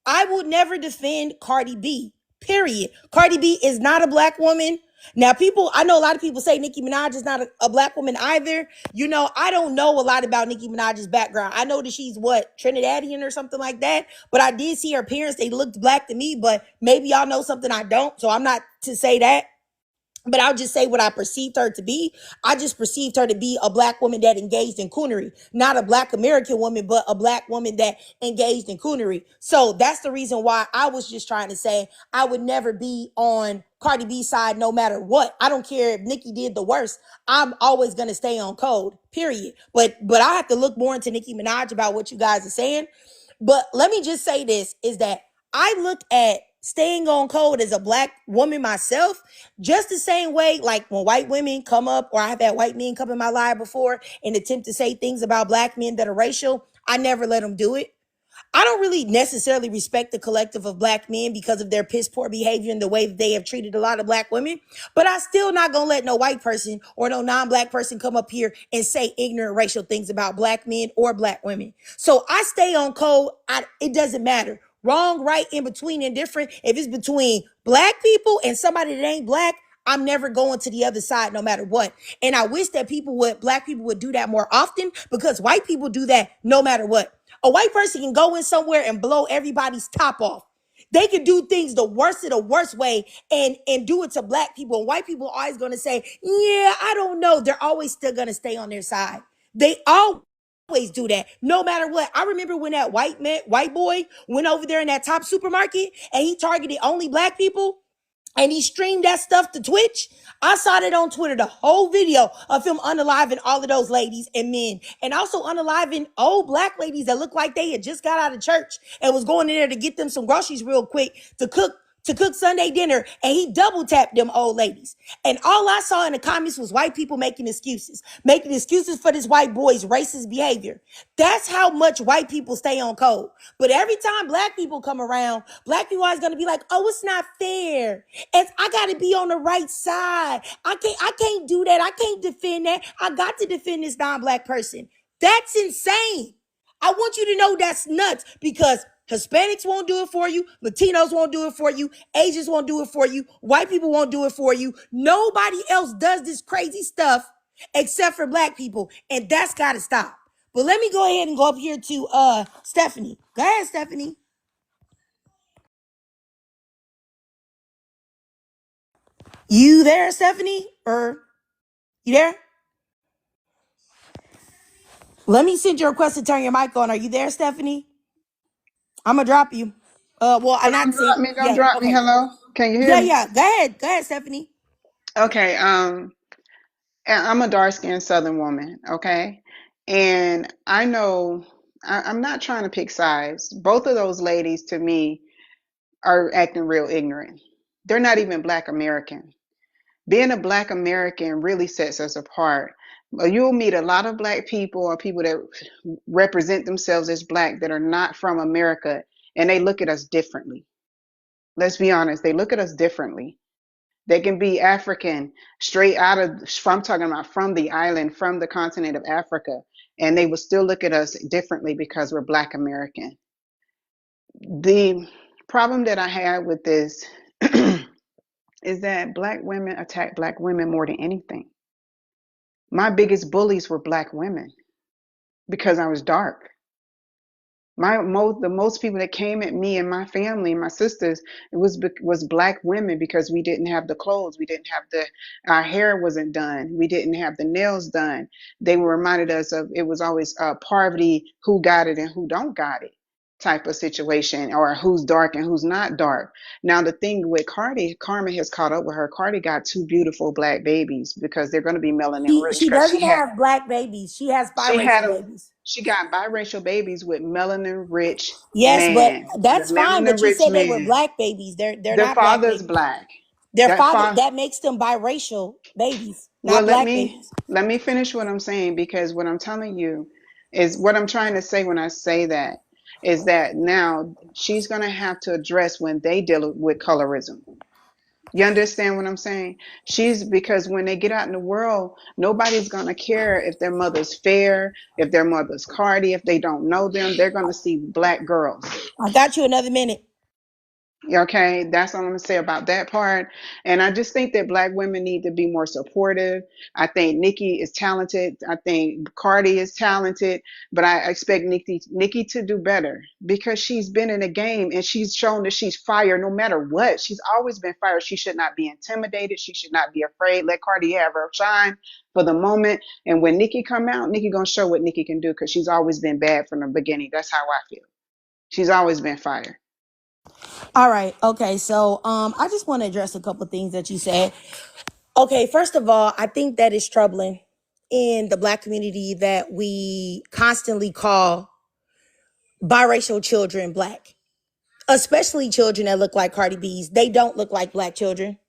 I will never defend Cardi B, period. Cardi B is not a black woman. Now, I know a lot of people say Nicki Minaj is not a black woman either. You know, I don't know a lot about Nicki Minaj's background. I know that she's Trinidadian or something like that. But I did see her parents. They looked black to me, but maybe y'all know something I don't. So I'm not to say that. But I'll just say what I perceived her to be. I just perceived her to be a black woman that engaged in coonery. Not a black American woman, but a black woman that engaged in coonery. So that's the reason why I was just trying to say I would never be on Cardi B's side no matter what. I don't care if Nicki did the worst. I'm always going to stay on code, period. But I have to look more into Nicki Minaj about what you guys are saying. But let me just say this, is that I look at staying on code as a black woman myself, just the same way, like when white women come up, or I've had white men come in my life before and attempt to say things about black men that are racial, I never let them do it. I don't really necessarily respect the collective of black men because of their piss poor behavior and the way that they have treated a lot of black women. But I still not gonna let no white person or no non-black person come up here and say ignorant racial things about black men or black women. So I stay on code. It doesn't matter. Wrong, right, in between, indifferent. If it's between black people and somebody that ain't black, I'm never going to the other side no matter what. And I wish that black people would do that more often, because white people do that no matter what. A white person can go in somewhere and blow everybody's top off. They can do things the worst of the worst way and do it to black people. And white people are always going to say, yeah, I don't know. They're always still going to stay on their side. They always do that, no matter what. I remember when that white boy went over there in that Top supermarket and he targeted only black people, and he streamed that stuff to Twitch. I saw that on Twitter, the whole video of him unaliving all of those ladies and men, and also unaliving old black ladies that looked like they had just got out of church and was going in there to get them some groceries real quick to cook Sunday dinner, and he double tapped them old ladies. And all I saw in the comments was white people making excuses for this white boy's racist behavior. That's how much white people stay on code. But every time black people come around, black people are going to be like, oh, it's not fair. And I got to be on the right side. I can't do that. I can't defend that. I got to defend this non-black person. That's insane. I want you to know that's nuts, because Hispanics won't do it for you. Latinos won't do it for you. Asians won't do it for you. White people won't do it for you. Nobody else does this crazy stuff except for black people. And that's got to stop. But let me go ahead and go up here to Stephanie. Go ahead, Stephanie. You there, Stephanie? Or you there? Let me send you a request to turn your mic on. Are you there, Stephanie? I'm gonna drop you. Well, I'm not saying. Don't Yeah. drop me. Okay. Hello, can you hear Yeah. me? Yeah. Go ahead, Stephanie. Okay. I'm a dark skinned Southern woman. Okay, and I know I'm not trying to pick sides. Both of those ladies, to me, are acting real ignorant. They're not even Black American. Being a Black American really sets us apart. You'll meet a lot of Black people or people that represent themselves as Black that are not from America, and they look at us differently. Let's be honest, they look at us differently. They can be African, straight out of, from talking about from the island, from the continent of Africa, and they will still look at us differently because we're Black American. The problem that I have with this is that Black women attack Black women more than anything. My biggest bullies were Black women because I was dark. The most people that came at me and my family and my sisters, it was black women, because we didn't have the clothes, we didn't have our hair wasn't done, we didn't have the nails done. They were reminded us of, it was always poverty, who got it and who don't got it type of situation, or who's dark and who's not dark. Now the thing with Cardi, Karma has caught up with her. Cardi got two beautiful black babies, because they're going to be melanin rich, She because doesn't have black babies. She has she had biracial a babies. she got biracial babies with melanin rich Yes, but man. The that's fine. melanin But you rich said they were man. black babies. They're Their not black father's babies. black. Their That father, fa- that makes them biracial babies, well, not black babies. let me finish what I'm saying, because what I'm telling you is what I'm trying to say when I say that is that now she's going to have to address when they deal with colorism. You understand what I'm saying? Because when they get out in the world, nobody's going to care if their mother's fair, if their mother's Cardi, if they don't know them, they're going to see black girls. I got you another minute. Okay, that's what I'm gonna say about that part. And I just think that black women need to be more supportive. I think Nikki is talented. I think Cardi is talented, but I expect Nikki to do better, because she's been in the game and she's shown that she's fire no matter what. She's always been fire. She should not be intimidated. She should not be afraid. Let Cardi have her shine for the moment. And when Nikki come out, Nikki gonna show what Nikki can do, because she's always been bad from the beginning. That's how I feel. She's always been fire. All right. Okay. So I just want to address a couple things that you said. Okay, first of all, I think that it's troubling in the black community that we constantly call biracial children black, especially children that look like Cardi B's. They don't look like black children.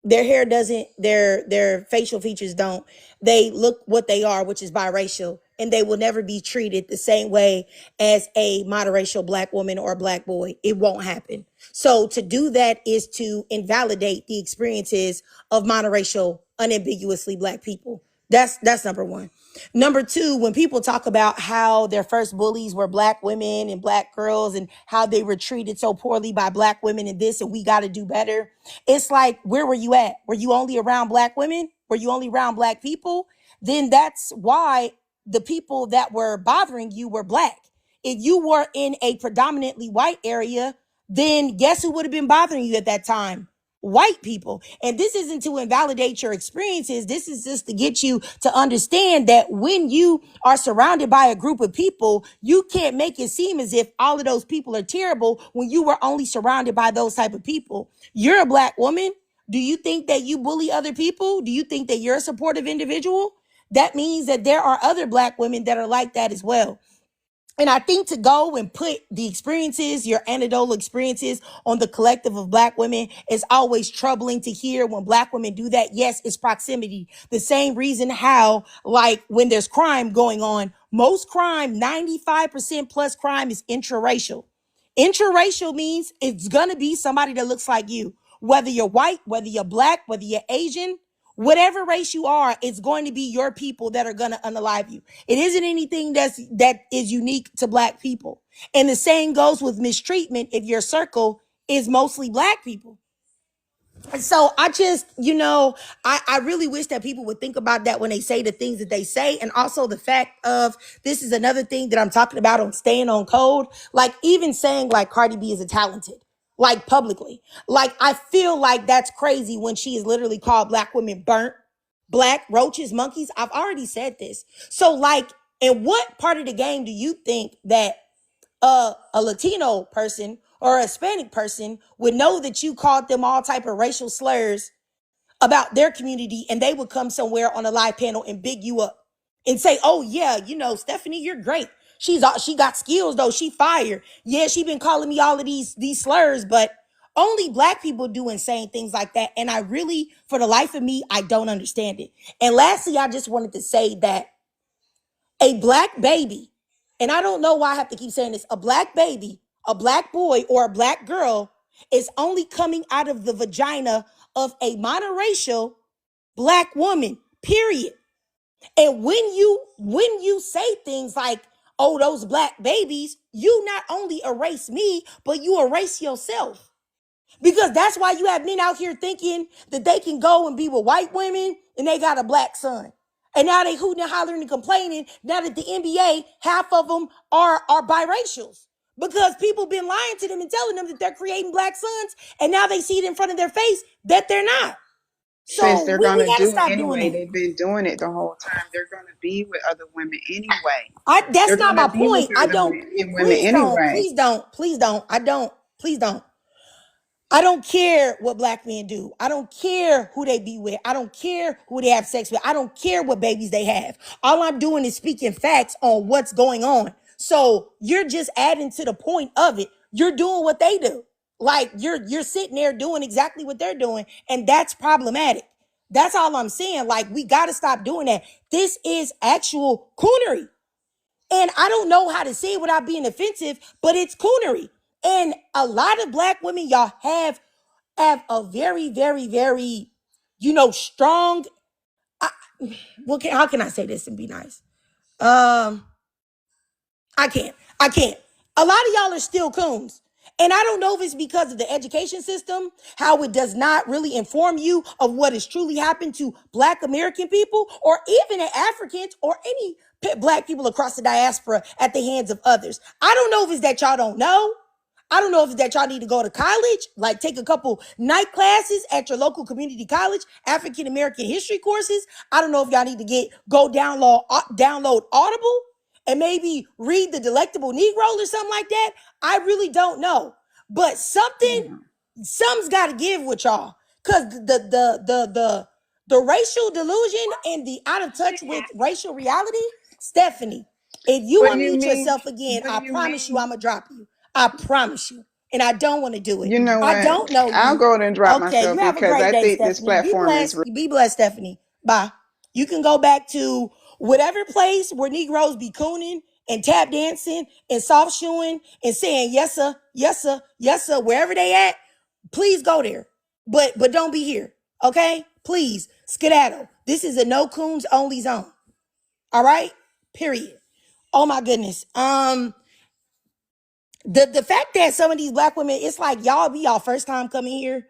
Their hair doesn't, their facial features don't. They look what they are, which is biracial, and they will never be treated the same way as a monoracial black woman or a black boy. It won't happen. So to do that is to invalidate the experiences of monoracial, unambiguously black people. That's number one. Number two, when people talk about how their first bullies were black women and black girls and how they were treated so poorly by black women and this, and we got to do better. It's like, where were you at? Were you only around black women? Were you only around black people? Then that's why the people that were bothering you were black. If you were in a predominantly white area, then guess who would have been bothering you at that time? White people. And this isn't to invalidate your experiences. This is just to get you to understand that when you are surrounded by a group of people, you can't make it seem as if all of those people are terrible when you were only surrounded by those type of people. You're a black woman. Do you think that you bully other people? Do you think that you're a supportive individual? That means that there are other black women that are like that as well. And I think to go and put the experiences, your anecdotal experiences on the collective of black women is always troubling to hear when black women do that. Yes, it's proximity. The same reason how, like, when there's crime going on, most crime, 95% plus crime is intraracial. Intraracial means it's going to be somebody that looks like you. Whether you're white, whether you're black, whether you're Asian, whatever race you are, it's going to be your people that are going to unalive you. It isn't anything that is unique to black people. And the same goes with mistreatment if your circle is mostly black people. So I just, I really wish that people would think about that when they say the things that they say. And also the fact of, this is another thing that I'm talking about on staying on code. Like, even saying like Cardi B is a talented, like, publicly. Like, I feel like that's crazy when she is literally called black women burnt, black roaches, monkeys. I've already said this. So, like, in what part of the game do you think that a Latino person or a Hispanic person would know that you called them all type of racial slurs about their community, and they would come somewhere on a live panel and big you up and say, oh yeah, Stephanie, you're great. She got skills though. She fired. Yeah, she been calling me all of these slurs, but only black people do insane things like that. And I really, for the life of me, I don't understand it. And lastly, I just wanted to say that a black baby, and I don't know why I have to keep saying this, a black baby, a black boy, or a black girl is only coming out of the vagina of a monoracial black woman, period. And when you say things like, oh, those black babies, you not only erase me, but you erase yourself. Because that's why you have men out here thinking that they can go and be with white women and they got a black son. And now they hooting and hollering and complaining now that the NBA, half of them are biracials. because people been lying to them and telling them that they're creating black sons, and now they see it in front of their face that they're not. Sis, So they're we gonna got to do it stop doing anyway. that. They've been doing it the whole time. They're gonna be with other women anyway. That's They're not gonna my be with point. I other don't. women anyway. Please don't. I don't. Please don't. I don't care what black men do. I don't care who they be with. I don't care who they have sex with. I don't care what babies they have. All I'm doing is speaking facts on what's going on. So you're just adding to the point of it. You're doing what they do. Like you're sitting there doing exactly what they're doing, and that's problematic. That's all I'm saying. Like, we got to stop doing that. This is actual coonery. And I don't know how to say it without being offensive, but it's coonery. And a lot of black women, y'all have a very, very, very, strong. I, how can I say this and be nice? Um, I can't. I can't. A lot of y'all are still coons. And I don't know if it's because of the education system, how it does not really inform you of what has truly happened to Black American people, or even Africans, or any Black people across the diaspora at the hands of others. I don't know if it's that y'all don't know. I don't know if it's that y'all need to go to college, like take a couple night classes at your local community college, African American history courses. I don't know if y'all need to go download Audible and maybe read The Delectable Negro or something like that. I really don't know. But something's got to give with y'all. Because the racial delusion and the out of touch with racial reality, Stephanie, if you What do you unmute mean? yourself again, What do I you promise you mean? I'm going to drop you. I promise you. And I don't want to do it. You know I what? don't know I'll you. go and drop Okay, you myself have a because great I day, think this Stephanie. Be platform is. blessed. Be blessed, Stephanie. Bye. You can go back to whatever place where Negroes be cooning and tap dancing and soft shoeing and saying yes sir, yes sir, yes sir, wherever they at. Please go there, but don't be here. Okay, please skedaddle. This is a no coons only zone. All right, period. Oh my goodness. The fact that some of these black women, it's like y'all be y'all first time coming here.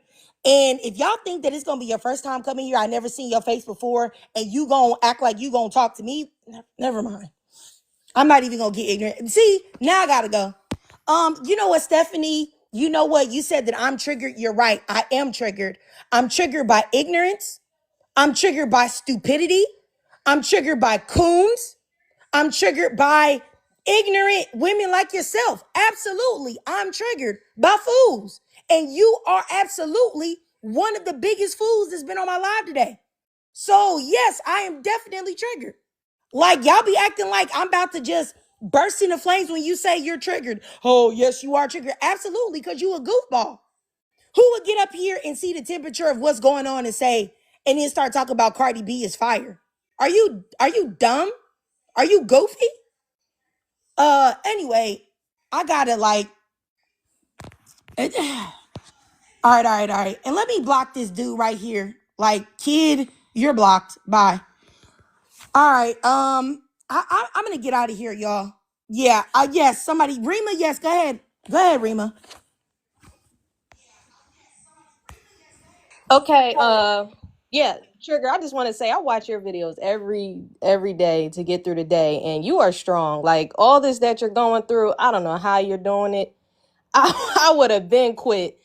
And if y'all think that it's gonna be your first time coming here, I never seen your face before, and you gonna act like you gonna talk to me, never mind. I'm not even gonna get ignorant. See, now I gotta go. You know what, Stephanie? You know what? You said that I'm triggered. You're right. I am triggered. I'm triggered by ignorance. I'm triggered by stupidity. I'm triggered by coons. I'm triggered by ignorant women like yourself. Absolutely. I'm triggered by fools. And you are absolutely one of the biggest fools that's been on my live today. So, yes, I am definitely triggered. Like, y'all be acting like I'm about to just burst into flames when you say you're triggered. Oh, yes, you are triggered. Absolutely, because you a goofball. Who would get up here and see the temperature of what's going on and say, and then start talking about Cardi B is fire? Are you dumb? Are you goofy? Anyway, I gotta like all right. And let me block this dude right here. Like, kid, you're blocked. Bye. All right. I'm gonna get out of here, y'all. Yeah, yes, somebody, Rima, yes, go ahead. Go ahead, Rima. Okay, yeah, Trigger, I just want to say I watch your videos every day to get through the day, and you are strong. Like, all this that you're going through, I don't know how you're doing it. I would have been quit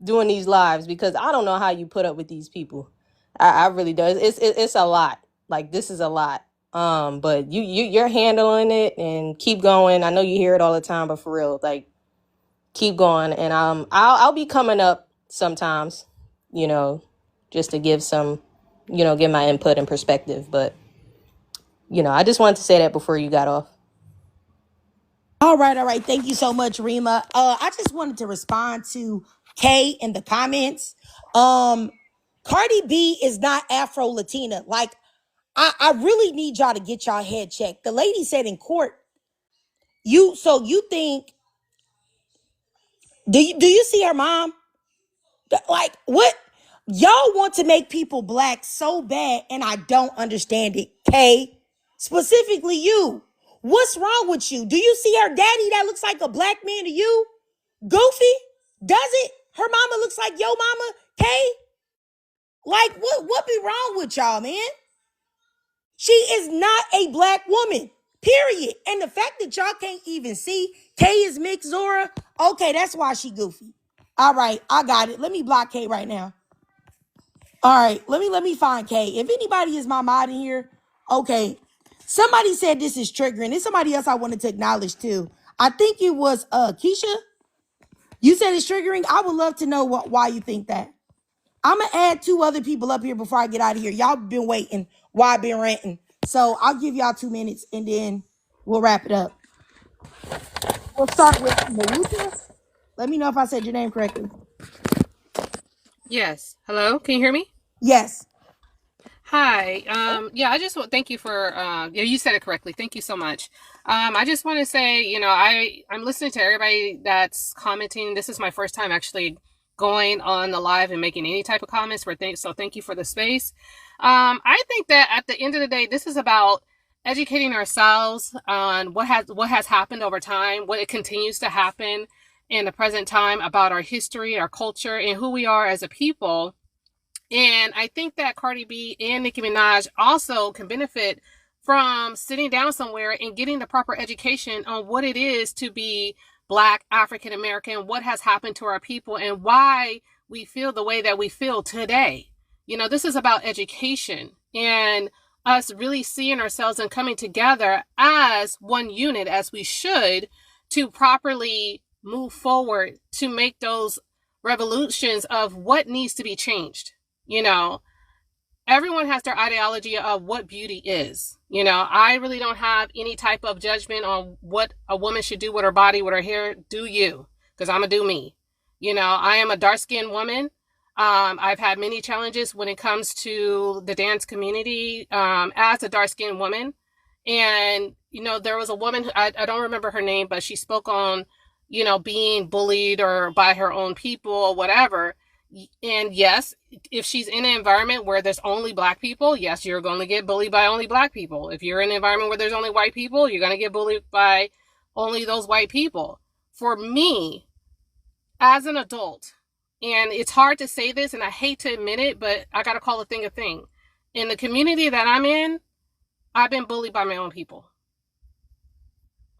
doing these lives because I don't know how you put up with these people. I really do. It's a lot. Like, this is a lot. But you're handling it, and keep going. I know you hear it all the time, but for real, like, keep going. And I'll be coming up sometimes, you know, just to give some, give my input and perspective. But I just wanted to say that before you got off. All right. Thank you so much, Rima. I just wanted to respond to Kay in the comments. Cardi B is not Afro Latina. Like, I really need y'all to get y'all head checked. The lady said in court, you think, do you see her mom? Like, what? Y'all want to make people black so bad, and I don't understand it. Kay, specifically you. What's wrong with you? Do you see her daddy that looks like a black man to you? Goofy? Does it? Her mama looks like your mama? Kay? Like, what be wrong with y'all, man? She is not a black woman. Period. And the fact that y'all can't even see K is mixed Zora, okay, that's why she goofy. All right, I got it. Let me block K right now. All right, let me find K. If anybody is my mod in here, okay. Somebody said this is triggering. There's somebody else I wanted to acknowledge too. I think it was Keisha. You said it's triggering. I would love to know why you think that. I'm gonna add 2 other people up here before I get out of here. Y'all been waiting while I've been ranting. So I'll give y'all 2 minutes and then we'll wrap it up. We'll start with Mawuta. Let me know if I said your name correctly. Yes. Hello. Can you hear me? Yes. Hi. Yeah, I just want thank you for yeah, you said it correctly. Thank you so much. I just want to say, I'm listening to everybody that's commenting. This is my first time actually going on the live and making any type of comments so thank you for the space. I think that at the end of the day, this is about educating ourselves on what has happened over time, what it continues to happen in the present time about our history, our culture, and who we are as a people. And I think that Cardi B and Nicki Minaj also can benefit from sitting down somewhere and getting the proper education on what it is to be Black, African American, what has happened to our people, and why we feel the way that we feel today. This is about education and us really seeing ourselves and coming together as one unit, as we should, to properly move forward to make those revolutions of what needs to be changed. Everyone has their ideology of what beauty is. I really don't have any type of judgment on what a woman should do with her body, with her hair. Do you? Because I'm going to do me. I am a dark-skinned woman. I've had many challenges when it comes to the dance community as a dark-skinned woman. And, there was a woman, I don't remember her name, but she spoke on, being bullied or by her own people or whatever. And yes, if she's in an environment where there's only Black people, yes, you're going to get bullied by only Black people. If you're in an environment where there's only white people, you're going to get bullied by only those white people. For me, as an adult, and it's hard to say this and I hate to admit it, but I got to call a thing a thing. In the community that I'm in, I've been bullied by my own people.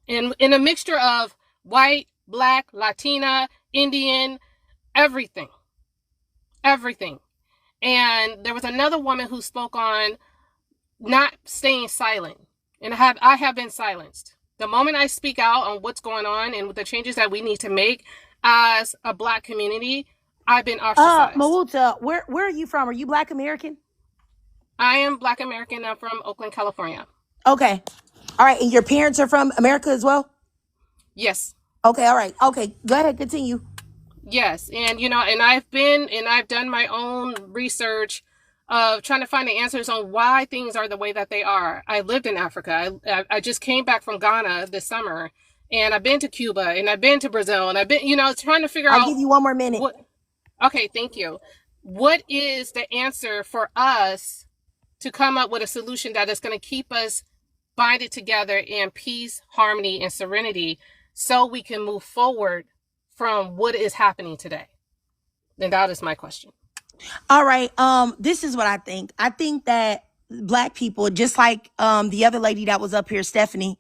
And in a mixture of white, Black, Latina, Indian, everything. And there was another woman who spoke on not staying silent. And I have been silenced. The moment I speak out on what's going on and the changes that we need to make as a Black community, I've been ostracized. Mawuta, where are you from? Are you Black American? I am Black American. I'm from Oakland, California. Okay. All right. And your parents are from America as well? Yes. Okay. All right. Okay. Go ahead. Continue. Yes. And, and I've done my own research of trying to find the answers on why things are the way that they are. I lived in Africa. I just came back from Ghana this summer, and I've been to Cuba, and I've been to Brazil, and I've been, trying to figure out. I'll give you 1 more minute. Okay. Thank you. What is the answer for us to come up with a solution that is going to keep us binded together in peace, harmony, and serenity so we can move forward from what is happening today? Then that is my question. All right. This is what I think. I think that Black people, just like the other lady that was up here, Stephanie,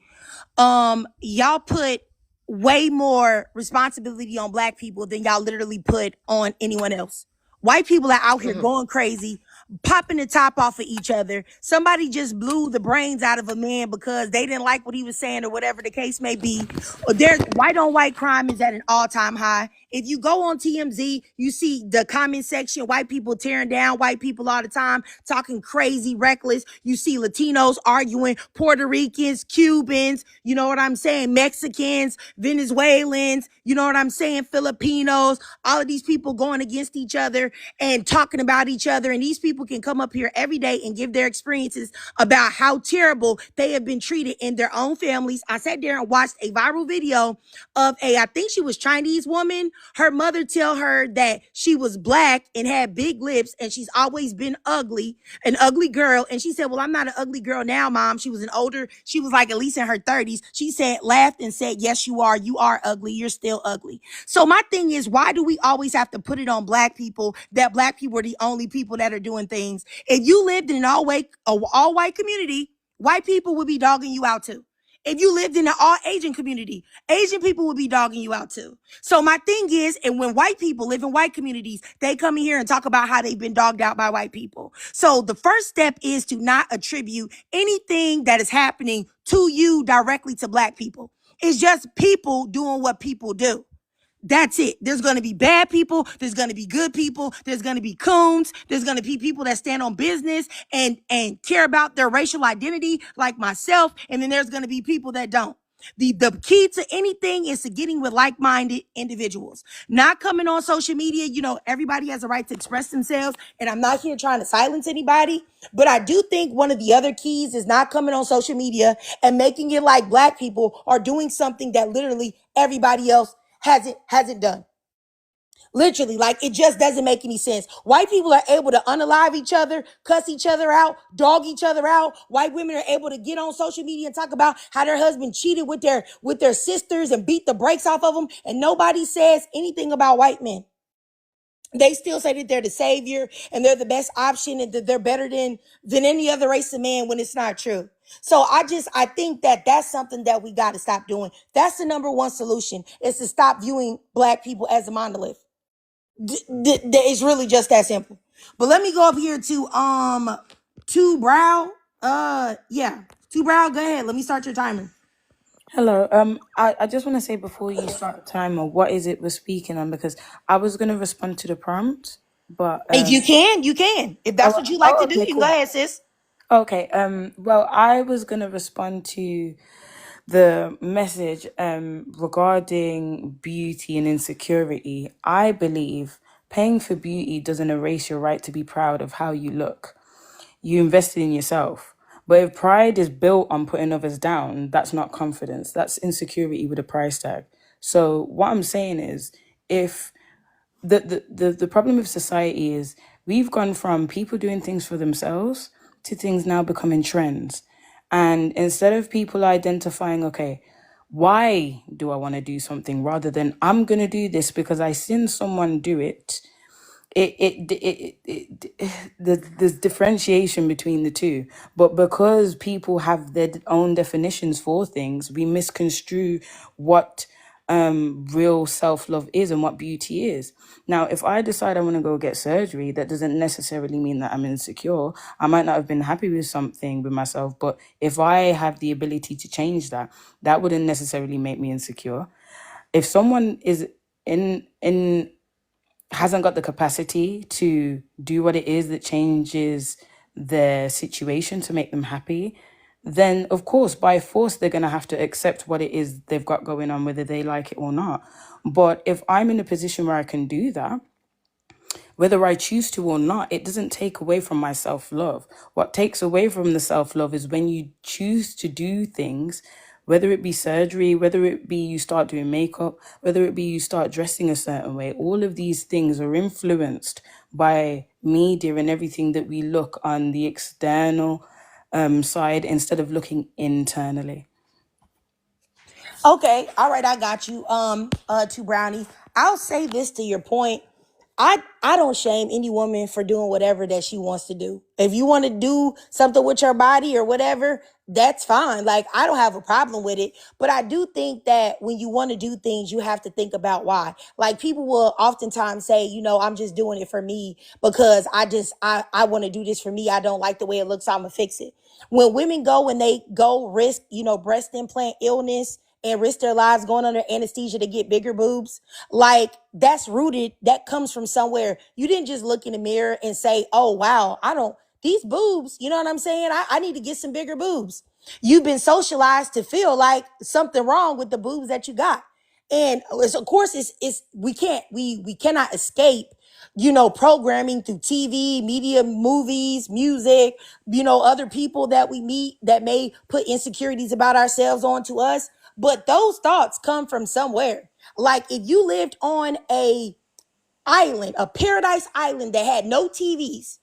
y'all put way more responsibility on Black people than y'all literally put on anyone else. White people are out here going crazy, popping the top off of each other. Somebody just blew the brains out of a man because they didn't like what he was saying or whatever the case may be. There's white on white crime is at an all-time high. If you go on TMZ, you see the comment section, white people tearing down white people all the time, talking crazy, reckless. You see Latinos arguing, Puerto Ricans, Cubans, you know what I'm saying? Mexicans, Venezuelans, you know what I'm saying? Filipinos, all of these people going against each other and talking about each other. And these people can come up here every day and give their experiences about how terrible they have been treated in their own families. I sat there and watched a viral video of I think she was Chinese woman. Her mother tell her that she was Black and had big lips and she's always been ugly, an ugly girl. And she said, well, I'm not an ugly girl now, Mom. She was she was like at least in her 30s. She said, laughed and said, yes, you are ugly. You're still ugly. So my thing is, why do we always have to put it on Black people that Black people are the only people that are doing things? If you lived in an all white community, white people would be dogging you out too. If you lived in an all Asian community, Asian people would be dogging you out too. So my thing is, and when white people live in white communities, they come in here and talk about how they've been dogged out by white people. So the first step is to not attribute anything that is happening to you directly to black people. It's just people doing what people do. That's it. There's going to be bad people. There's going to be good people. There's going to be coons. There's going to be people that stand on business and care about their racial identity like myself. And then there's going to be people that don't. The key to anything is to getting with like-minded individuals, not coming on social media. You know, everybody has a right to express themselves, and I'm not here trying to silence anybody, but I do think one of the other keys is not coming on social media and making it like black people are doing something that literally everybody else hasn't done. Literally, like, it just doesn't make any sense. White people are able to unalive each other, cuss each other out, dog each other out. White women are able to get on social media and talk about how their husband cheated with their sisters and beat the brakes off of them, and nobody says anything about white men. They still say that they're the savior and they're the best option and that they're better than any other race of man when it's not true. So I think that that's something that we got to stop doing. That's the number one solution, is to stop viewing black people as a monolith. It's really just that simple. But let me go up here to Two Brow. Yeah, Two Brow. Go ahead. Let me start your timer. Hello. I just want to say before you start the timer, what is it we're speaking on? Because I was gonna respond to the prompt, but If you can, you can. If that's what you like to do, okay, you can cool. go ahead, sis. Okay. Well, I was gonna respond to the message regarding beauty and insecurity. I believe paying for beauty doesn't erase your right to be proud of how you look. You invested in yourself. But if pride is built on putting others down, that's not confidence. That's insecurity with a price tag. So what I'm saying is, if the problem with society is we've gone from people doing things for themselves to things now becoming trends. And instead of people identifying, okay, why do I want to do something, rather than I'm going to do this because I seen someone do it, there's differentiation between the two. But because people have their own definitions for things, we misconstrue what real self-love is and what beauty is. Now, if I decide I want to go get surgery, that doesn't necessarily mean that I'm insecure. I might not have been happy with something with myself, but if I have the ability to change that, that wouldn't necessarily make me insecure. If someone is in hasn't got the capacity to do what it is that changes their situation to make them happy, then of course by force they're going to have to accept what it is they've got going on, whether they like it or not. But if I'm in a position where I can do that, whether I choose to or not, it doesn't take away from my self-love. What takes away from the self-love is when you choose to do things, whether it be surgery, whether it be you start doing makeup, whether it be you start dressing a certain way. All of these things are influenced by media and everything that we look on the external side instead of looking internally. Okay, all right, I got you. To Brownie, I'll say this to your point. I don't shame any woman for doing whatever that she wants to do. If you want to do something with your body or whatever, that's fine. Like, I don't have a problem with it. But I do think that when you want to do things, you have to think about why. Like, people will oftentimes say, you know, I'm just doing it for me because I want to do this for me. I don't like the way it looks, so I'm gonna fix it. When women go and they go risk, you know, breast implant illness and risk their lives going under anesthesia to get bigger boobs, like, that's rooted, that comes from somewhere. You didn't just look in the mirror and say, oh, wow, these boobs, you know what I'm saying? I need to get some bigger boobs. You've been socialized to feel like something wrong with the boobs that you got. And of course, we cannot escape, you know, programming through TV, media, movies, music, you know, other people that we meet that may put insecurities about ourselves onto us. But those thoughts come from somewhere. Like, if you lived on a paradise island that had no TVs,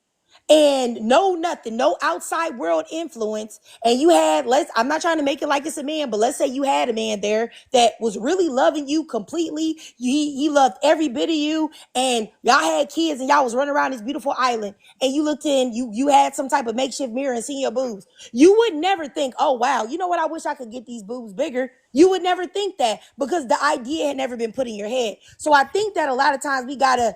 and no nothing, no outside world influence, and you had, I'm not trying to make it like it's a man, but let's say you had a man there that was really loving you completely. He loved every bit of you, and y'all had kids and y'all was running around this beautiful island, and you looked in, you had some type of makeshift mirror and seen your boobs. You would never think, oh wow, you know what, I wish I could get these boobs bigger. You would never think that, because the idea had never been put in your head. So I think that a lot of times we gotta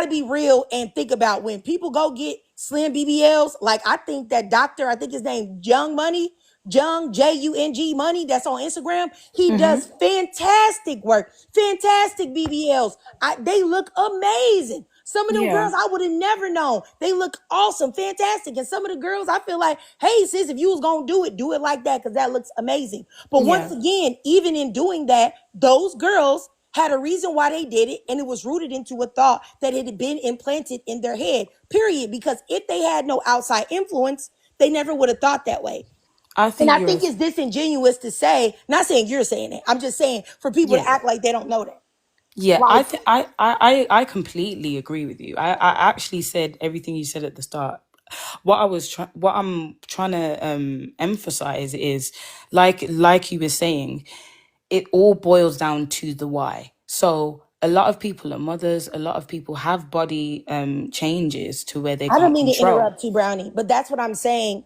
be real and think about when people go get slim BBLs. Like, I think that doctor, I think his name Jung Money, Jung Jung Money, that's on Instagram. He Mm-hmm. does fantastic work, fantastic BBLs. They look amazing. Some of them Yeah. girls I would have never known. They look awesome, fantastic. And some of the girls I feel like, hey sis, if you was gonna do it like that, because that looks amazing. But once Yeah. again, even in doing that, those girls had a reason why they did it, and it was rooted into a thought that it had been implanted in their head, period. Because if they had no outside influence, they never would have thought that way. I And think I you're. think it's disingenuous to say, not saying you're saying it, I'm just saying for people to Yeah. act like they don't know that. Yeah, Like, I completely agree with you. I actually said everything you said at the start. What I'm trying to emphasize is, like you were saying, it all boils down to the why. So a lot of people are mothers, a lot of people have body changes to where they I don't can't mean to control. interrupt you, Brownie, but that's what I'm saying.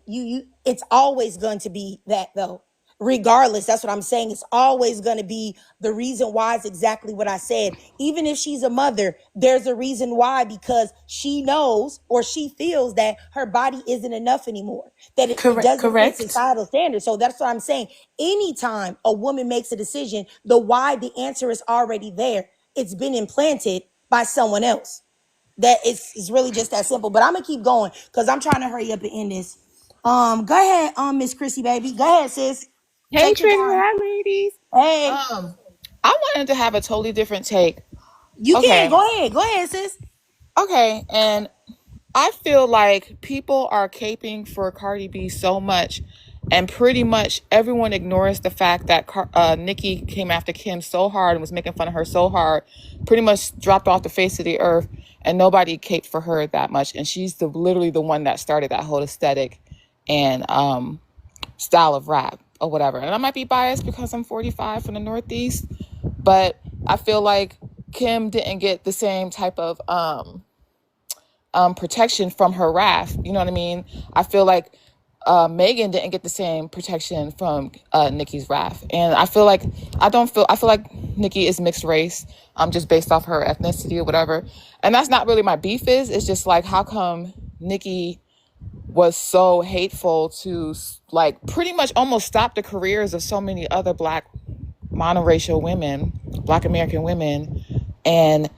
It's always going to be that though. Regardless, that's what I'm saying. It's always going to be the reason why is exactly what I said. Even if she's a mother, there's a reason why, because she knows or she feels that her body isn't enough anymore, that it Correct, doesn't fit correct. societal standards. So that's what I'm saying. Anytime a woman makes a decision, the why, the answer is already there. It's been implanted by someone else. That it's really just that simple. But I'm gonna keep going because I'm trying to hurry up and end this. Go ahead, Miss Chrissy, baby. Go ahead, sis. Hey, Take your Trinity, time. hi, ladies. Hey, I wanted to have a totally different take. you can Okay, go ahead. Go ahead, sis. okay, and I feel like people are caping for Cardi B so much, and pretty much everyone ignores the fact that Nicki came after Kim so hard and was making fun of her so hard, pretty much dropped off the face of the earth, and nobody caped for her that much. And she's literally the one that started that whole aesthetic and style of rap or whatever. And I might be biased because I'm 45 from the Northeast, but I feel like Kim didn't get the same type of protection from her wrath. You know what I mean? I feel like Megan didn't get the same protection from Nicki's wrath. And I feel like I feel like Nicki is mixed race, just based off her ethnicity or whatever. And that's not really my beef is. It's just like, how come Nicki was so hateful to like pretty much almost stop the careers of so many other black monoracial women, black American women, and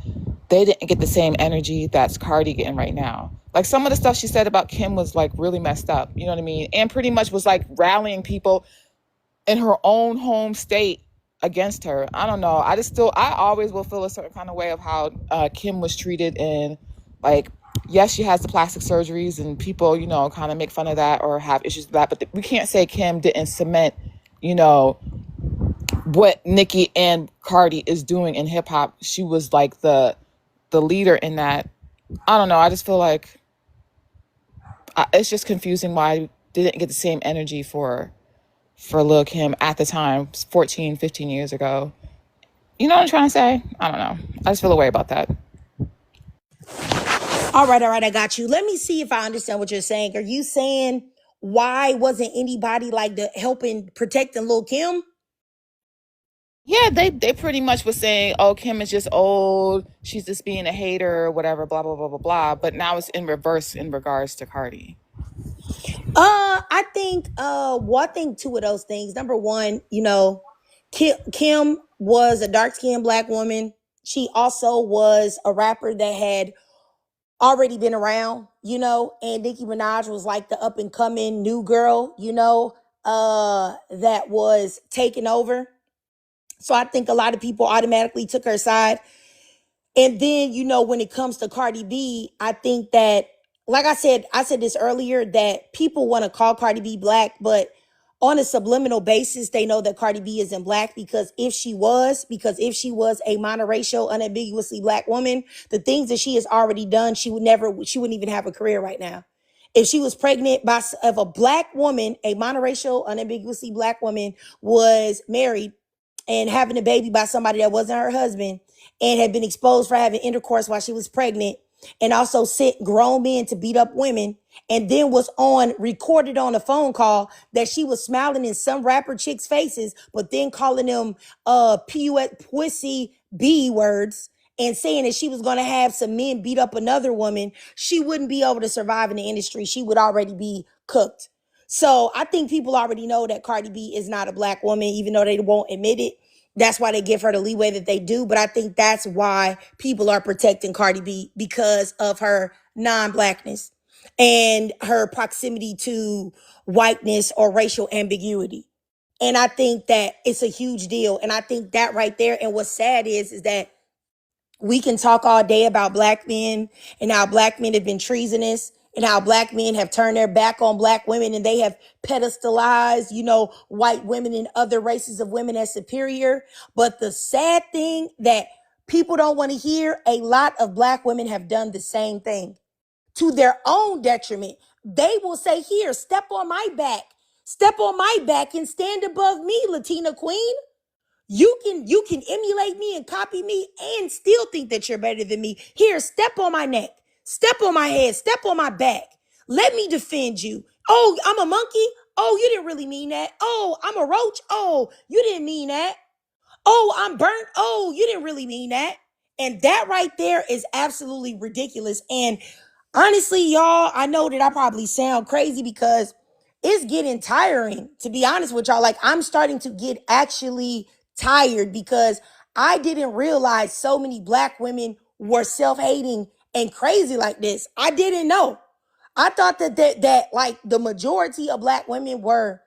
they didn't get the same energy that's Cardi getting right now. Like, some of the stuff she said about Kim was like really messed up, you know what I mean? And pretty much was like rallying people in her own home state against her. I don't know. I always will feel a certain kind of way of how Kim was treated. And like, yes, she has the plastic surgeries and people, kind of make fun of that or have issues with that. But we can't say Kim didn't cement, what Nicki and Cardi is doing in hip hop. She was like the leader in that. I don't know. I just feel like it's just confusing why I didn't get the same energy for Lil Kim at the time, 14, 15 years ago. You know what I'm trying to say? I don't know. I just feel a way about that. All right, I got you. Let me see if I understand what you're saying. Are you saying why wasn't anybody like the helping protecting Lil Kim? Yeah, they pretty much was saying, oh, Kim is just old. She's just being a hater or whatever, blah, blah, blah, blah, blah. But now it's in reverse in regards to Cardi. I think two of those things. Number one, Kim was a dark-skinned black woman. She also was a rapper that had already been around, and Nicki Minaj was like the up and coming new girl, that was taking over. So I think a lot of people automatically took her side. And then, when it comes to Cardi B, I think that, like I said this earlier, that people want to call Cardi B black, but on a subliminal basis, they know that Cardi B isn't black because if she was a monoracial, unambiguously black woman, the things that she has already done, she wouldn't even have a career right now. If she was pregnant of a black woman, a monoracial, unambiguously black woman was married and having a baby by somebody that wasn't her husband and had been exposed for having intercourse while she was pregnant and also sent grown men to beat up women and then was on recorded on a phone call that she was smiling in some rapper chicks' faces, but then calling them PUS pussy B words and saying that she was going to have some men beat up another woman, she wouldn't be able to survive in the industry. She would already be cooked. So I think people already know that Cardi B is not a black woman, even though they won't admit it. That's why they give her the leeway that they do. But I think that's why people are protecting Cardi B because of her non-blackness and her proximity to whiteness or racial ambiguity. And I think that it's a huge deal. And I think that right there. And what's sad is that we can talk all day about black men and how black men have been treasonous and how black men have turned their back on black women and they have pedestalized, white women and other races of women as superior. But the sad thing that people don't want to hear, a lot of black women have done the same thing to their own detriment. They will say, here, step on my back. Step on my back and stand above me, Latina queen. You can emulate me and copy me and still think that you're better than me. Here, step on my neck, step on my head, step on my back. Let me defend you. Oh, I'm a monkey. Oh, you didn't really mean that. Oh, I'm a roach. Oh, you didn't mean that. Oh, I'm burnt. Oh, you didn't really mean that. And that right there is absolutely ridiculous. And honestly, y'all, I know that I probably sound crazy because it's getting tiring, to be honest with y'all. Like, I'm starting to get actually tired because I didn't realize so many black women were self-hating and crazy like this. I didn't know. I thought that like the majority of black women were,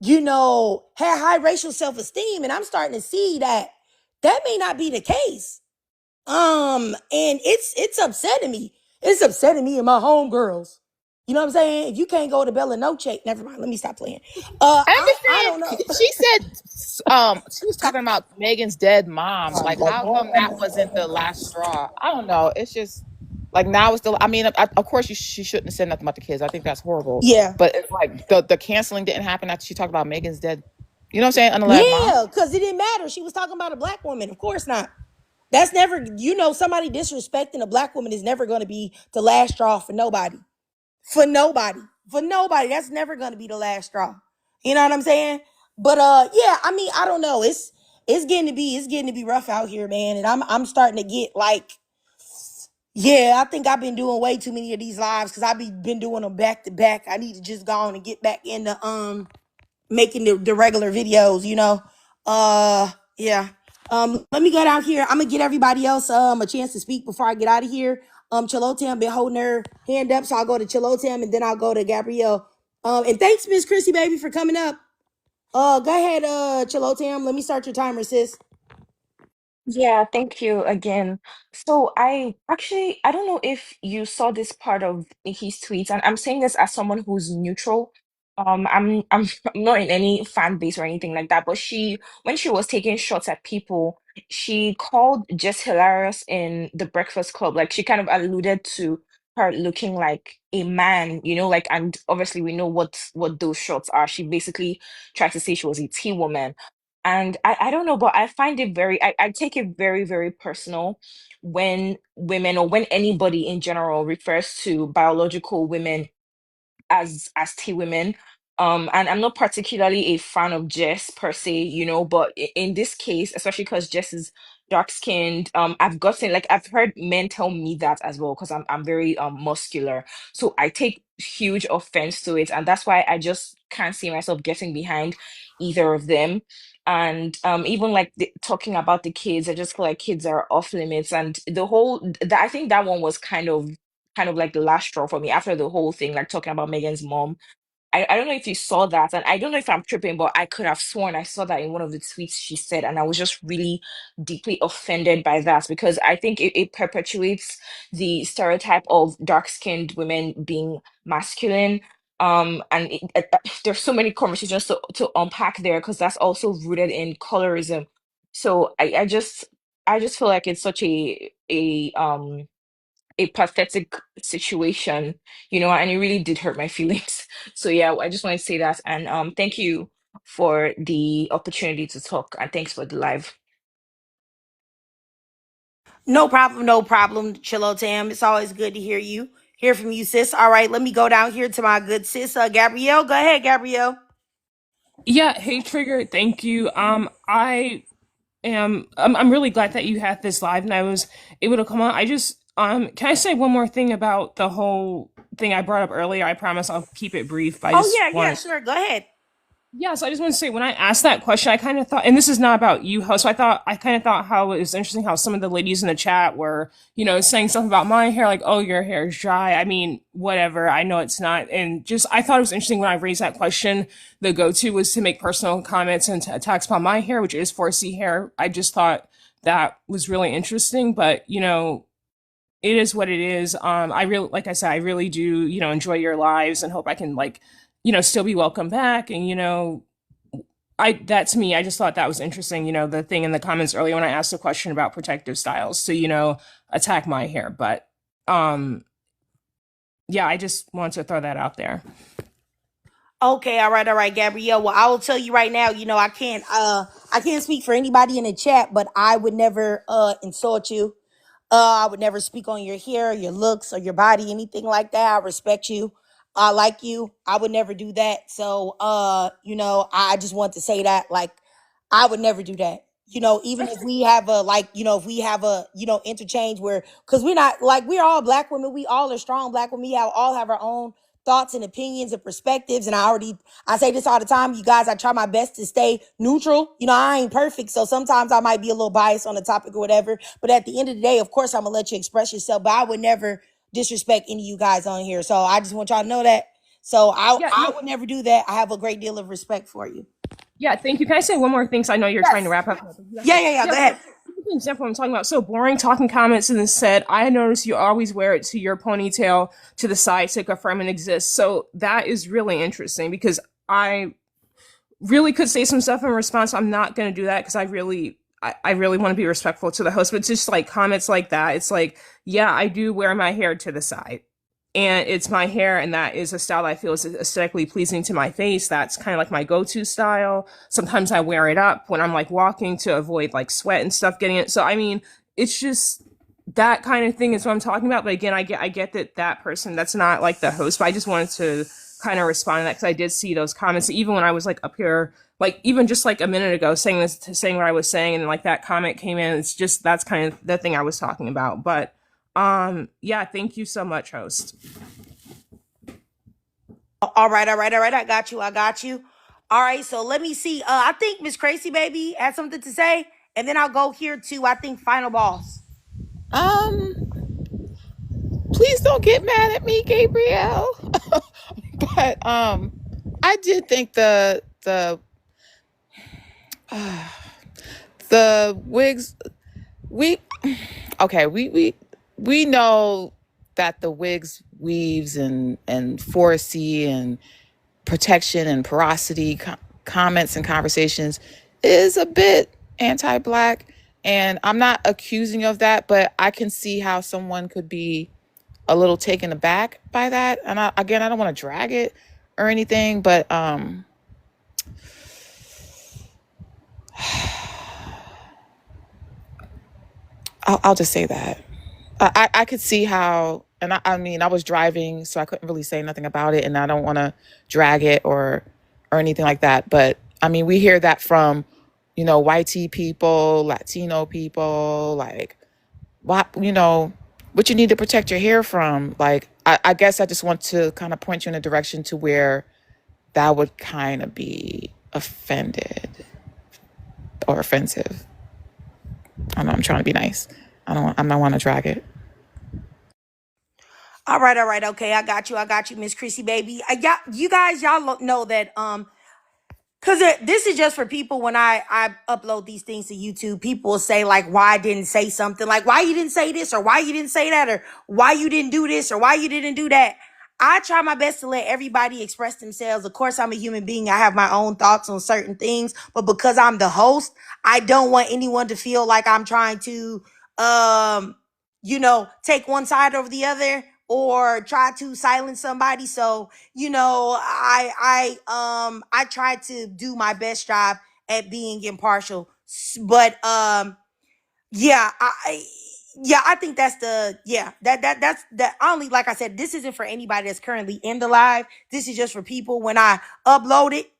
had high racial self-esteem. And I'm starting to see that may not be the case. And it's upsetting me. It's upsetting me and my homegirls. You know what I'm saying? If you can't go to Bella Noche, never mind. Let me stop playing. I don't know. She said she was talking about Megan's dead mom. Like, how come that wasn't the last straw? I don't know. It's just like now it's the. I mean, of course she shouldn't have said nothing about the kids. I think that's horrible. Yeah. But it's like the canceling didn't happen after she talked about Megan's dead. You know what I'm saying? Unalive mom. Yeah, because it didn't matter. She was talking about a black woman. Of course not. That's never, somebody disrespecting a black woman is never going to be the last straw for nobody. For nobody. For nobody. That's never going to be the last straw. You know what I'm saying? But yeah, I mean, I don't know. It's getting to be rough out here, man. And I'm starting to get like, yeah, I think I've been doing way too many of these lives because I've been doing them back to back. I need to just go on and get back into making the regular videos, yeah. Let me get out here. I'm gonna get everybody else a chance to speak before I get out of here. Chilotam been holding her hand up, so I'll go to Chilotam and then I'll go to Gabrielle. And thanks, Miss Chrissy baby, for coming up. Go ahead, Chilotam. Let me start your timer, sis. Yeah, thank you again. So I don't know if you saw this part of Nikki's tweets, and I'm saying this as someone who's neutral. I'm I'm not in any fan base or anything like that, but when she was taking shots at people, she called Jess hilarious in the Breakfast Club. Like she kind of alluded to her looking like a man, like, and obviously we know what those shots are. She basically tried to say she was a tea woman. And I don't know, but I find it I take it very, very personal when women or when anybody in general refers to biological women as T women. And I'm not particularly a fan of Jess per se, but in this case, especially because Jess is dark skinned, I've heard men tell me that as well, because I'm very muscular. So I take huge offense to it, and that's why I just can't see myself getting behind either of them. And even like talking about the kids, I just feel like kids are off limits, and I think that one was kind of like the last straw for me after the whole thing, like talking about Megan's mom. I don't know if you saw that, and I don't know if I'm tripping, but I could have sworn I saw that in one of the tweets she said, and I was just really deeply offended by that because I think it perpetuates the stereotype of dark-skinned women being masculine. And there's so many conversations to unpack there because that's also rooted in colorism. So I just feel like it's such a pathetic situation, and it really did hurt my feelings. So yeah, I just want to say that, and thank you for the opportunity to talk, and thanks for the live. No problem, no problem, Chillo Tam. It's always good to hear from you, sis. All right, let me go down here to my good sis, Gabrielle. Go ahead, Gabrielle. Yeah, hey Trigger, thank you. I'm really glad that you had this live and I was able to come on. I just can I say one more thing about the whole thing I brought up earlier? I promise I'll keep it brief. But I Oh just yeah, want to sure. Go ahead. Yeah, so I just want to say when I asked that question, I kind of thought, and this is not about you, host. So I kind of thought how it was interesting how some of the ladies in the chat were, saying something about my hair, like, "Oh, your hair is dry." I mean, whatever. I know it's not, and just I thought it was interesting when I raised that question. The go-to was to make personal comments and attacks about my hair, which is 4C hair. I just thought that was really interesting, but it is what it is. I really, like I said, I really do, enjoy your lives and hope I can still be welcome back. And that's me. I just thought that was interesting. The thing in the comments earlier when I asked a question about protective styles to attack my hair, but yeah, I just want to throw that out there. Okay, all right, Gabrielle. Well, I will tell you right now, I can't speak for anybody in the chat, but I would never insult you. I would never speak on your hair, your looks, or your body, anything like that. I respect you. I like you. I would never do that. So I just want to say that, like, I would never do that. Even if we have a interchange where, because we're not like, we're all black women. We all are strong black women. All have our own thoughts and opinions and perspectives. And I say this all the time, you guys, I try my best to stay neutral. I ain't perfect. So sometimes I might be a little biased on the topic or whatever. But at the end of the day, of course, I'm going to let you express yourself. But I would never disrespect any of you guys on here. So I just want y'all to know that. So I would never do that. I have a great deal of respect for you. Yeah, thank you. Can I say one more thing? So I know you're trying to wrap up. Yeah. Go ahead. Example I'm talking about. So boring talking comments and then said, I noticed you always wear it to your ponytail to the side to confirm it exists. So that is really interesting because I really could say some stuff in response. I'm not going to do that because I really want to be respectful to the host. But it's just like comments like that. It's like, yeah, I do wear my hair to the side. And it's my hair, and that is a style I feel is aesthetically pleasing to my face. That's kind of like my go-to style. Sometimes I wear it up when I'm like walking to avoid like sweat and stuff getting it. So I mean, it's just that kind of thing is what I'm talking about. But again, I get that person, that's not like the host. But I just wanted to kind of respond to that because I did see those comments even when I was like up here, like even just like a minute ago saying what I was saying, and like that comment came in. It's just that's kind of the thing I was talking about. But yeah, thank you so much, host. All right. I got you. All right, so let me see. I think Miss Crazy Baby had something to say, and then I'll go here to, I think, Final Boss. Please don't get mad at me, Gabrielle. But I did think the wigs we know that the wigs, weaves, and 4C and protection and porosity comments and conversations is a bit anti-black, and I'm not accusing of that, but I can see how someone could be a little taken aback by that. And I don't want to drag it or anything, but I'll just say that I could see how, and I mean, I was driving, so I couldn't really say nothing about it, and I don't want to drag it or anything like that. But I mean, we hear that from, white people, Latino people, like, what you need to protect your hair from. Like, I guess I just want to kind of point you in a direction to where that would kind of be offended or offensive. I know I'm trying to be nice. I don't want to drag it. All right. Okay, I got you, Miss Chrissy Baby. You guys, y'all know that because this is just for people. When I upload these things to YouTube, people will say like, why I didn't say something, like why you didn't say this, or why you didn't say that, or why you didn't do this, or why you didn't do that. I try my best to let everybody express themselves. Of course, I'm a human being. I have my own thoughts on certain things, but because I'm the host, I don't want anyone to feel like I'm trying to, take one side over the other or try to silence somebody. So, I try to do my best job at being impartial. But yeah, I think that's that's the only, like I said, this isn't for anybody that's currently in the live. This is just for people when I upload it.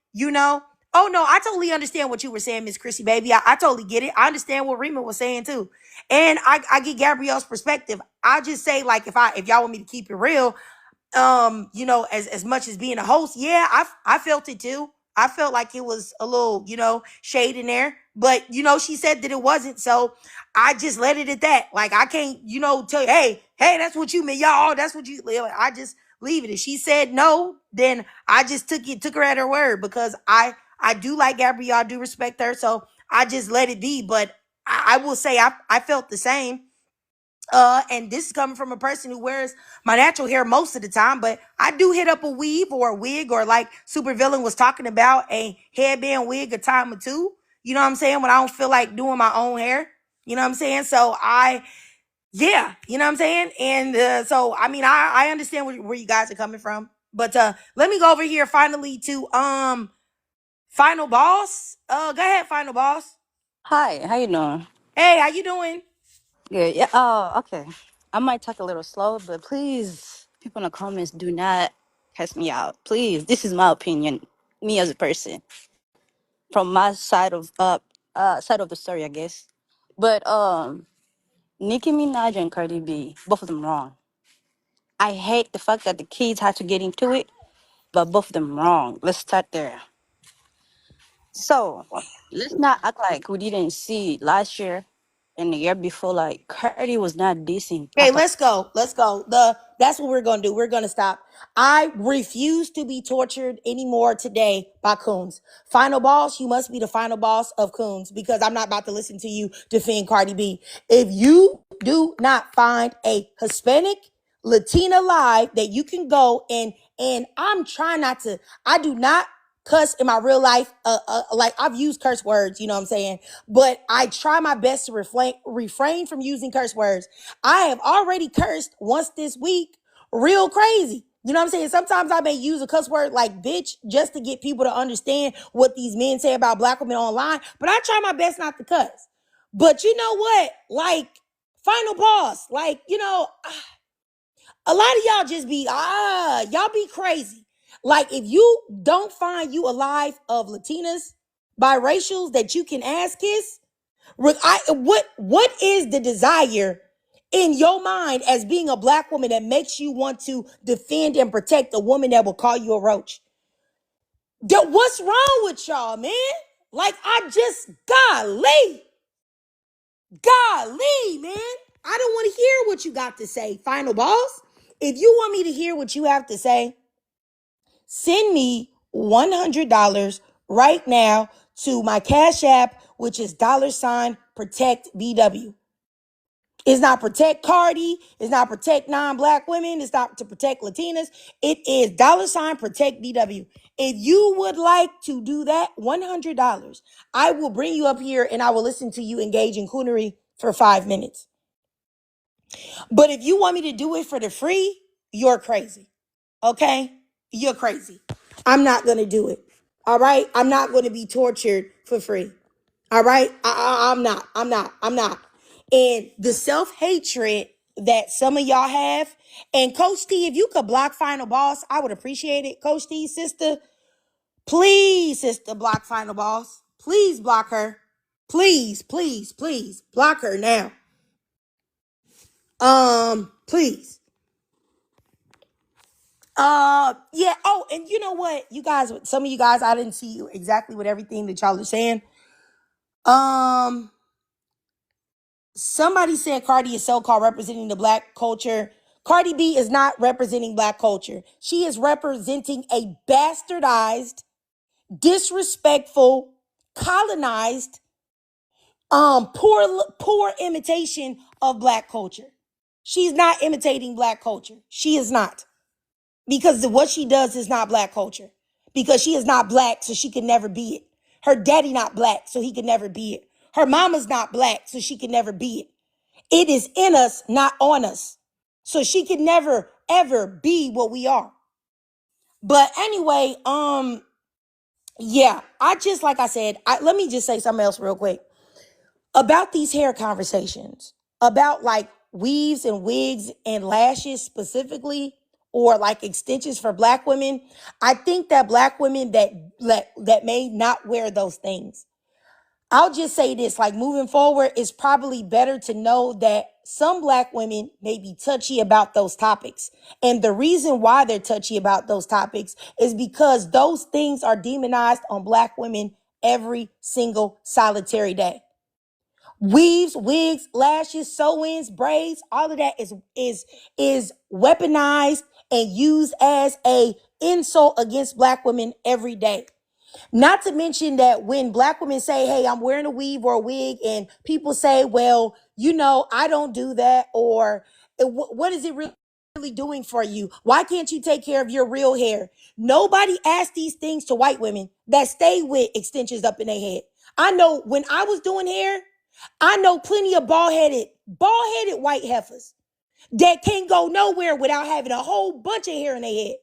Oh no, I totally understand what you were saying, Miss Chrissy, baby. I totally get it. I understand what Rima was saying too. And I get Gabrielle's perspective. I just say, like, if y'all want me to keep it real, as much as being a host, yeah, I felt it too. I felt like it was a little, shade in there, but she said that it wasn't, so I just let it at that. Like, I can't, tell you, hey, that's what you meant, y'all. That's what you. I just leave it. If she said no, then I just took her at her word, because I do like Gabrielle, I do respect her, so I just let it be. But I will say I felt the same. And this is coming from a person who wears my natural hair most of the time, but I do hit up a weave or a wig, or like Supervillain was talking about, a headband wig a time or two. You know what I'm saying? When I don't feel like doing my own hair. You know what I'm saying? So yeah, you know what I'm saying? And so, I mean, I understand where you guys are coming from. But let me go over here finally to Final Boss. Go ahead, Final Boss. Hi, how you doing? Hey, how you doing? Good. Yeah. Oh, okay. I might talk a little slow, but please, people in the comments, do not cuss me out. Please, this is my opinion, me as a person, from my side of the story, I guess. But Nicki Minaj and Cardi B, both of them wrong. I hate the fact that the kids had to get into it, but both of them wrong. Let's start there. So let's not act like we didn't see last year and the year before. Like Cardi was not dissing Okay, Papa. let's go. Let's go. That's what we're gonna do. We're gonna stop. I refuse to be tortured anymore today by Coons. Final boss, you must be the final boss of Coons, because I'm not about to listen to you defend Cardi B. If you do not find a Hispanic Latina live that you can go and I'm trying not to. I do not cuss in my real life. Like, I've used curse words, you know what I'm saying, but I try my best to refrain from using curse words. I have already cursed once this week, real crazy. You know what I'm saying? Sometimes I may use a cuss word like bitch just to get people to understand what these men say about black women online, but I try my best not to cuss. But you know what? Like, final boss, like, a lot of y'all just be, y'all be crazy. Like, if you don't find you a life of Latinas, biracials that you can ass kiss, what is the desire in your mind as being a black woman that makes you want to defend and protect a woman that will call you a roach? What's wrong with y'all, man? Like, golly, man. I don't want to hear what you got to say, final boss. If you want me to hear what you have to say, send me $100 right now to my Cash App, which is $protect BW. It's not protect Cardi. It's not protect non-black women. It's not to protect Latinas. It is $protect BW. If you would like to do that, $100, I will bring you up here and I will listen to you engage in coonery for 5 minutes. But if you want me to do it for the free, you're crazy. Okay? You're crazy. I'm not going to do it. All right? I'm not going to be tortured for free. All right? I'm not. And the self-hatred that some of y'all have, and Coach T, if you could block Final Boss, I would appreciate it. Coach T, sister, please, sister, block Final Boss. Please block her. Please, please, please block her now. Please. Yeah. Oh, and you know what? You guys, some of you guys, I didn't see you exactly with everything that y'all are saying. Somebody said Cardi is so-called representing the black culture. Cardi B is not representing black culture. She is representing a bastardized, disrespectful, colonized, poor imitation of black culture. She's not imitating black culture. She is not. because what she does is not black culture. Because she is not black, so she could never be it. Her daddy not black, so he could never be it. Her mama's not black, so she could never be it. It is in us, not on us. So she could never, ever be what we are. But anyway, yeah, I just, like I said, let me just say something else real quick about these hair conversations, about like weaves and wigs and lashes specifically, or like extensions for black women. I think that black women that may not wear those things, I'll just say this, like moving forward, it's probably better to know that some black women may be touchy about those topics. And the reason why they're touchy about those topics is because those things are demonized on black women every single solitary day. Weaves, wigs, lashes, sew-ins, braids, all of that is weaponized and used as a insult against black women every day. Not to mention that when black women say, hey, I'm wearing a weave or a wig, and people say, well, I don't do that, or what is it really doing for you? Why can't you take care of your real hair? Nobody asked these things to white women that stay with extensions up in their head. I know when I was doing hair, I know plenty of bald-headed white heifers that can't go nowhere without having a whole bunch of hair in their head.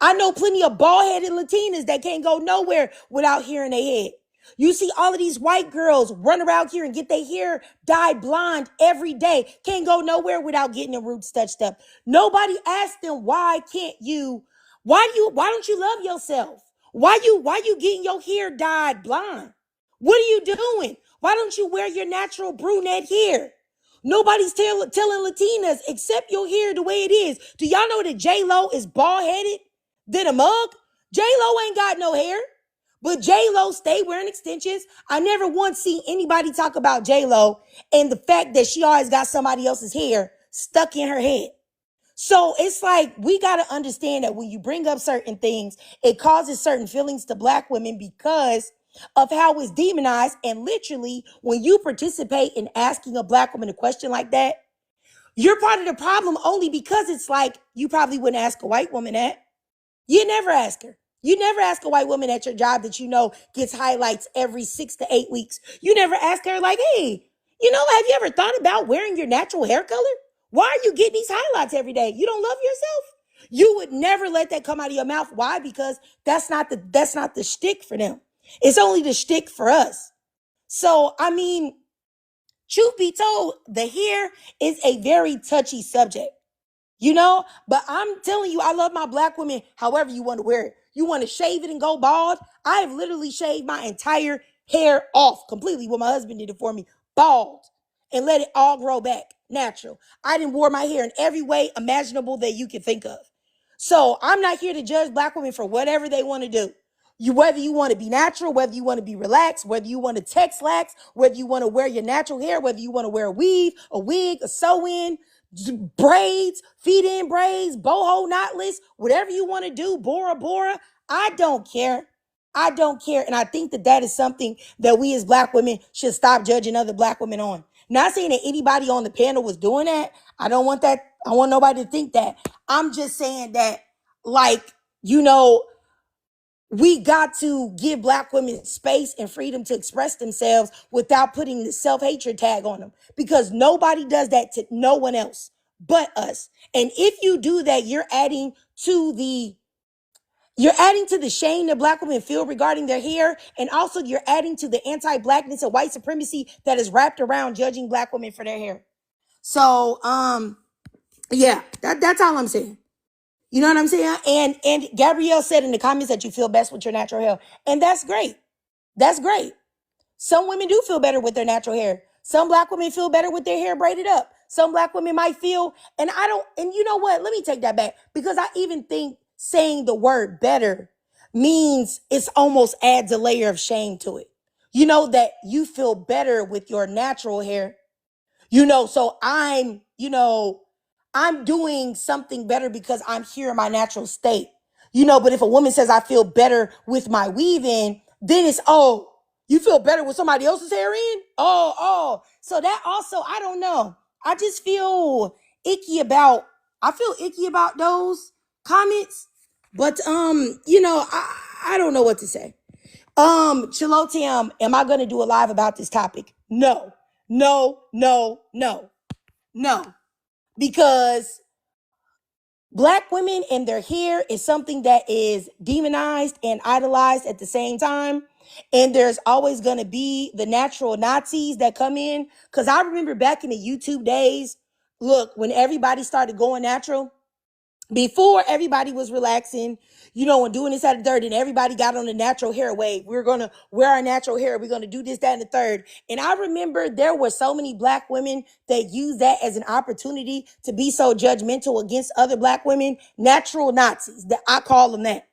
I know plenty of bald-headed Latinas that can't go nowhere without hair in their head. You see all of these white girls run around here and get their hair dyed blonde every day. Can't go nowhere without getting the roots touched up. Nobody asked them, why don't you love yourself? Why you getting your hair dyed blonde? What are you doing? Why don't you wear your natural brunette hair? Nobody's telling Latinas, accept your hair the way it is. Do y'all know that J-Lo is bald-headed than a mug? J-Lo ain't got no hair, but J-Lo stay wearing extensions. I never once seen anybody talk about J-Lo and the fact that she always got somebody else's hair stuck in her head. So it's like, we got to understand that when you bring up certain things, it causes certain feelings to black women because of how it's demonized. And literally, when you participate in asking a black woman a question like that, you're part of the problem only because it's like, you probably wouldn't ask a white woman that. You never ask her. You never ask a white woman at your job that gets highlights every 6 to 8 weeks. You never ask her like, hey, have you ever thought about wearing your natural hair color? Why are you getting these highlights every day? You don't love yourself? You would never let that come out of your mouth. Why? Because that's not the shtick for them. It's only the shtick for us. So, I mean, truth be told, the hair is a very touchy subject. But I'm telling you, I love my black women however you want to wear it. You want to shave it and go bald? I have literally shaved my entire hair off completely. What my husband did it for me, bald, and let it all grow back natural. I didn't wore my hair in every way imaginable that you could think of. So I'm not here to judge black women for whatever they want to do. Whether you want to be natural, whether you want to be relaxed, whether you want to text lax, whether you want to wear your natural hair, whether you want to wear a weave, a wig, a sew-in, braids, feed-in braids, boho knotless, whatever you want to do, Bora Bora, I don't care. I don't care. And I think that is something that we as black women should stop judging other black women on. Not saying that anybody on the panel was doing that. I don't want that. I want nobody to think that. I'm just saying that, like, we got to give black women space and freedom to express themselves without putting the self-hatred tag on them, because nobody does that to no one else but us. And if you do that, you're adding to the shame that black women feel regarding their hair, and also you're adding to the anti-blackness and white supremacy that is wrapped around judging black women for their hair. So, yeah, that's all I'm saying. You know what I'm saying? And Gabrielle said in the comments that you feel best with your natural hair. And that's great. That's great. Some women do feel better with their natural hair. Some black women feel better with their hair braided up. Some black women might feel, and you know what? Let me take that back, because I even think saying the word better means it's almost adds a layer of shame to it. That you feel better with your natural hair. So I'm doing something better because I'm here in my natural state. But if a woman says I feel better with my weave in, then it's, oh, you feel better with somebody else's hair in? Oh. So that also, I don't know. I just feel icky about those. comments. But I don't know what to say. Chilotium, am I gonna do a live about this topic? No, no, no, no, no. Because Black women and their hair is something that is demonized and idolized at the same time. And there's always going to be the natural Nazis that come in. Because I remember back in the YouTube days, look, when everybody started going natural, before everybody was relaxing, and doing this at the third, and everybody got on the natural hair wave. We're going to wear our natural hair. We're going to do this, that, and the third. And I remember there were so many Black women that used that as an opportunity to be so judgmental against other Black women, natural Nazis, that I call them that.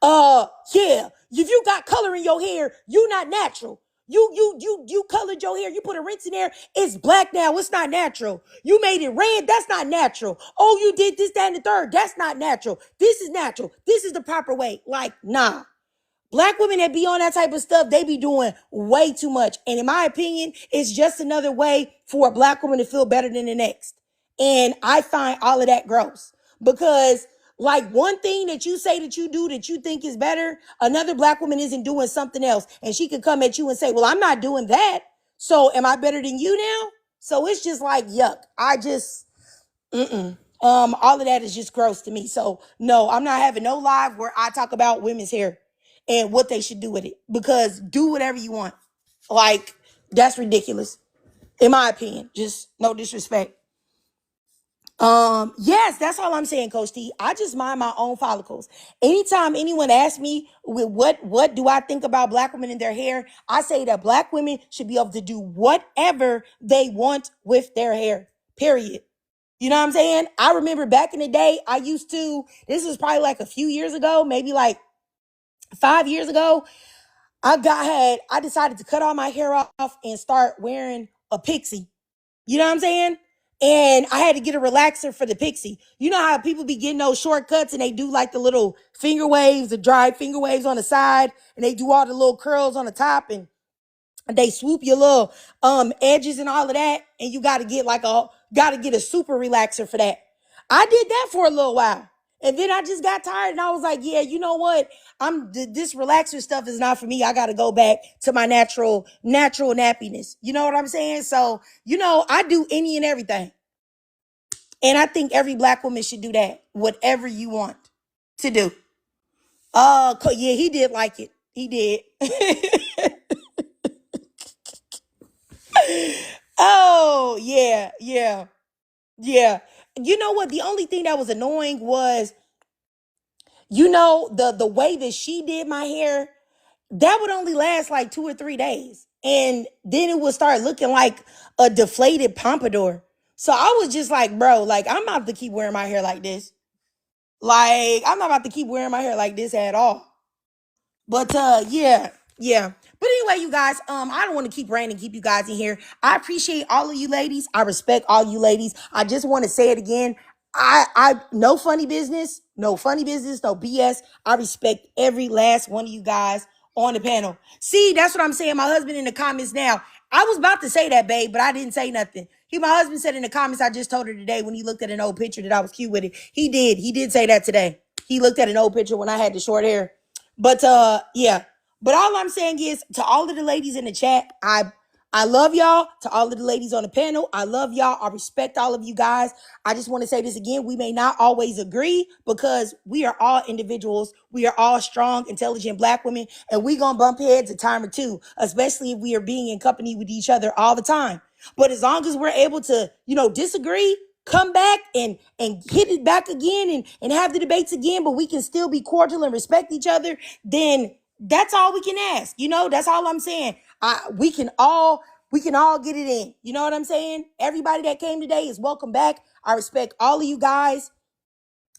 Yeah, if you got color in your hair, you not natural. You colored your hair. You put a rinse in there. It's black now. It's not natural. You made it red. That's not natural. Oh, you did this, that, and the third. That's not natural. This is natural. This is the proper way. Like, nah. Black women that be on that type of stuff, they be doing way too much. And in my opinion, it's just another way for a Black woman to feel better than the next. And I find all of that gross because like one thing that you say that you do that you think is better, another Black woman isn't doing something else. And she could come at you and say, well, I'm not doing that. So am I better than you now? So it's just like, yuck. All of that is just gross to me. So no, I'm not having no live where I talk about women's hair and what they should do with it, because do whatever you want. Like, that's ridiculous. In my opinion, just no disrespect. Yes, that's all I'm saying, Coach T. I just mind my own follicles. Anytime anyone asks me with what do I think about Black women in their hair, I say that Black women should be able to do whatever they want with their hair. Period. You know what I'm saying? I remember back in the day, this was probably like a few years ago, maybe like 5 years ago. I decided to cut all my hair off and start wearing a pixie. You know what I'm saying? And I had to get a relaxer for the pixie. You know how people be getting those shortcuts and they do like the little finger waves, the dried finger waves on the side, and they do all the little curls on the top, and they swoop your little edges and all of that, and you gotta get a super relaxer for that. I did that for a little while. And then I just got tired and I was like, yeah, you know what? This relaxer stuff is not for me. I gotta go back to my natural nappiness. You know what I'm saying? So, I do any and everything. And I think every Black woman should do that. Whatever you want to do. Yeah, he did like it. He did. Oh, yeah, yeah, yeah. You know what? The only thing that was annoying was, the way that she did my hair, that would only last like 2 or 3 days. And then it would start looking like a deflated pompadour. So I was just like, bro, like, I'm not about to keep wearing my hair like this. Like, I'm not about to keep wearing my hair like this at all. But yeah. But anyway, you guys, I don't want to keep ranting, keep you guys in here. I appreciate all of you ladies. I respect all you ladies. I just want to say it again. I no funny business, no BS. I respect every last one of you guys on the panel. See, that's what I'm saying. My husband in the comments now. I was about to say that, babe, but I didn't say nothing. My husband said in the comments, I just told her today when he looked at an old picture that I was cute with it. He did say that today. He looked at an old picture when I had the short hair. But yeah. But all I'm saying is, to all of the ladies in the chat, I love y'all. To all of the ladies on the panel, I love y'all. I respect all of you guys. I just want to say this again. We may not always agree because we are all individuals. We are all strong, intelligent Black women, and we gonna bump heads a time or two, especially if we are being in company with each other all the time. But as long as we're able to, disagree, come back and hit it back again and have the debates again, but we can still be cordial and respect each other, then that's all we can ask. That's all I'm saying. We can all get it in. You know what I'm saying? Everybody that came today is welcome back. I respect all of you guys.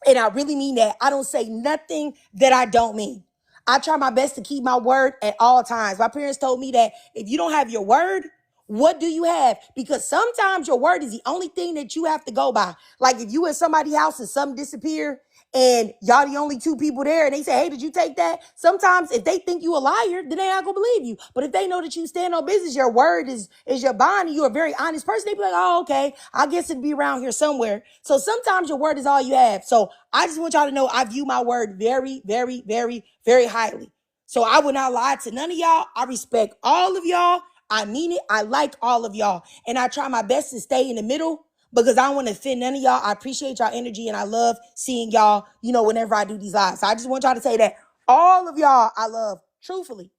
And I really mean that. I don't say nothing that I don't mean. I try my best to keep my word at all times. My parents told me that if you don't have your word, what do you have? Because sometimes your word is the only thing that you have to go by. Like if you in somebody's house and something disappear and y'all the only two people there, and they say, hey, did you take that? Sometimes if they think you a liar, then they not gonna believe you. But if they know that you stand on business, your word is your bond, and you're a very honest person, they be like, oh, okay, I guess it'd be around here somewhere. So sometimes your word is all you have. So I just want y'all to know I view my word very, very, very, very highly. So I would not lie to none of y'all. I respect all of y'all. I mean it. I like all of y'all. And I try my best to stay in the middle because I don't want to offend none of y'all. I appreciate y'all energy and I love seeing y'all, whenever I do these lives. So I just want y'all to say that all of y'all I love, truthfully.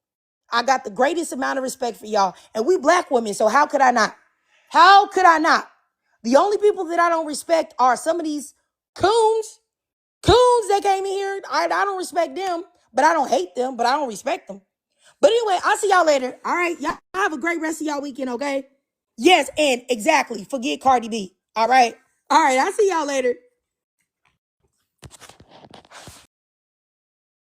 I got the greatest amount of respect for y'all. And we black women, so how could I not? How could I not? The only people that I don't respect are some of these coons that came in here. I don't respect them, but I don't hate them, but I don't respect them. But anyway, I'll see y'all later. All right. Y'all have a great rest of y'all weekend, okay? Yes, and exactly. Forget Cardi B. All right. All right. I'll see y'all later.